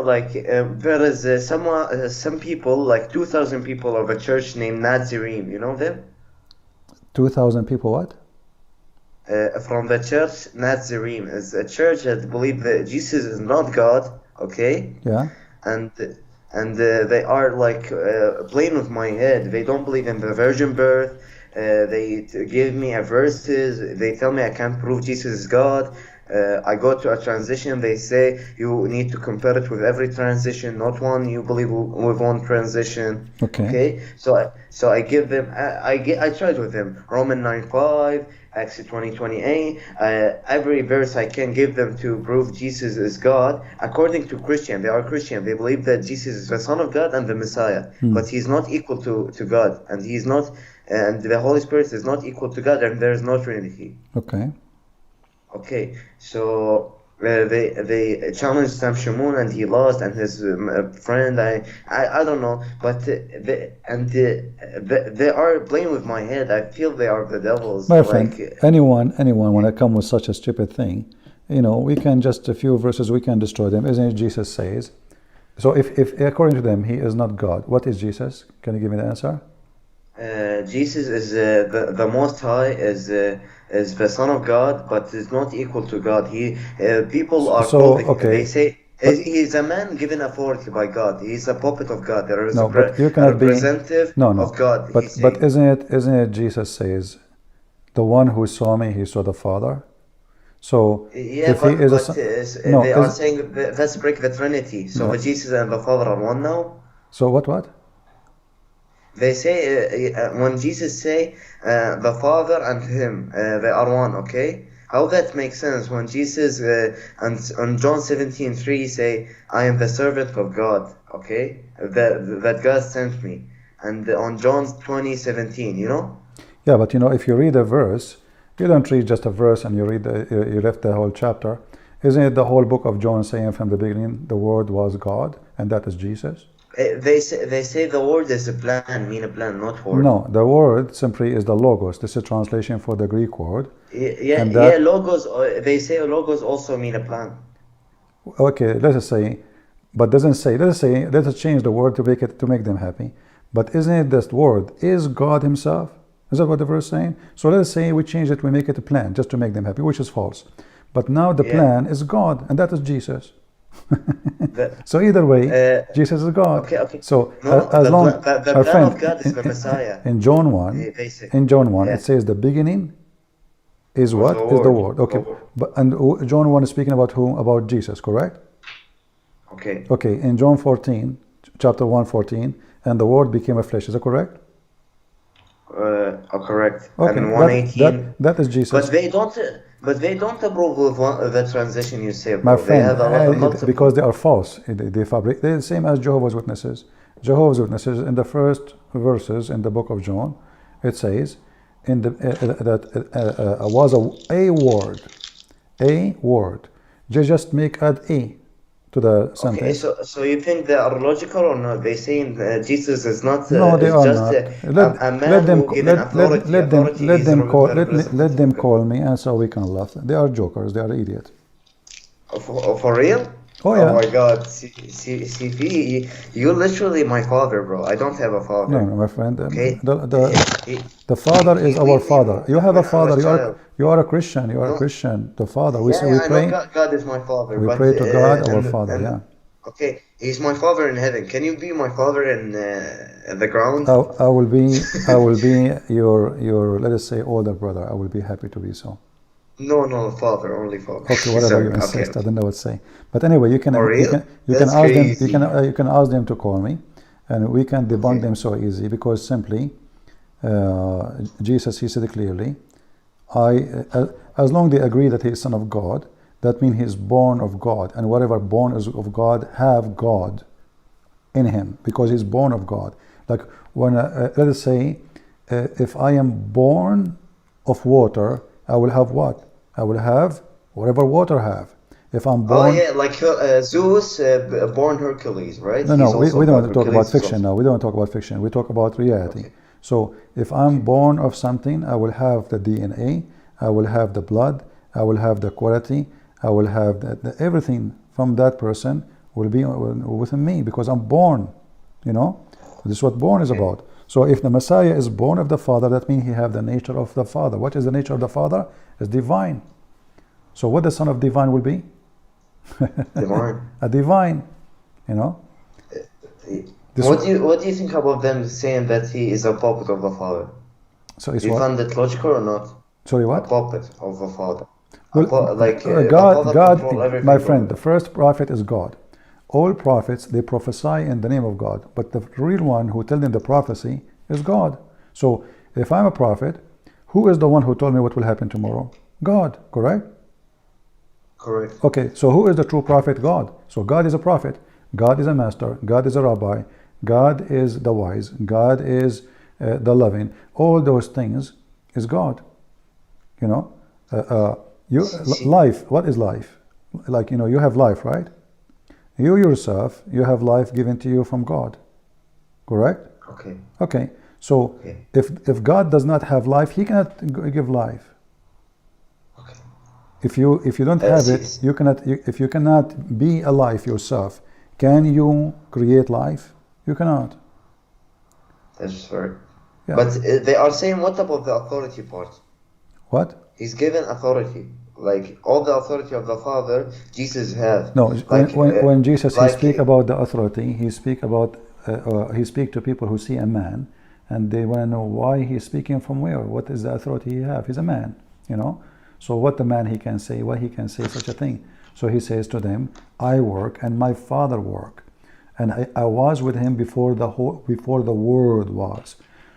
Speaker 3: like there is some people, like 2,000 people of a church named Nazirim. You know them?
Speaker 1: 2,000 people. What?
Speaker 3: From the church Nazirim is a church that believe that Jesus is not God. Okay,
Speaker 1: Yeah.
Speaker 3: and they are like playing with my head. They don't believe in the virgin birth. They give me a verses. They tell me I can't prove Jesus is God. I go to a transition. They say you need to compare it with every transition, not one. You believe with one transition.
Speaker 1: Okay.
Speaker 3: Okay, so I give them. I tried with them. Romans 9:5, Acts 20:28. Every verse I can give them to prove Jesus is God. According to Christian, they are Christian. They believe that Jesus is the Son of God and the Messiah, but He's not equal to God, and He's not, and the Holy Spirit is not equal to God, and there is no Trinity.
Speaker 1: Okay.
Speaker 3: Okay, so they challenged Sam Shamoun and he lost, and his friend I don't know, but they are playing with my head. I feel they are the devils.
Speaker 1: My
Speaker 3: Like
Speaker 1: friend, anyone when I come with such a stupid thing, we can just a few verses we can destroy them. Isn't it Jesus says? So if according to them he is not God, what is Jesus? Can you give me the answer?
Speaker 3: Jesus is the Most High, is the Son of God, but is not equal to God. People are
Speaker 1: So,
Speaker 3: called.
Speaker 1: okay.
Speaker 3: They say he is a man given authority by God. He is a puppet of God. There is
Speaker 1: No,
Speaker 3: a
Speaker 1: but you cannot be
Speaker 3: representative
Speaker 1: no
Speaker 3: of God.
Speaker 1: but isn't it Jesus says, the one who saw me, he saw the Father. So
Speaker 3: Yeah,
Speaker 1: if he is a
Speaker 3: but
Speaker 1: son, no,
Speaker 3: they are saying let's break the Trinity. So
Speaker 1: No.
Speaker 3: Jesus and the Father are one now.
Speaker 1: so what?
Speaker 3: They say when Jesus say the Father and him they are one. Okay, how that makes sense when Jesus and on John 17:3 say I am the servant of God. Okay, that God sent me, and on John 20:17,
Speaker 1: Yeah, but if you read a verse, you don't read just a verse and you left the whole chapter. Isn't it the whole book of John saying from the beginning the Word was God, and that is Jesus?
Speaker 3: They say the word is a plan, mean a plan, not word.
Speaker 1: No, the word simply is the logos. This is translation for the Greek word.
Speaker 3: Yeah,
Speaker 1: And that-
Speaker 3: logos. They say logos also mean a plan.
Speaker 1: Okay, let us say, but doesn't say. Let us change the word to make them happy. But isn't it this word is God Himself? Is that what the verse is saying? So let us say we change it, we make it a plan just to make them happy, which is false. But now the plan is God, and that is Jesus. So either way, Jesus is God.
Speaker 3: Okay.
Speaker 1: So
Speaker 3: No,
Speaker 1: as long,
Speaker 3: the
Speaker 1: our
Speaker 3: plan
Speaker 1: friend,
Speaker 3: of God is the Messiah.
Speaker 1: in John 1,
Speaker 3: They say.
Speaker 1: it
Speaker 3: Yeah.
Speaker 1: says the beginning is what?
Speaker 3: the
Speaker 1: Is the
Speaker 3: Word.
Speaker 1: word. Okay.
Speaker 3: The Word.
Speaker 1: But and John 1 is speaking about whom? About Jesus, correct?
Speaker 3: Okay.
Speaker 1: Okay, in John 14, chapter 1:14, and the word became a flesh. Is that correct?
Speaker 3: Correct.
Speaker 1: Okay,
Speaker 3: And 118.
Speaker 1: that is Jesus.
Speaker 3: But they don't. But they don't approve of the transition you say,
Speaker 1: My
Speaker 3: bro. They
Speaker 1: friend,
Speaker 3: have a multiple.
Speaker 1: because they are false. They fabric. They're the same as Jehovah's Witnesses. Jehovah's Witnesses, in the first verses in the book of John, it says in the that was a word. They just make add a to the
Speaker 3: Okay,
Speaker 1: sentence.
Speaker 3: so you think they are logical or not? They saying Jesus is not
Speaker 1: No, they
Speaker 3: is
Speaker 1: are
Speaker 3: just
Speaker 1: not.
Speaker 3: a man who given authority. Authority is the
Speaker 1: Let them
Speaker 3: representative
Speaker 1: call me, and so we can laugh. They are jokers. They are idiots.
Speaker 3: for real?
Speaker 1: Oh yeah.
Speaker 3: Oh my God, CP, you're literally my father, bro. I don't have a father.
Speaker 1: No, my friend.
Speaker 3: Okay.
Speaker 1: The Father is our Father. You have a
Speaker 3: When I was
Speaker 1: father.
Speaker 3: child.
Speaker 1: You are a Christian. You are a
Speaker 3: No.
Speaker 1: Christian. The Father.
Speaker 3: Yeah,
Speaker 1: We
Speaker 3: I know
Speaker 1: pray.
Speaker 3: God is my father,
Speaker 1: We
Speaker 3: but
Speaker 1: pray to God, our Father. Yeah.
Speaker 3: okay, he's my father in heaven. Can you be my father in the ground?
Speaker 1: I will be your let us say older brother. I will be happy to be so.
Speaker 3: No, father, only father.
Speaker 1: Okay, whatever
Speaker 3: Sorry,
Speaker 1: you insist.
Speaker 3: okay.
Speaker 1: I don't know what to say. But anyway, you can
Speaker 3: For real?
Speaker 1: you can
Speaker 3: That's
Speaker 1: ask them.
Speaker 3: crazy.
Speaker 1: You can ask them to call me, and we can debunk
Speaker 3: Okay.
Speaker 1: them so easy because simply, Jesus, he said clearly, as long they agree that he is Son of God, that means he is born of God, and whatever born is of God have God in him because he's born of God. Like when let us say, if I am born of water, I will have what? I will have whatever water have. If I'm
Speaker 3: Oh
Speaker 1: born,
Speaker 3: yeah, like Zeus born Hercules, right?
Speaker 1: no,
Speaker 3: He's
Speaker 1: we
Speaker 3: also
Speaker 1: don't
Speaker 3: God.
Speaker 1: talk about
Speaker 3: Hercules is
Speaker 1: fiction
Speaker 3: also-
Speaker 1: now. We don't talk about fiction. We talk about reality.
Speaker 3: Okay.
Speaker 1: So if I'm born of something, I will have the DNA, I will have the blood, I will have the quality, I will have everything from that person will be within me because I'm born. This is what born is about. So if the Messiah is born of the Father, that means he have the nature of the Father. What is the nature of the Father? It's divine. So what the Son of Divine will be?
Speaker 3: Divine.
Speaker 1: A divine, This
Speaker 3: What do you think about them saying that he is a puppet of the father?
Speaker 1: So it's
Speaker 3: Do you
Speaker 1: what?
Speaker 3: find it logical or not?
Speaker 1: Sorry,
Speaker 3: A
Speaker 1: what?
Speaker 3: puppet of the father.
Speaker 1: Well,
Speaker 3: the
Speaker 1: God,
Speaker 3: father control everything
Speaker 1: my
Speaker 3: from
Speaker 1: friend,
Speaker 3: him.
Speaker 1: the first prophet is God. All prophets, they prophesy in the name of God, but the real one who tells them the prophecy is God. So if I'm a prophet, who is the one who told me what will happen tomorrow? God, correct?
Speaker 3: Correct.
Speaker 1: Okay, so who is the true prophet? God. So God is a prophet, God is a master, God is a rabbi, God is the wise, God is the loving. All those things is God. Life, what is life? like, you have life, right? You yourself, you have life given to you from God, correct?
Speaker 3: Okay.
Speaker 1: Okay, so
Speaker 3: Okay.
Speaker 1: if God does not have life, he cannot give life.
Speaker 3: Okay.
Speaker 1: If you don't have it,
Speaker 3: See,
Speaker 1: you cannot. If you cannot be alive yourself, can you create life? You cannot.
Speaker 3: that's right.
Speaker 1: Yeah.
Speaker 3: But they are saying, what about the authority part?
Speaker 1: What?
Speaker 3: He's given authority, like all the authority of the Father. Jesus have.
Speaker 1: No.
Speaker 3: Like,
Speaker 1: When Jesus he
Speaker 3: like
Speaker 1: speak about the authority, he speak about he speak to people who see a man, and they want to know why he's speaking from where. What is the authority he have? He's a man, So what the man he can say? Why he can say such a thing? So he says to them, "I work and my Father work, and I was with him before the world was."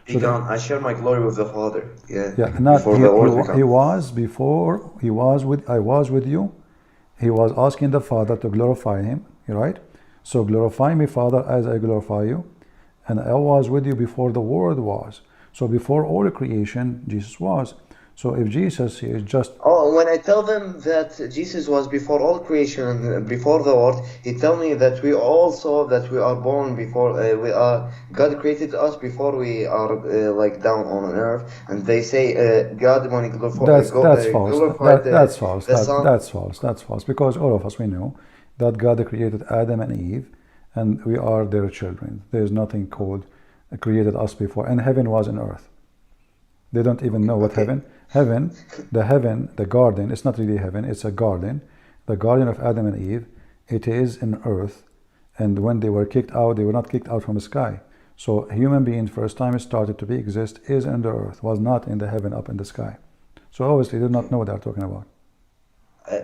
Speaker 1: So
Speaker 3: become, I share my glory with the Father. Yeah.
Speaker 1: yeah, not
Speaker 3: Before
Speaker 1: he,
Speaker 3: the world
Speaker 1: he,
Speaker 3: become.
Speaker 1: he was before he was with I was with you. He was asking the Father to glorify him, right? So glorify me, Father, as I glorify you. And I was with you before the world was. So before all creation, Jesus was. So if Jesus is just
Speaker 3: Oh, when I tell them that Jesus was before all creation, before the world, he tell me that we all saw that we are born before God created us before we are like down on earth, and they say God when he
Speaker 1: that's false.
Speaker 3: glorified
Speaker 1: That's false.
Speaker 3: the Son.
Speaker 1: That's false. That's false. Because all of us we know that God created Adam and Eve, and we are their children. There is nothing called created us before, and heaven was on earth. They don't even know what
Speaker 3: Okay.
Speaker 1: heaven, the garden. It's not really heaven. It's a garden. The garden of Adam and Eve. It is in earth, and when they were kicked out, they were not kicked out from the sky. So human being, first time it started to be exist, is in the earth, was not in the heaven up in the sky. So obviously, they did not know what they're talking about.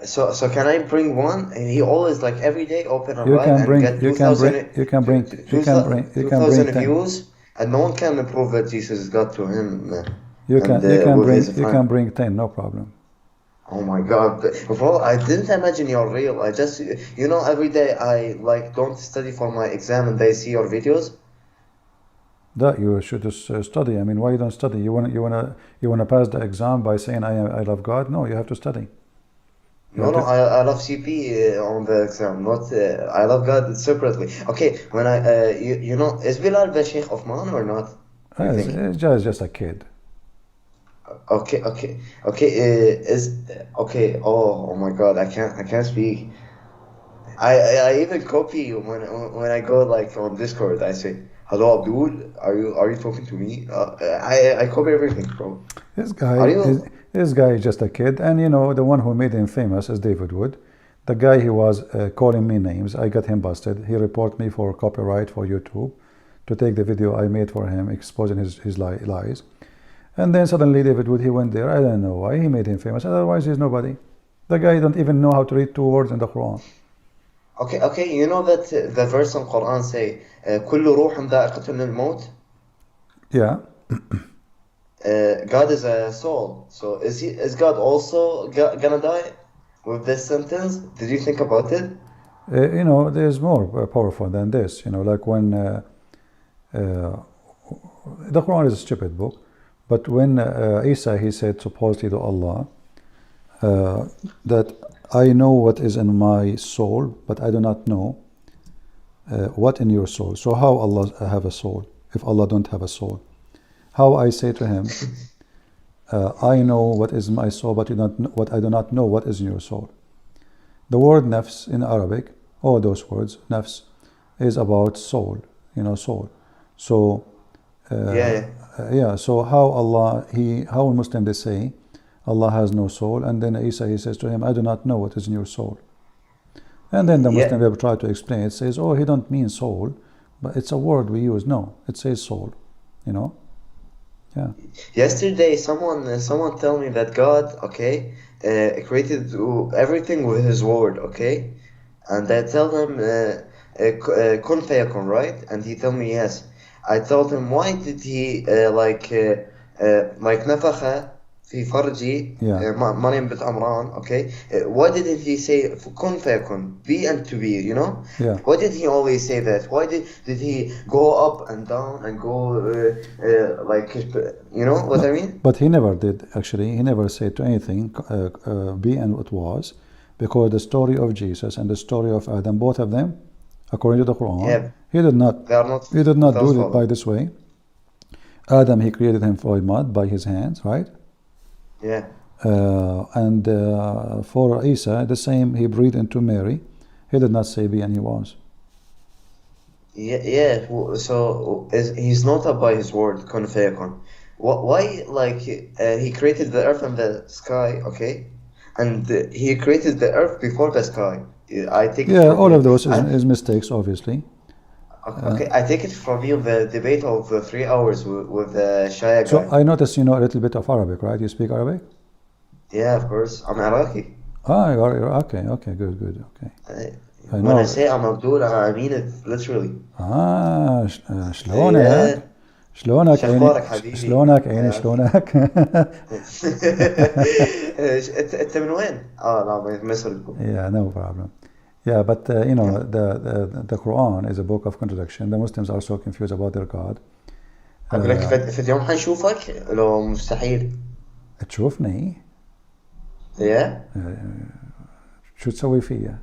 Speaker 3: So can I bring one? And he always like every day open a
Speaker 1: You
Speaker 3: live
Speaker 1: can
Speaker 3: and
Speaker 1: bring,
Speaker 3: get
Speaker 1: you can bring, you can bring, you can bring, you can bring
Speaker 3: 2,000
Speaker 1: 10.
Speaker 3: views, and no one can prove that Jesus got to him.
Speaker 1: You
Speaker 3: and
Speaker 1: can
Speaker 3: with
Speaker 1: bring,
Speaker 3: his
Speaker 1: you
Speaker 3: friend.
Speaker 1: can bring 10, no problem.
Speaker 3: Oh my God, bro! I didn't imagine you're real. I just, every day I like don't study for my exam and they see your videos.
Speaker 1: That you should just study. I mean, why you don't study? You wanna pass the exam by saying I love God? No, you have to study. You
Speaker 3: No,
Speaker 1: have
Speaker 3: no,
Speaker 1: to-
Speaker 3: I love CP on the exam, not I love God separately. Okay, when I is Bilal the Sheikh of Man or not? I
Speaker 1: it's,
Speaker 3: think.
Speaker 1: it's just a kid.
Speaker 3: Okay, okay, okay. Is okay. Oh my God, I can't speak. I even copy you when I go like on Discord. I say, "Hello, Abdul. Are you talking to me?" I copy everything, bro.
Speaker 1: This guy
Speaker 3: Are
Speaker 1: is
Speaker 3: you?
Speaker 1: this guy is just a kid, and the one who made him famous is David Wood. The guy he was calling me names. I got him busted. He reported me for copyright for YouTube to take the video I made for him exposing his lies. And then suddenly David Wood, he went there. I don't know why he made him famous. Otherwise, he's nobody. The guy don't even know how to read two words in the Quran.
Speaker 3: Okay, okay. You know that the verse in Quran say, "كل روح ذائقة الموت."
Speaker 1: Yeah.
Speaker 3: God is a soul. So is God also gonna die with this sentence? Did you think about it?
Speaker 1: There's more powerful than this. Like when the Quran is a stupid book, but when Isa he said supposedly to Allah that I know what is in my soul, but I do not know what in your soul. So how Allah have a soul if Allah don't have a soul? How I say to him, I know what is in my soul, but I do not know what is in your soul. The word nafs in Arabic, all those words, nafs, is about soul, soul. So,
Speaker 3: Yeah.
Speaker 1: So how how a Muslim they say, Allah has no soul, and then Isa he says to him, I do not know what is in your soul. And then the
Speaker 3: Yeah.
Speaker 1: Muslim will try to explain. It says, oh, he don't mean soul, but it's a word we use. No, it says soul, Yeah.
Speaker 3: Yesterday, someone tell me that God, okay, created everything with His word, okay, and I tell him kun fayakun, right? And he told me yes. I told him why did he like نفخ في فرجي مريم بنت عمران, okay? Why didn't he say kun fayakun, be and to be,
Speaker 1: Yeah.
Speaker 3: Why did he always say that? Why did he go up and down and go like, you know what I mean?
Speaker 1: But he never did, actually. He never said to anything, be and what was. because the story of Jesus and the story of Adam, both of them, according to the Quran,
Speaker 3: Yeah,
Speaker 1: he did not
Speaker 3: they are not
Speaker 1: do it
Speaker 3: those
Speaker 1: by this way. Adam, he created him by mud, by his hands, right?
Speaker 3: Yeah.
Speaker 1: And for Isa, the same, he breathed into Mary. He did not say be, and he was.
Speaker 3: Yeah, so he's not up by his word, kun fayakun. Why, like, he created the earth and the sky, okay? And he created the earth before the sky. I take it
Speaker 1: Yeah,
Speaker 3: from
Speaker 1: all
Speaker 3: you.
Speaker 1: of those
Speaker 3: And,
Speaker 1: is mistakes, obviously.
Speaker 3: okay, I take it from you, the debate of 3 hours with the Shia
Speaker 1: So
Speaker 3: guy.
Speaker 1: I noticed you know a little bit of Arabic, right? You speak Arabic?
Speaker 3: Yeah, of course. I'm Iraqi.
Speaker 1: Ah, you're okay, good, okay. I
Speaker 3: When I
Speaker 1: know.
Speaker 3: say I'm Abdul, I mean it literally.
Speaker 1: شلونك؟
Speaker 3: Yeah.
Speaker 1: شلونك عيني؟
Speaker 3: شخبارك حبيبي؟
Speaker 1: شلونك عيني؟
Speaker 3: يا
Speaker 1: شلونك؟
Speaker 3: انت من وين؟ لا ما يصير تقول.
Speaker 1: Yeah, no problem. Yeah, but you know, the Quran is a book of contradiction. The Muslims are so confused about their God.
Speaker 3: اقول لك في اليوم حنشوفك لو مستحيل.
Speaker 1: تشوفني؟
Speaker 3: Yeah.
Speaker 1: شو تسوي فيا؟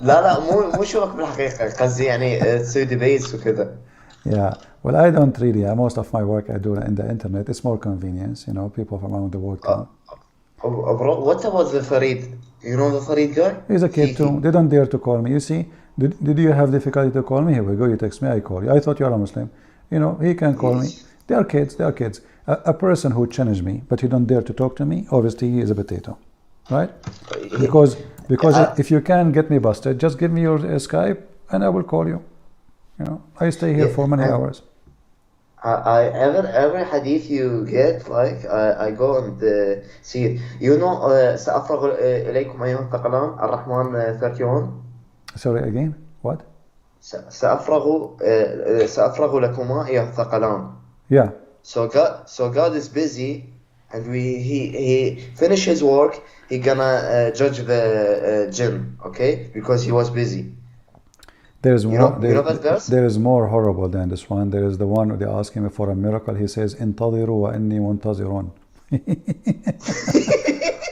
Speaker 3: لا مو شوفك بالحقيقة، قصدي يعني تسوي ديبيتس وكذا.
Speaker 1: Yeah, well, I don't really. Most of my work I do in the internet. It's more convenience, you know. People from around the world come.
Speaker 3: Bro, what about the Farid? You know the Farid guy?
Speaker 1: He's a kid too. They don't dare to call me. You see, did you have difficulty to call me? Here we go. You text me, I call you. I thought you are a Muslim. You know, he can call me. They are kids. They are kids. A person who challenged me, but he don't dare to talk to me. Obviously, he is a potato, right? Because if you can get me busted, just give me your Skype and I will call you. You know, I stay here for many hours.
Speaker 3: Every hadith you get, like I go and see it. You know, سأفرغ إليكم أيها الثقلان الرحمن 31.
Speaker 1: Sorry, again? What?
Speaker 3: سأفرغ لكما أيها الثقلان.
Speaker 1: Yeah.
Speaker 3: So God is busy, and he finish his work. He gonna judge the jinn, okay? Because he was busy.
Speaker 1: There's more.
Speaker 3: You know that verse?
Speaker 1: There is more horrible than this one. There is the one where they ask him for a miracle. He says, "Intadiru wa inni muntazirun."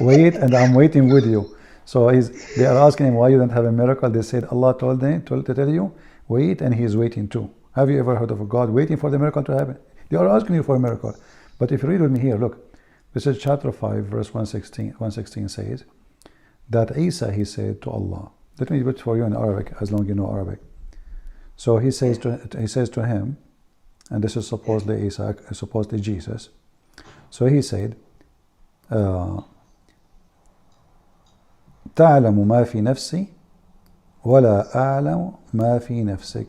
Speaker 1: Wait, and I'm waiting with you. So they are asking him why you don't have a miracle. They said Allah told them to tell you, wait, and he is waiting too. Have you ever heard of a God waiting for the miracle to happen? They are asking you for a miracle. But if you read with me here, look, this is chapter 5, verse 116. 116 says that Isa, he said to Allah. Let me read it for you in Arabic, as long as you know Arabic. So he says to him, and this is supposedly Isa, supposedly Jesus. So he said, تعلم ما في نفسي ولا أعلم ما في نفسك.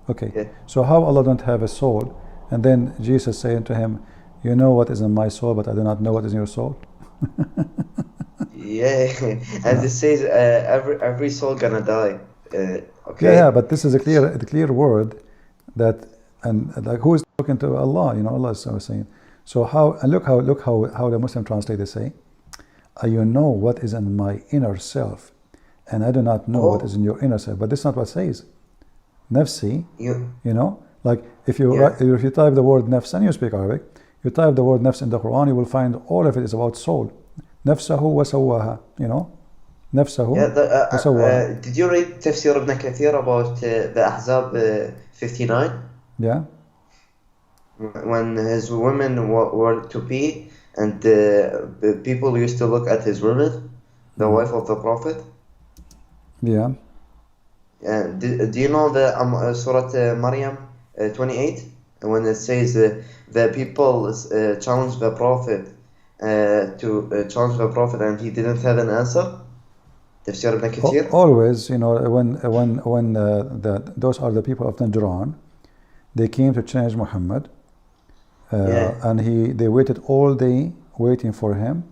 Speaker 1: Okay.
Speaker 3: Yeah.
Speaker 1: So how Allah don't have a soul, and then Jesus saying to him, you know what is in my soul, but I do not know what is in your soul.
Speaker 3: Yeah, and it says every soul gonna die. Okay.
Speaker 1: Yeah, but this is a clear word that, and like who is talking to Allah? You know, Allah is saying. So how, and look how the Muslim translators say, you know what is in my inner self, and I do not know what is in your inner self. But this is not what it says. Nafsi, you know, like if you type the word nafs, and you speak Arabic, you type the word nafs in the Quran, you will find all of it is about soul. Nafsahu wa sawaha, you know, nafsahu wa sawaha.
Speaker 3: Did you read Tafsir Ibn Kathir about the Ahzab 59?
Speaker 1: Yeah.
Speaker 3: When his women were to pee, and the people used to look at his women, the wife of the Prophet.
Speaker 1: Yeah.
Speaker 3: Do you know the Surah Maryam 28, when it says the people challenged the Prophet to challenge the Prophet, and he didn't have an answer? Tafsir Ibn Kathir.
Speaker 1: Always, you know, when those are the people of Najran, they came to challenge Muhammad, and they waited all day waiting for him.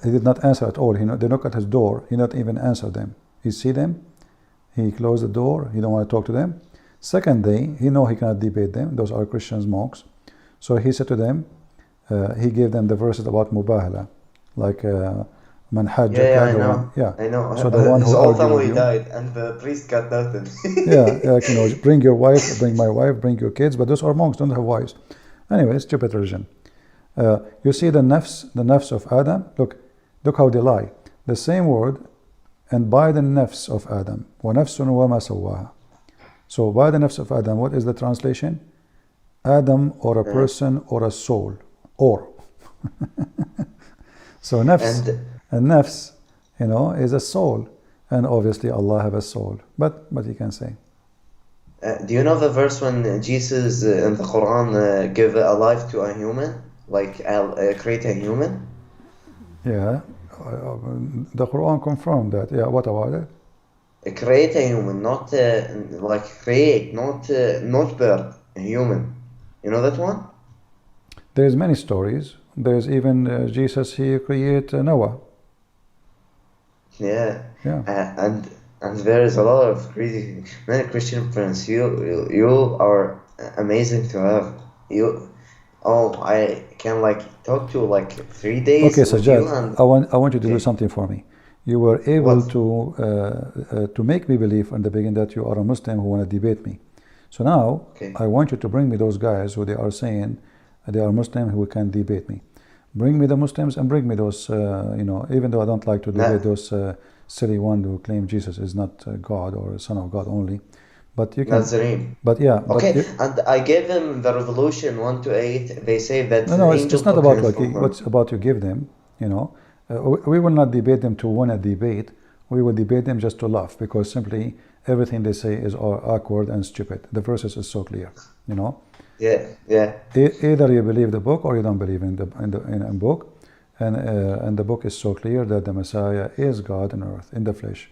Speaker 1: He did not answer at all. They knocked at his door. He not even answered them. He see them. He closed the door. He don't want to talk to them. Second day, he know he cannot debate them. Those are Christians, monks. So he said to them, he gave them the verses about mubahala, like man hajja.
Speaker 3: I know.
Speaker 1: So the one who
Speaker 3: his whole
Speaker 1: argued
Speaker 3: family
Speaker 1: with you,
Speaker 3: died, and the priest got nothing.
Speaker 1: like, you know, bring your wife, bring my wife, bring your kids. But those are monks, don't have wives. Anyway, stupid religion. You see the nafs of Adam. Look, Look how they lie. The same word, and by the nafs of Adam. وَنَفْسٌ وَمَا سَوَّاهَا. So by the nafs of Adam, what is the translation? Adam, or a person, or a soul. Or. So nafs, and nafs, is a soul. And obviously Allah have a soul. But you can say.
Speaker 3: Do you know the verse when Jesus in the Quran give a life to a human? Like create a human?
Speaker 1: Yeah. The Quran confirmed that. Yeah, what about it?
Speaker 3: Create a human, not like create, not bird, a human. You know that one?
Speaker 1: There's many stories. There's even Jesus, he create Noah.
Speaker 3: Yeah.
Speaker 1: Yeah.
Speaker 3: And there is a lot of many Christian friends. You are amazing to have. I can talk to 3 days
Speaker 1: Okay,
Speaker 3: with you,
Speaker 1: Sajjad,
Speaker 3: and
Speaker 1: I want you to do something for me. You were able
Speaker 3: What?
Speaker 1: to make me believe in the beginning that you are a Muslim who want to debate me. So now I want you to bring me those guys who they are saying they are Muslim who can debate me. Bring me the Muslims and bring me those, even though I don't like to debate those silly one who claim Jesus is not God or Son of God only. But you can.
Speaker 3: Nazarene.
Speaker 1: But yeah.
Speaker 3: Okay, and I gave them the Revelation 1-8. They say that
Speaker 1: No,
Speaker 3: the
Speaker 1: it's
Speaker 3: angel
Speaker 1: not
Speaker 3: took
Speaker 1: about
Speaker 3: him from her.
Speaker 1: what's about you give them. We will not debate them to win a debate. We will debate them just to laugh because simply everything they say is awkward and stupid. The verses is so clear.
Speaker 3: Yeah.
Speaker 1: Either you believe the book or you don't believe in the book, and the book is so clear that the Messiah is God on earth in the flesh.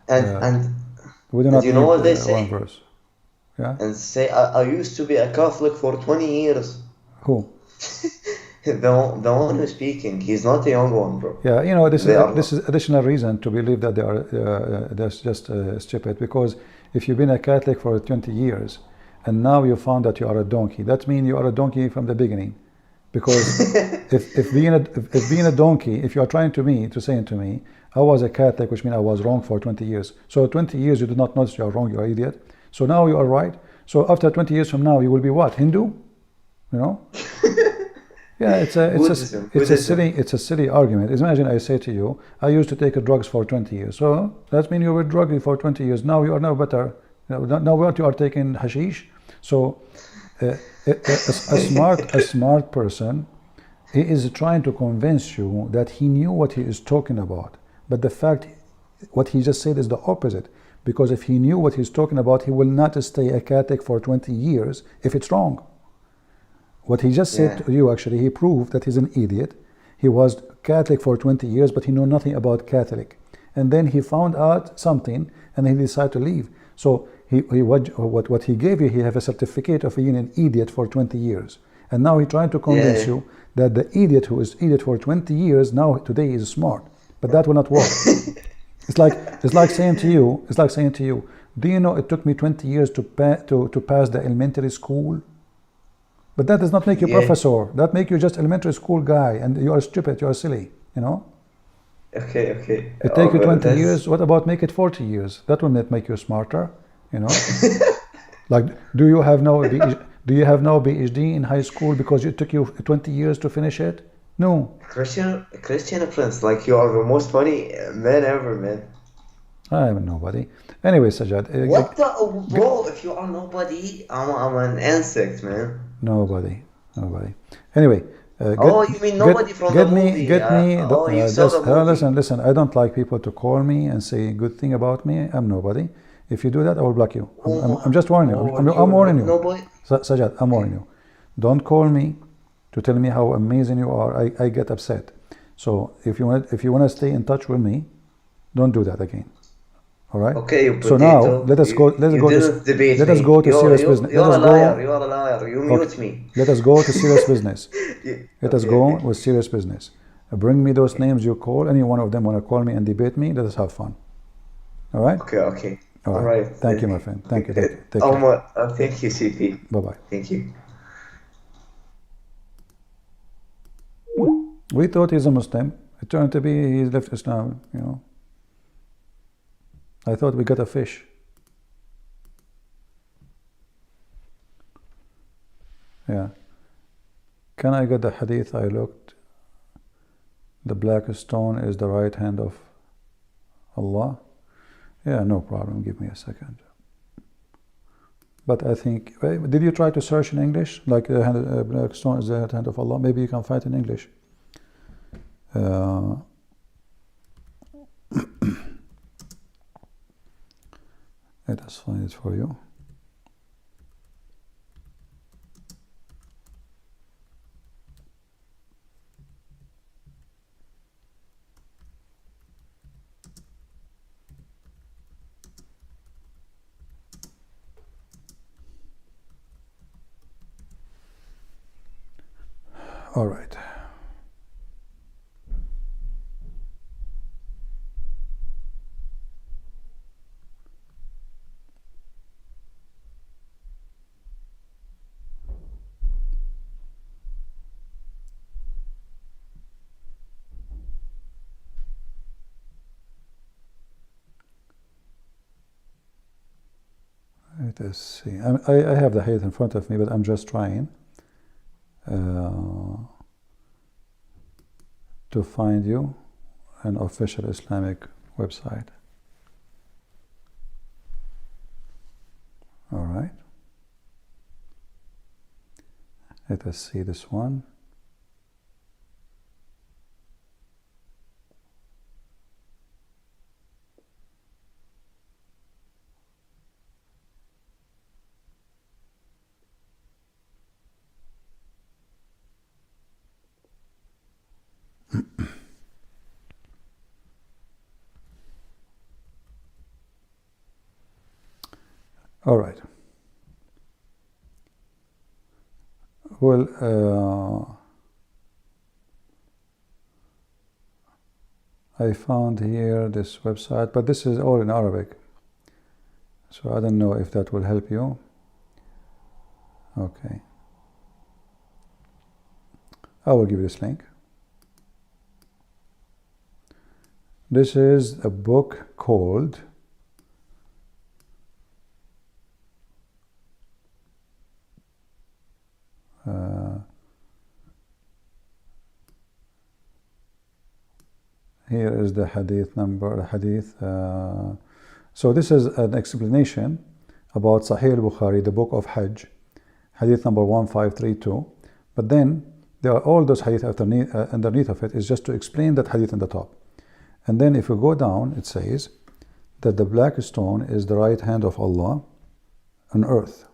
Speaker 3: And
Speaker 1: We do not
Speaker 3: you know
Speaker 1: need
Speaker 3: what they
Speaker 1: one
Speaker 3: say?
Speaker 1: verse. Yeah.
Speaker 3: And say I used to be a Catholic for 20 years.
Speaker 1: Who?
Speaker 3: The one who's speaking, he's not a young one, bro.
Speaker 1: Yeah, this
Speaker 3: They are
Speaker 1: is additional reason to believe that they are that's just stupid. Because if you've been a Catholic for 20 years and now you found that you are a donkey, that means you are a donkey from the beginning. Because if being a donkey, if you are trying to say to me, I was a Catholic, which means I was wrong for 20 years. So 20 years you did not notice you are wrong, you are idiot. So now you are right. So after 20 years from now, you will be what? Hindu? Yeah, it's a silly argument. Imagine I say to you, I used to take drugs for 20 years. So that means you were druggy for 20 years. Now you are now better. Now what you are taking hashish. So a smart person, he is trying to convince you that he knew what he is talking about. But the fact, what he just said is the opposite. Because if he knew what he's talking about, he will not stay a Catholic for 20 years if it's wrong. What he just said to you, actually, he proved that he's an idiot. He was Catholic for 20 years, but he knew nothing about Catholic. And then he found out something, and he decided to leave. So what he gave you, he have a certificate of being an idiot for 20 years. And now he's trying to convince you that the idiot who is idiot for 20 years, now today is smart. But that will not work. It's like saying to you, do you know it took me 20 years to pass the elementary school? But that does not make you professor. That make you just elementary school guy, and you are stupid. You are silly.
Speaker 3: Okay.
Speaker 1: It take you 20 years. What about make it 40 years? That will not make you smarter. Like, do you have no PhD in high school because it took you 20 years to finish it? No.
Speaker 3: Christian Prince, you are the most funny man ever, man.
Speaker 1: I am nobody. Anyway, Sajjad.
Speaker 3: Bro? If you are nobody, I'm an insect, man.
Speaker 1: Nobody. Anyway.
Speaker 3: You mean nobody from the movie? You saw the movie.
Speaker 1: Listen. I don't like people to call me and say good thing about me. I'm nobody. If you do that, I will block you. I'm just warning you. I'm warning you.
Speaker 3: Nobody.
Speaker 1: Sajjad, I'm warning you. Don't call me to tell me how amazing you are. I get upset. So if you want to stay in touch with me, don't do that again. All right.
Speaker 3: Okay.
Speaker 1: So now let us go to serious business.
Speaker 3: You are a liar. You mute me.
Speaker 1: Let us go to serious business. Let us go with serious business. Bring me those names you call. Any one of them want to call me and debate me. Let us have fun. All right.
Speaker 3: Okay.
Speaker 1: All right. Thank you, my friend. Thank you. Take care.
Speaker 3: Thank you, CP.
Speaker 1: Bye bye.
Speaker 3: Thank you.
Speaker 1: We thought he's a Muslim. It turned to be he left Islam. I thought we got a fish. Yeah. Can I get the hadith? I looked. The black stone is the right hand of Allah. Yeah, no problem. Give me a second. But I think, did you try to search in English? Like black stone is the right hand of Allah? Maybe you can find it in English. Let us find it for you. All right. Let us see. I have the hadith in front of me, but I'm just trying to find you an official Islamic website. All right. Let us see this one. All right. Well, I found here this website, but this is all in Arabic. So I don't know if that will help you. Okay. I will give you this link. This is a book called here is the hadith number, so this is an explanation about Sahih al-Bukhari, the book of Hajj, hadith number 1532. But then there are all those hadith underneath of it is just to explain that hadith on the top. And then if you go down, it says that the black stone is the right hand of Allah on earth.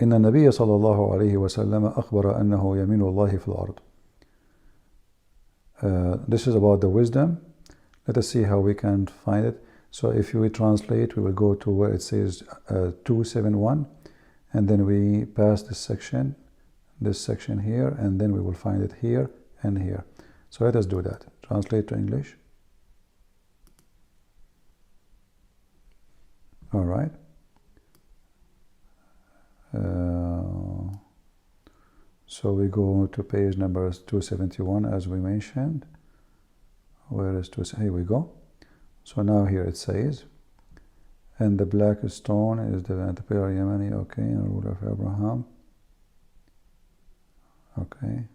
Speaker 1: إن النبي صلى الله عليه وسلم أخبر أنه يمين الله في الأرض. This is about the wisdom. Let us see how we can find it. So if we translate, we will go to where it says 271, and then we pass this section here, and then we will find it here and here. So let us do that. Translate to English. All right. So we go to page number 271 as we mentioned. Where is here we go. So now here it says, and the black stone is the pillar Yemeni, okay, and the ruler of Abraham. Okay.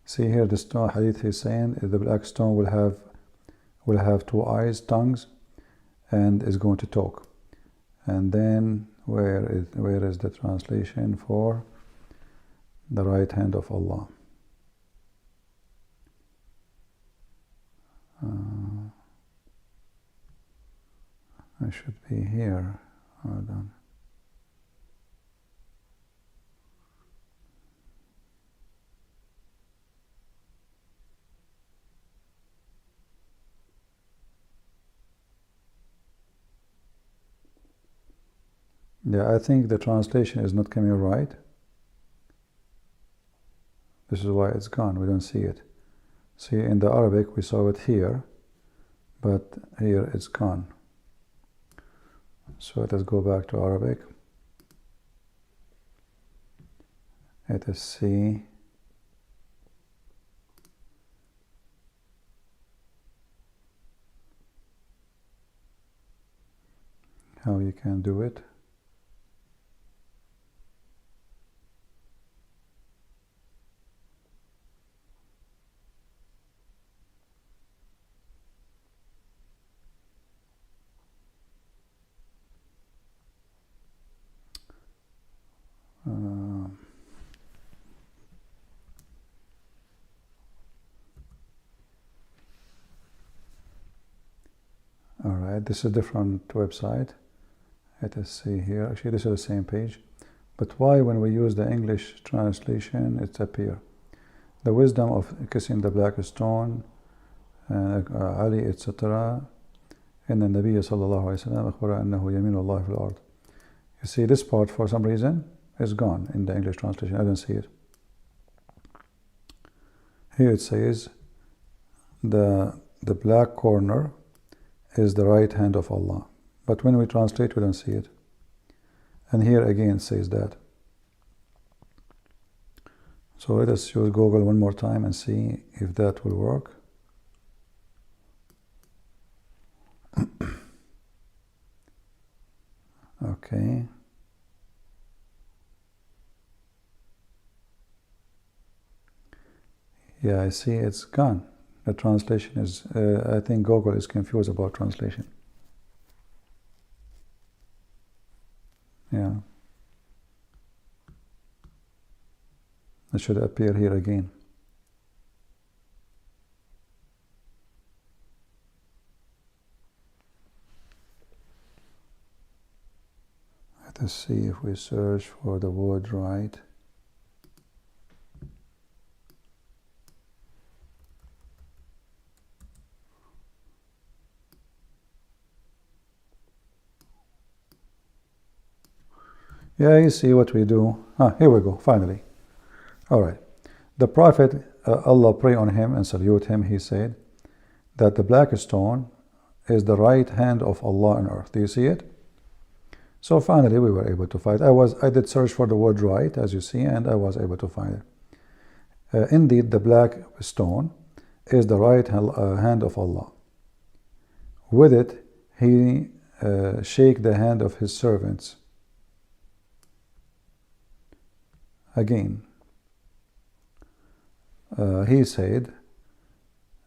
Speaker 1: See here, the stone hadith is saying the black stone will have two eyes, tongues, and is going to talk. And then where is the translation for the right hand of Allah? I should be here. Hold on. Yeah, I think the translation is not coming right. This is why it's gone. We don't see it. See, in the Arabic we saw it here, but here it's gone. So let us go back to Arabic. Let us see. How you can do it. All right, this is a different website. Let us see here. Actually, this is the same page. But why, when we use the English translation, it's appear? The wisdom of kissing the black stone, Ali, etc. إن النبي صلى الله عليه وسلم أخبر أنه يمين الله في الأرض. You see, this part, for some reason, is gone in the English translation. I don't see it. Here it says, the black corner is the right hand of Allah. But when we translate, we don't see it. And here again it says that. So let us use Google one more time and see if that will work. Okay. Yeah, I see it's gone. The translation is, I think Google is confused about translation. Yeah. It should appear here again. Let us see if we search for the word right. Yeah, you see what we do. Here we go, finally. All right. The Prophet, Allah pray on him and salute him, he said that the black stone is the right hand of Allah on earth. Do you see it? So finally we were able to find it. I did search for the word right, as you see, and I was able to find it. Indeed, the black stone is the right hand of Allah. With it, he shake the hand of his servants. Again, he said,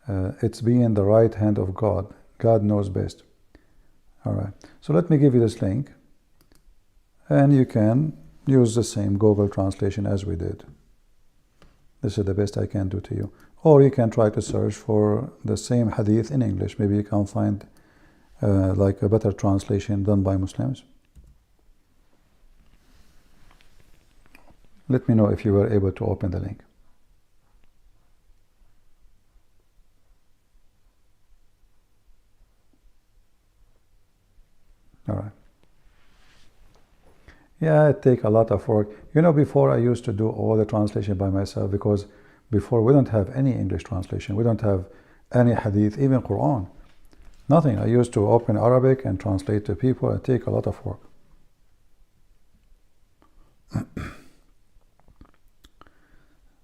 Speaker 1: it's being the right hand of God. God knows best. All right. So let me give you this link. And you can use the same Google translation as we did. This is the best I can do to you. Or you can try to search for the same hadith in English. Maybe you can find like a better translation done by Muslims. Let me know if you were able to open the link. All right. Yeah, it takes a lot of work. You know, before I used to do all the translation by myself, because before we don't have any English translation. We don't have any hadith, even Quran. Nothing. I used to open Arabic and translate to people. It takes a lot of work.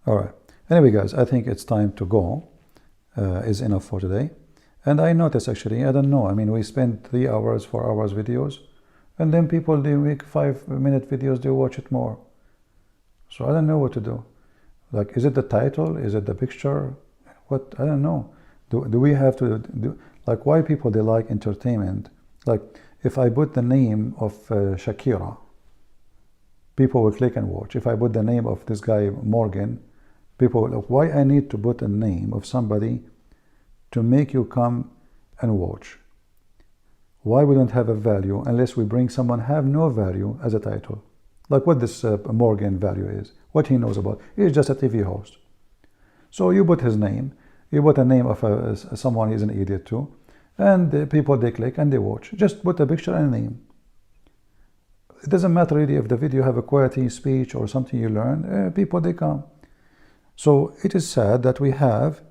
Speaker 1: All right. Anyway, guys, I think it's time to go. Is enough for today. And I noticed, actually, I don't know. I mean, we spend 3 hours, 4 hours videos. And then people, they make 5-minute videos, they watch it more. So I don't know what to do. Like, is it the title? Is it the picture? What? I don't know. Do we have to do, like, why people, they like entertainment? Like, if I put the name of Shakira, people will click and watch. If I put the name of this guy, Morgan, people will look. Why I need to put a name of somebody to make you come and watch? Why we don't have a value unless we bring someone have no value as a title? Like what this Morgan value is, what he knows about. He's just a TV host. So you put his name, you put a name of someone he's an idiot too, and the people, they click and they watch. Just put a picture and a name. It doesn't matter really if the video have a quality speech or something you learn, people, they come. So it is sad that we have,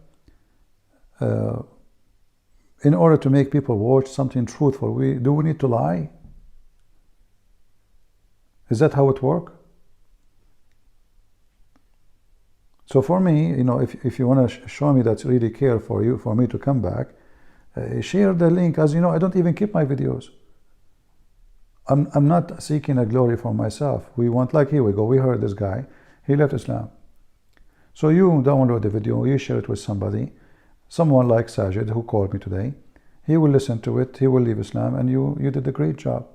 Speaker 1: in order to make people watch something truthful, do we need to lie? Is that how it works? So for me, you know, if you want to show me that really care for you, for me to come back, share the link. As you know, I don't even keep my videos. I'm not seeking a glory for myself. We want, like, here we go. We heard this guy. He left Islam. So you download the video, you share it with somebody, someone like Sajid who called me today. He will listen to it, he will leave Islam, and you did a great job.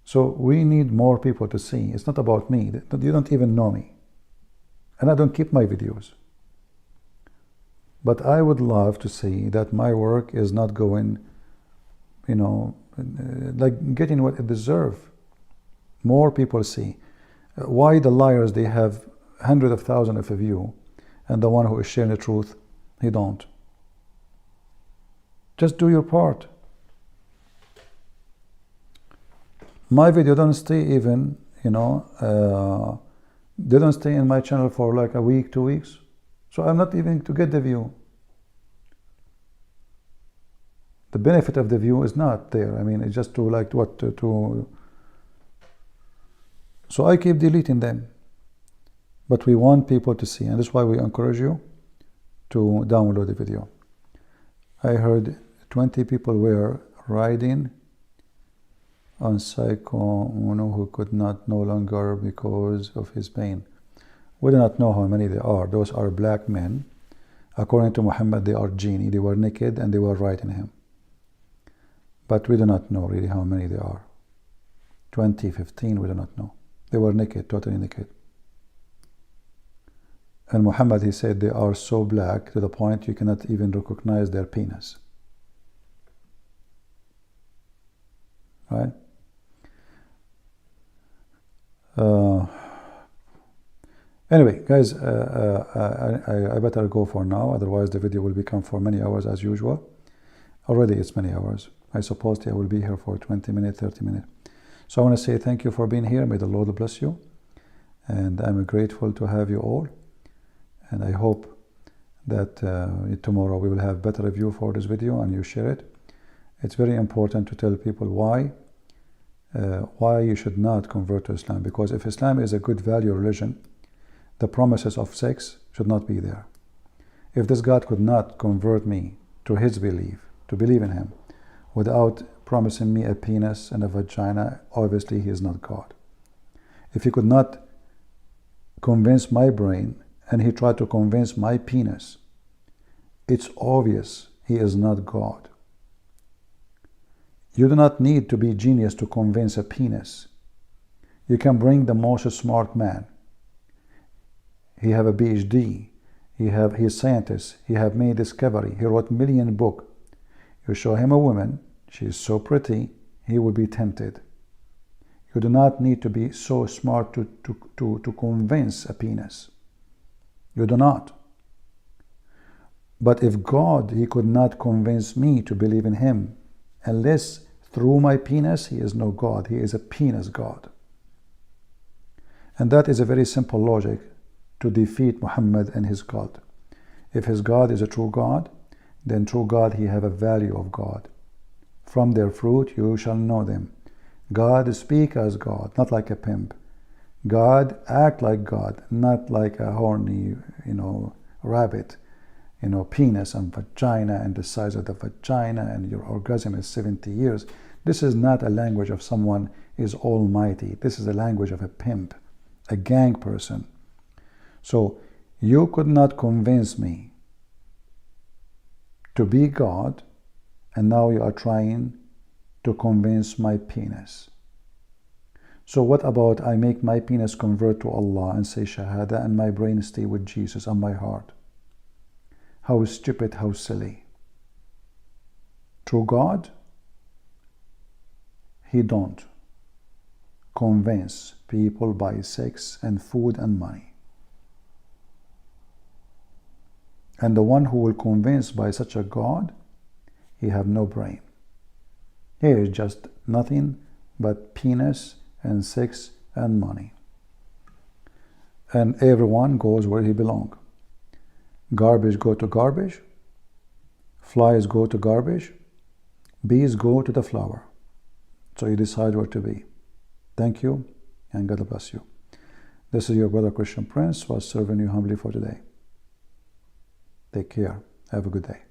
Speaker 1: So we need more people to see. It's not about me. You don't even know me. And I don't keep my videos. But I would love to see that my work is not going, you know, like getting what it deserves. More people see. Why the liars, they have hundreds of thousands of views, and the one who is sharing the truth, he don't. Just do your part. My video don't stay even, you know, they don't stay in my channel for like a week, 2 weeks. So I'm not even to get the view. The benefit of the view is not there. I mean, it's just to like what to so I keep deleting them. But we want people to see, and that's why we encourage you to download the video. I heard 20 people were riding on Psycho Uno who could not no longer because of his pain. We do not know how many there are. Those are black men. According to Muhammad, they are jinni. They were naked and they were riding him. But we do not know really how many there are. 20, 15, we do not know. They were naked, totally naked. And Muhammad, he said, they are so black to the point you cannot even recognize their penis. Right? Anyway, guys, I better go for now, otherwise the video will become for many hours as usual. Already it's many hours. I suppose I will be here for 20 minutes, 30 minutes. So I want to say thank you for being here. May the Lord bless you. And I'm grateful to have you all. And I hope that tomorrow we will have better review for this video and you share it. It's very important to tell people why you should not convert to Islam. Because if Islam is a good value religion, the promises of sex should not be there. If this God could not convert me to his belief, to believe in him, without promising me a penis and a vagina, obviously he is not God. If he could not convince my brain and he tried to convince my penis, it's obvious he is not God. You do not need to be genius to convince a penis. You can bring the most smart man. He have a PhD. He is scientist. He have made discovery. He wrote million book. You show him a woman, she is so pretty, he will be tempted. You do not need to be so smart to convince a penis. You do not. But if God, he could not convince me to believe in him, unless through my penis, he is no God. He is a penis God. And that is a very simple logic to defeat Muhammad and his God. If his God is a true God, then true God, he have a value of God. From their fruit you shall know them. God speak as God, not like a pimp. God act like God, not like a horny, rabbit. Penis and vagina and the size of the vagina and your orgasm is 70 years. This is not a language of someone is almighty. This is a language of a pimp, a gang person. So you could not convince me to be God, and now you are trying to convince my penis. So what about I make my penis convert to Allah and say Shahada and my brain stay with Jesus and my heart? How stupid, how silly. True God, he don't convince people by sex and food and money. And the one who will convince by such a God, he have no brain. He is just nothing but penis and sex and money. And everyone goes where he belongs. Garbage go to garbage, flies go to garbage, bees go to the flower. So you decide where to be. Thank you, and God bless you. This is your brother Christian Prince, was serving you humbly for today. Take care. Have a good day.